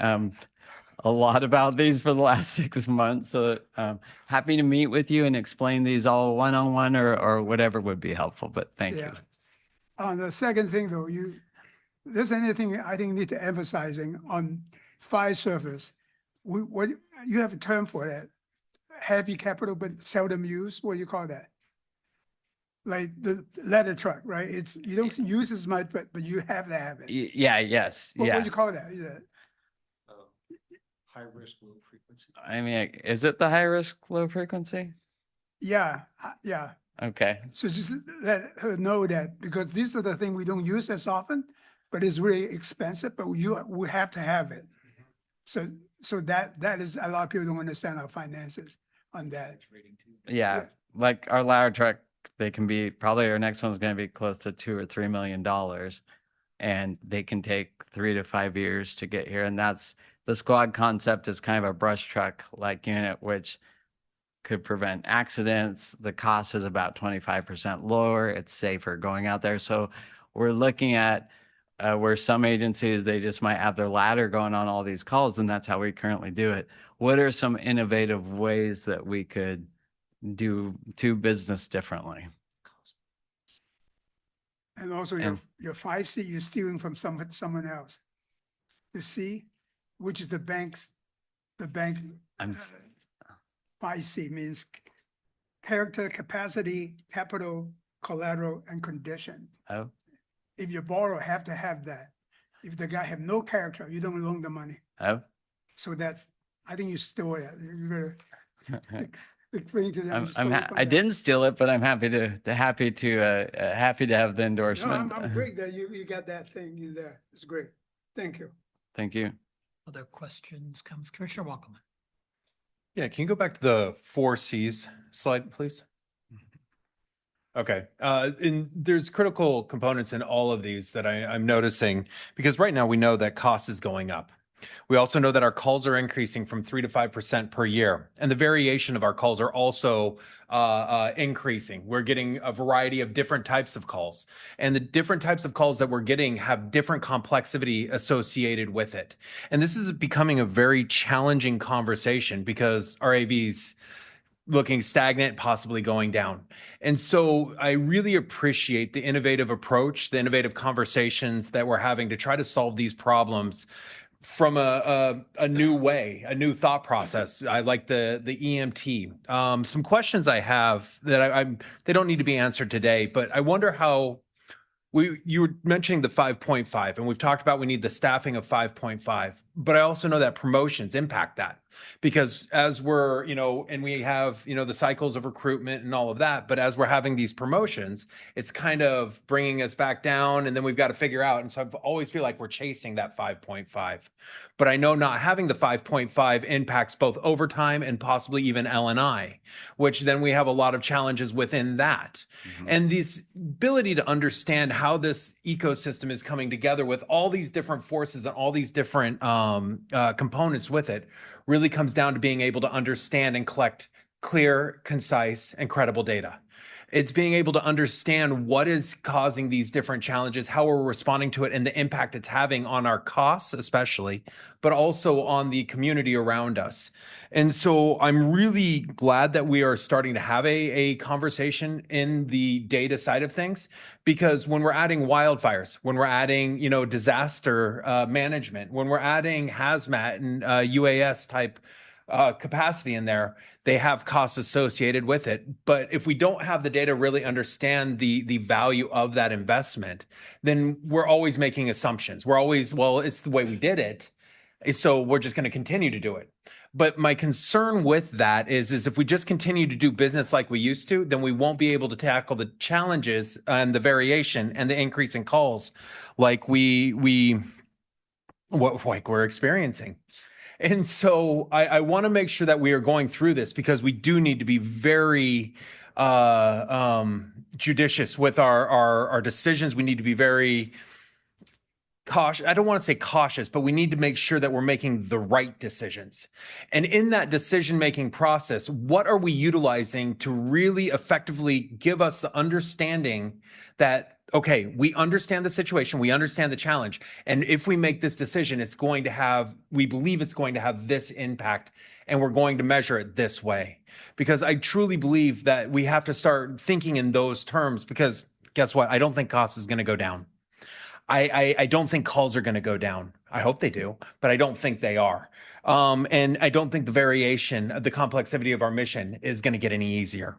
a lot about these for the last 6 months, so happy to meet with you and explain these all one-on-one or whatever would be helpful. But thank you. On the second thing though, there's anything I think need to emphasizing on fire service. What, you have a term for that, heavy capital but seldom used, what do you call that? Like the ladder truck, right? You don't use as much, but you have to have it. Yeah, yes, What yeah. do you call that? Is that High risk, low frequency. I mean, is it the high risk, low frequency? yeah. Okay. So just let her know that, because these are the things we don't use as often, but it's really expensive, but we have to have it. So that is, a lot of people don't understand our finances on that. Yeah, like our ladder truck, they can be, probably our next one's going to be close to $2 or $3 million, and they can take 3 to 5 years to get here. And that's the squad concept is kind of a brush truck like unit, which could prevent accidents. The cost is about 25% lower. It's safer going out there. So we're looking at where some agencies, they just might have their ladder going on all these calls, and that's how we currently do it. What are some innovative ways that we could do business differently? And also your 5C, you're stealing from someone else. The C, which is the bank, I'm 5C means character, capacity, capital, collateral, and condition. Oh, If you borrow, have to have that. If the guy have no character, you don't loan the money. oh. So I think you stole it. You better explain to them. you stole it from I them. didn't steal it, but I'm happy to have the No, endorsement. I'm great that you got that thing in there. It's great. Thank you. Thank you. Other questions, comments? Commissioner Wackelman? Yeah, can you go back to the 4Cs slide, please? Okay, and there's critical components in all of these that I'm noticing, because right now we know that cost is going up. We also know that our calls are increasing from 3 to 5% per year, and the variation of our calls are also increasing. We're getting a variety of different types of calls, and the different types of calls that we're getting have different complexity associated with it. And this is becoming a very challenging conversation because our AVs looking stagnant, possibly going down. And so I really appreciate the innovative approach, the innovative conversations that we're having to try to solve these problems from a new way, a new thought process. I like the EMT. Some questions I have that they don't need to be answered today, but I wonder how you were mentioning the 5.5, and we've talked about we need the staffing of 5.5, but I also know that promotions impact that, because as we're, and we have, the cycles of recruitment and all of that, but as we're having these promotions, it's kind of bringing us back down, and then we've got to figure out. And so I always feel like we're chasing that 5.5, but I know not having the 5.5 impacts both overtime and possibly even L&I, which then we have a lot of challenges within that. And this ability to understand how this ecosystem is coming together with all these different forces and all these different components with it really comes down to being able to understand and collect clear, concise, and credible data. It's being able to understand what is causing these different challenges, how we're responding to it, and the impact it's having on our costs, especially, but also on the community around us. And so I'm really glad that we are starting to have a conversation in the data side of things, because when we're adding wildfires, when we're adding, disaster management, when we're adding hazmat and UAS type capacity in there, they have costs associated with it. But if we don't have the data really understand the value of that investment, then we're always making assumptions. We're always, well, it's the way we did it, so we're just going to continue to do it. But my concern with that is if we just continue to do business like we used to, then we won't be able to tackle the challenges and the variation and the increase in calls like we what like we're experiencing. And so I want to make sure that we are going through this because we do need to be very judicious with our decisions. We need to be very cautious. I don't want to say cautious, but we need to make sure that we're making the right decisions. And in that decision-making process, what are we utilizing to really effectively give us the understanding that, okay, we understand the situation, we understand the challenge, and if we make this decision, it's going to have, we believe it's going to have this impact, and we're going to measure it this way. Because I truly believe that we have to start thinking in those terms because guess what? I don't think cost is going to go down. I don't think calls are going to go down. I hope they do, but I don't think they are. And I don't think the variation, the complexity of our mission is going to get any easier.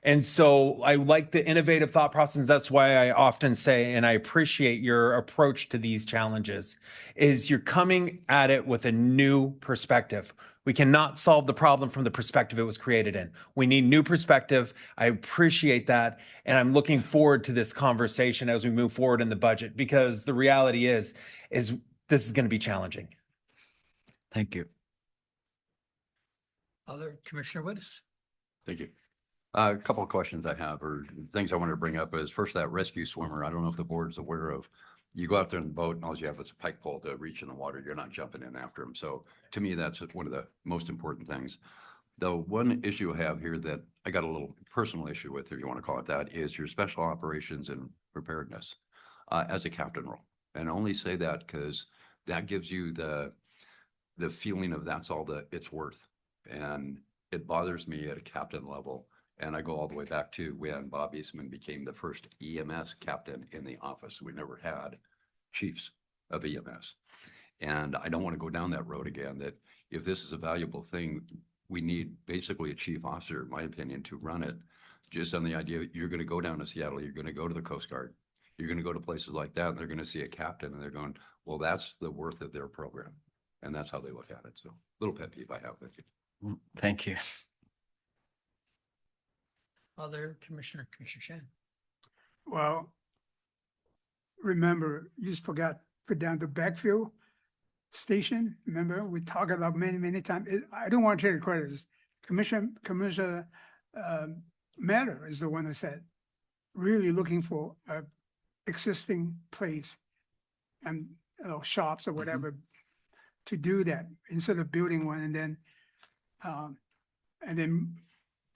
And so I like the innovative thought process. That's why I often say, and I appreciate your approach to these challenges, is you're coming at it with a new perspective. We cannot solve the problem from the perspective it was created in. We need new perspective. I appreciate that. And I'm looking forward to this conversation as we move forward in the budget because the reality is this is going to be challenging. Thank you. Other Commissioner Wittes? Thank you. A couple of questions I have or things I wanted to bring up is first that rescue swimmer. I don't know if the board is aware of. You go out there in the boat and all you have is a pike pole to reach in the water. You're not jumping in after them. So to me, that's one of the most important things. The one issue I have here that I got a little personal issue with, if you want to call it that, is your special operations and preparedness as a captain role. And I only say that because that gives you the feeling of that's all that it's worth. And it bothers me at a captain level. And I go all the way back to when Bob Eastman became the first EMS captain in the office. We never had chiefs of EMS. And I don't want to go down that road again, that if this is a valuable thing, we need basically a chief officer, in my opinion, to run it. Just on the idea, you're going to go down to Seattle, you're going to go to the Coast Guard, you're going to go to places like that, and they're going to see a captain and they're going, well, that's the worth of their program. And that's how they look at it. So little pet peeve I have with you. Thank you. Other Commissioner Shan? Well, remember, you just forgot, put down the backfill station. Remember, we talked about many times. I don't want to take the credit. Commissioner Matter is the one who said, really looking for a existing place and shops or whatever to do that instead of building one and then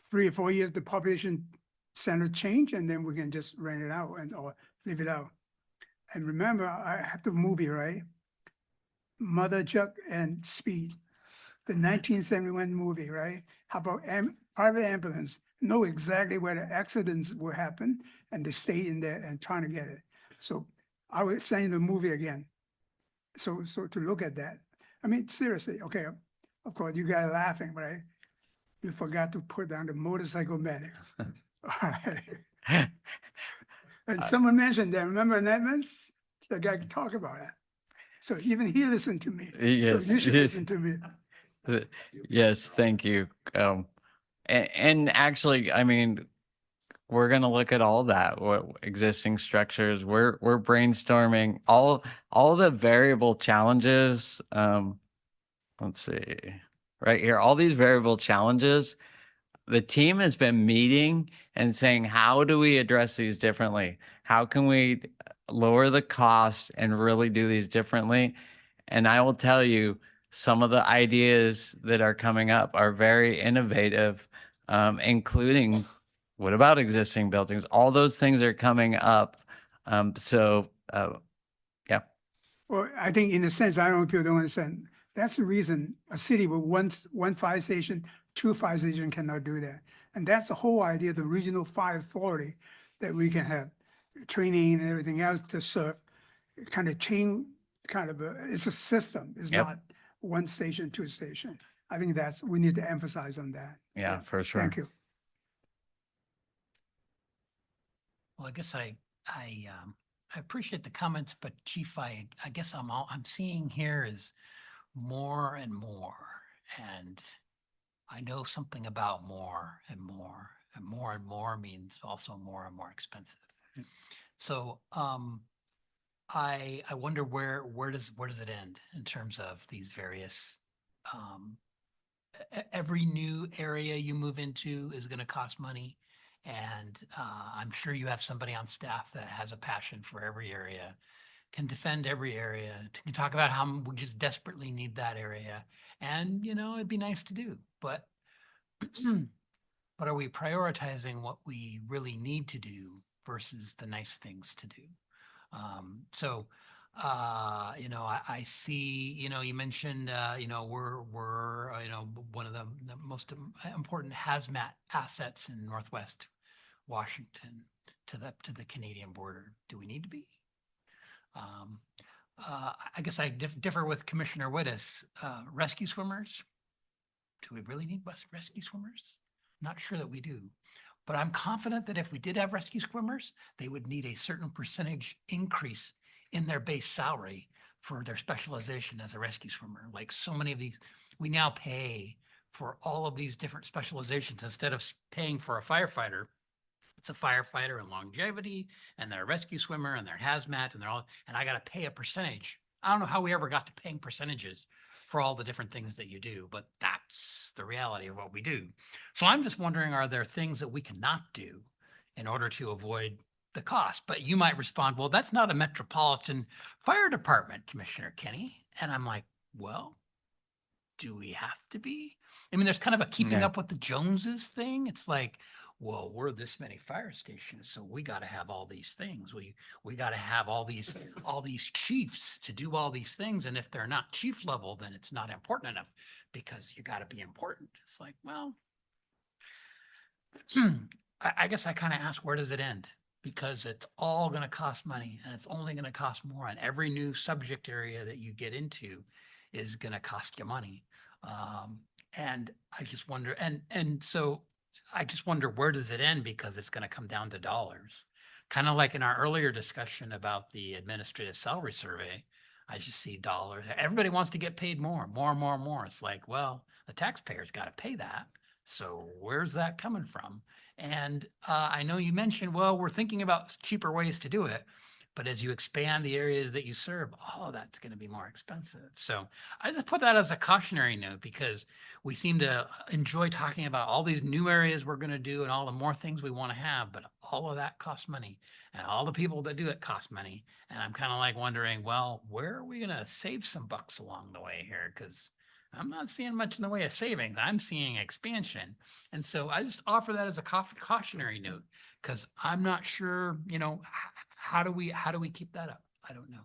3 or 4 years the population center change and then we can just rent it out or leave it out. And remember, I have the movie, right? Mother Chuck and Speed, the 1971 movie, right? How about private ambulance know exactly where the accidents will happen and they stay in there and trying to get it. So I was saying the movie again. So to look at that, I mean, seriously, okay, of course you guys are laughing, right? You forgot to put down the motorcycle medic. And someone mentioned that, remember in Edmonds? The guy could talk about that. So even he listened to me. Yes, So you should listen to me. Yes, thank you. And actually, I mean, we're going to look at all that, what existing structures. We're brainstorming all the variable challenges. Let's see, right here, all these variable challenges. The team has been meeting and saying, how do we address these differently? How can we lower the cost and really do these differently? And I will tell you, some of the ideas that are coming up are very innovative, including what about existing buildings? All those things are coming up. Yeah. Well, I think in a sense, I don't know if people don't understand. That's the reason a city with one fire station, 2 fire stations cannot do that. And that's the whole idea of the regional fire authority, that we can have training and everything else to serve kind of chain, it's a system. It's not 1 station, 2 station. I think we need to emphasize on that. Yeah, for sure. Thank you. Well, I guess I appreciate the comments, but Chief, I guess I'm seeing here is more and more, and I know something about more and more, and more and more means also more and more expensive. So I wonder where does it end in terms of these various every new area you move into is going to cost money. And I'm sure you have somebody on staff that has a passion for every area, can defend every area, can talk about how we just desperately need that area. And, it'd be nice to do, but but are we prioritizing what we really need to do versus the nice things to do? So, I see, you mentioned, we're, one of the most important hazmat assets in Northwest Washington to the Canadian border. Do we need to be? I guess I differ with Commissioner Wittes. Rescue swimmers, do we really need rescue swimmers? Not sure that we do. But I'm confident that if we did have rescue swimmers, they would need a certain percentage increase in their base salary for their specialization as a rescue swimmer. Like so many of these, we now pay for all of these different specializations instead of paying for a firefighter. It's a firefighter and longevity, and they're a rescue swimmer, and they're hazmat, and and I got to pay a percentage. I don't know how we ever got to paying percentages for all the different things that you do, but that's the reality of what we do. So I'm just wondering, are there things that we cannot do in order to avoid the cost? But you might respond, well, that's not a metropolitan fire department, Commissioner Kenny. And I'm like, well, do we have to be? I mean, there's kind of a keeping up with the Joneses thing. It's like, well, we're this many fire stations, so we got to have all these things. We got to have all these chiefs to do all these things, and if they're not chief level, then it's not important enough because you got to be important. It's like, well, I guess I kind of ask, where does it end? Because it's all going to cost money, and it's only going to cost more. And every new subject area that you get into is going to cost you money. And I just wonder, and so I just wonder, where does it end? Because it's going to come down to dollars. Kind of like in our earlier discussion about the administrative salary survey, I just see dollars. Everybody wants to get paid more. It's like, well, the taxpayers got to pay that. So where's that coming from? And I know you mentioned, well, we're thinking about cheaper ways to do it. But as you expand the areas that you serve, all of that's going to be more expensive. So I just put that as a cautionary note because we seem to enjoy talking about all these new areas we're going to do and all the more things we want to have, but all of that costs money and all the people that do it cost money. And I'm kind of like wondering, well, where are we going to save some bucks along the way here? Because I'm not seeing much in the way of savings. I'm seeing expansion. And so I just offer that as a cautionary note because I'm not sure, how do we keep that up? I don't know.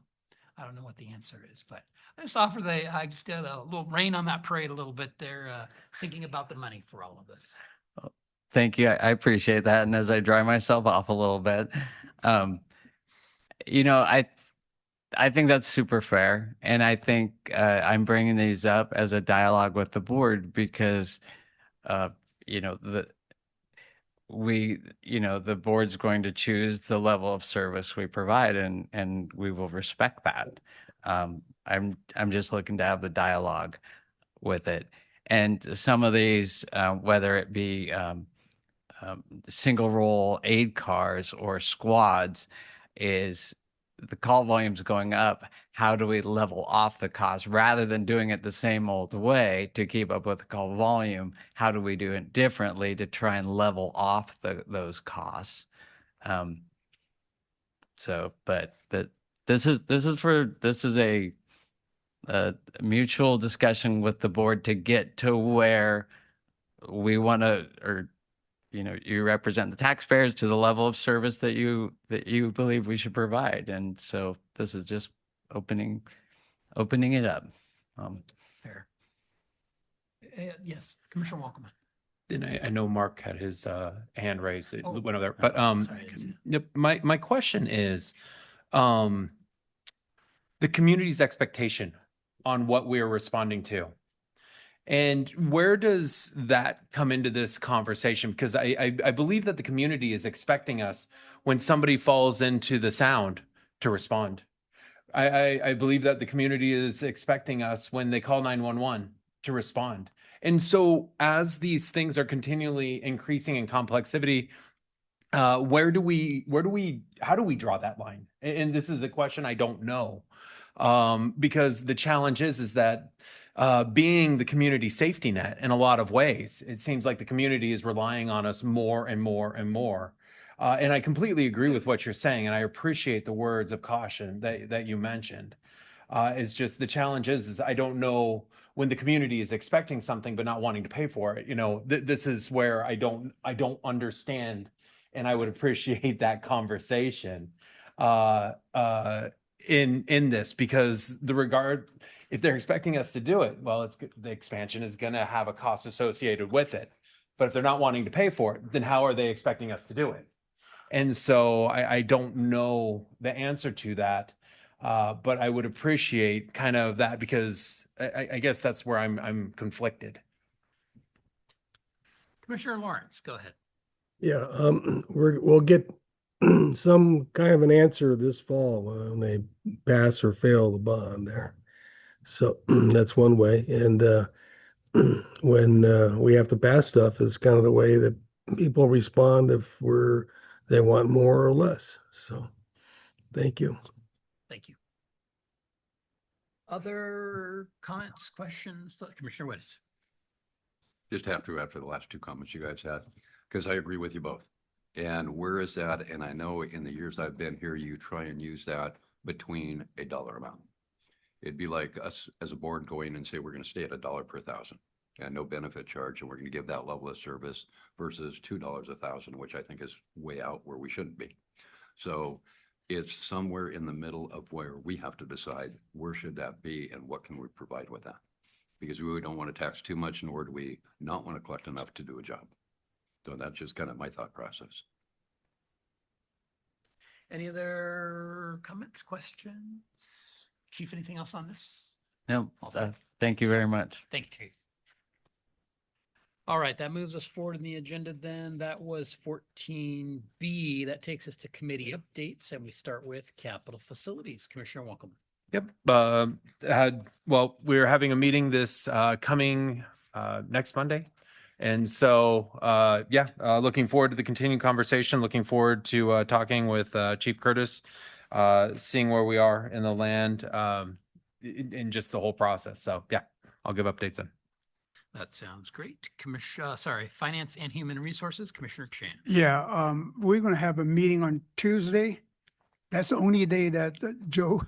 I don't know what the answer is, but I just did a little rain on that parade a little bit there, thinking about the money for all of this. Thank you. I appreciate that. And as I dry myself off a little bit, I think that's super fair. And I think I'm bringing these up as a dialogue with the board because, the board's going to choose the level of service we provide and we will respect that. I'm just looking to have the dialogue with it. And some of these, whether it be single role aid cars or squads, is the call volume's going up. How do we level off the cost rather than doing it the same old way to keep up with the call volume? How do we do it differently to try and level off those costs? But this is a mutual discussion with the board to get to where we want to, or you represent the taxpayers to the level of service that you believe we should provide. And so this is just opening it up. Fair. Yes, Commissioner Walkerman. And I know Mark had his hand raised. It went over there. no, But sorry, I didn't see yep, my question is the community's expectation on what we are responding to. And where does that come into this conversation? Because I believe that the community is expecting us, when somebody falls into the sound, to respond. I believe that the community is expecting us, when they call 911, to respond. And so as these things are continually increasing in complexity, Where do we, how do we draw that line? And this is a question I don't know. Because the challenge is that being the community safety net in a lot of ways, it seems like the community is relying on us more and more and more. And I completely agree with what you're saying, and I appreciate the words of caution that you mentioned. It's just the challenge is I don't know when the community is expecting something but not wanting to pay for it. You know, this is where I don't understand, and I would appreciate that conversation in this, because if they're expecting us to do it, well, the expansion is going to have a cost associated with it. But if they're not wanting to pay for it, then how are they expecting us to do it? And so I don't know the answer to that. But I would appreciate kind of that, because I guess that's where I'm conflicted. Commissioner Lawrence, go ahead. Yeah, we'll get some kind of an answer this fall when they pass or fail the bond there. So that's one way. And when we have to pass stuff is kind of the way that people respond if they want more or less. So thank you. Thank you. Other comments, questions? Commissioner Wittes. Just have to, after the last two comments you guys had, because I agree with you both. And where is that? And I know in the years I've been here, you try and use that between a dollar amount. It'd be like us as a board going and say, we're going to stay at $1 per thousand and no benefit charge. And we're going to give that level of service versus $2 a thousand, which I think is way out where we shouldn't be. So it's somewhere in the middle of where we have to decide where should that be and what can we provide with that? Because we really don't want to tax too much, nor do we not want to collect enough to do a job. So that's just kind of my thought process. Any other comments, questions? Chief, anything else on this? No, thank you very much. Thank you, Chief. All right, that moves us forward in the agenda then. That was 14B. That takes us to committee updates, and we start with capital facilities. Commissioner Welcome. Yep. Well, we're having a meeting this coming next Monday. And so, looking forward to the continued conversation, looking forward to talking with Chief Curtis, seeing where we are in the land, in just the whole process. So, yeah, I'll give updates then. That sounds great. Finance and Human Resources, Commissioner Chan. Yeah, we're going to have a meeting on Tuesday. That's the only day that Joe,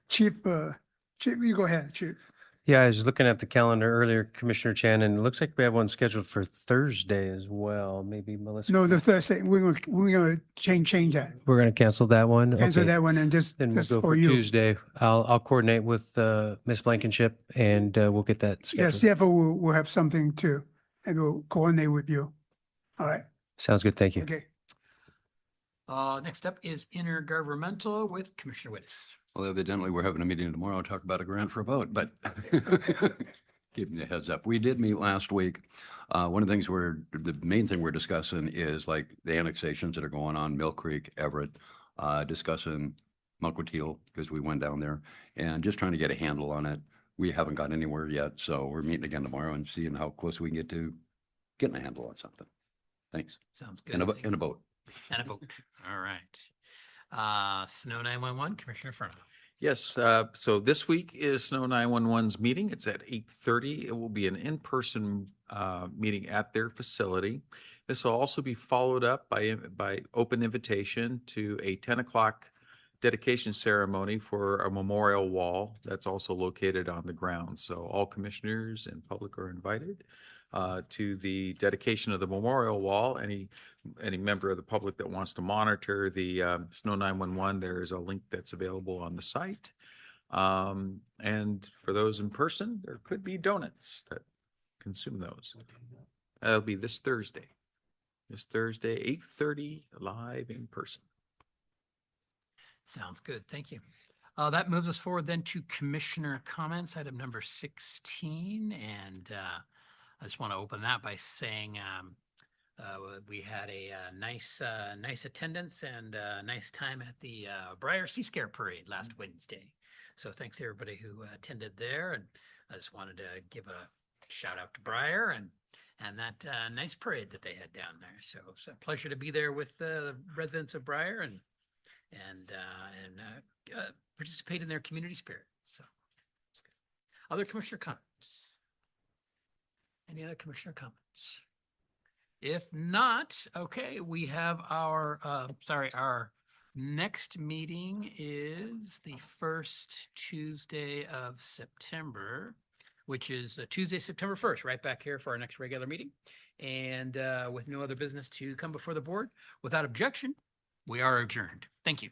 Chief, you go ahead, Chief. Yeah, I was looking at the calendar earlier, Commissioner Chan, and it looks like we have one scheduled for Thursday as well. Maybe Melissa. No, the Thursday. We're gonna change that. We're going to cancel that one. Cancel Okay. that one and just Then we'll go for for you. Tuesday. I'll coordinate with Ms. Blankenship, and we'll get that Yeah, scheduled. CFO will have something too, and we'll coordinate with you. All right. Sounds good. Thank you. Okay. Next up is intergovernmental with Commissioner Wittes. Well, evidently, we're having a meeting tomorrow to talk about a grant for a vote, but giving you a heads up. We did meet last week. One of the things the main thing we're discussing is like the annexations that are going on, Mill Creek, Everett, discussing Muckwateel, because we went down there, and just trying to get a handle on it. We haven't got anywhere yet, so we're meeting again tomorrow and seeing how close we can get to getting a handle on something. Thanks. Sounds good. And a vote. And a vote. All right. Snow 911, Commissioner Furno. Yes, so this week is Snow 911's meeting. It's at 8:30. It will be an in-person meeting at their facility. This will also be followed up by open invitation to a 10 o'clock dedication ceremony for a memorial wall that's also located on the ground. So all commissioners and public are invited to the dedication of the memorial wall. Any member of the public that wants to monitor the Snow 911, there's a link that's available on the site. And for those in person, there could be donuts that consume those. That'll be this Thursday. 8:30, live in person. Sounds good. Thank you. That moves us forward then to commissioner comments, item number 16. And I just want to open that by saying we had a nice attendance and a nice time at the Briar Sea Scare Parade last Wednesday. So thanks to everybody who attended there. And I just wanted to give a shout out to Briar and and that nice parade that they had down there. So it's a pleasure to be there with the residents of Briar and participate in their community spirit. So it's good. Other commissioner comments? Any other commissioner comments? If not, okay, we have our next meeting is the first Tuesday of September, which is Tuesday, September 1st, right back here for our next regular meeting. And with no other business to come before the board, without objection, we are adjourned. Thank you.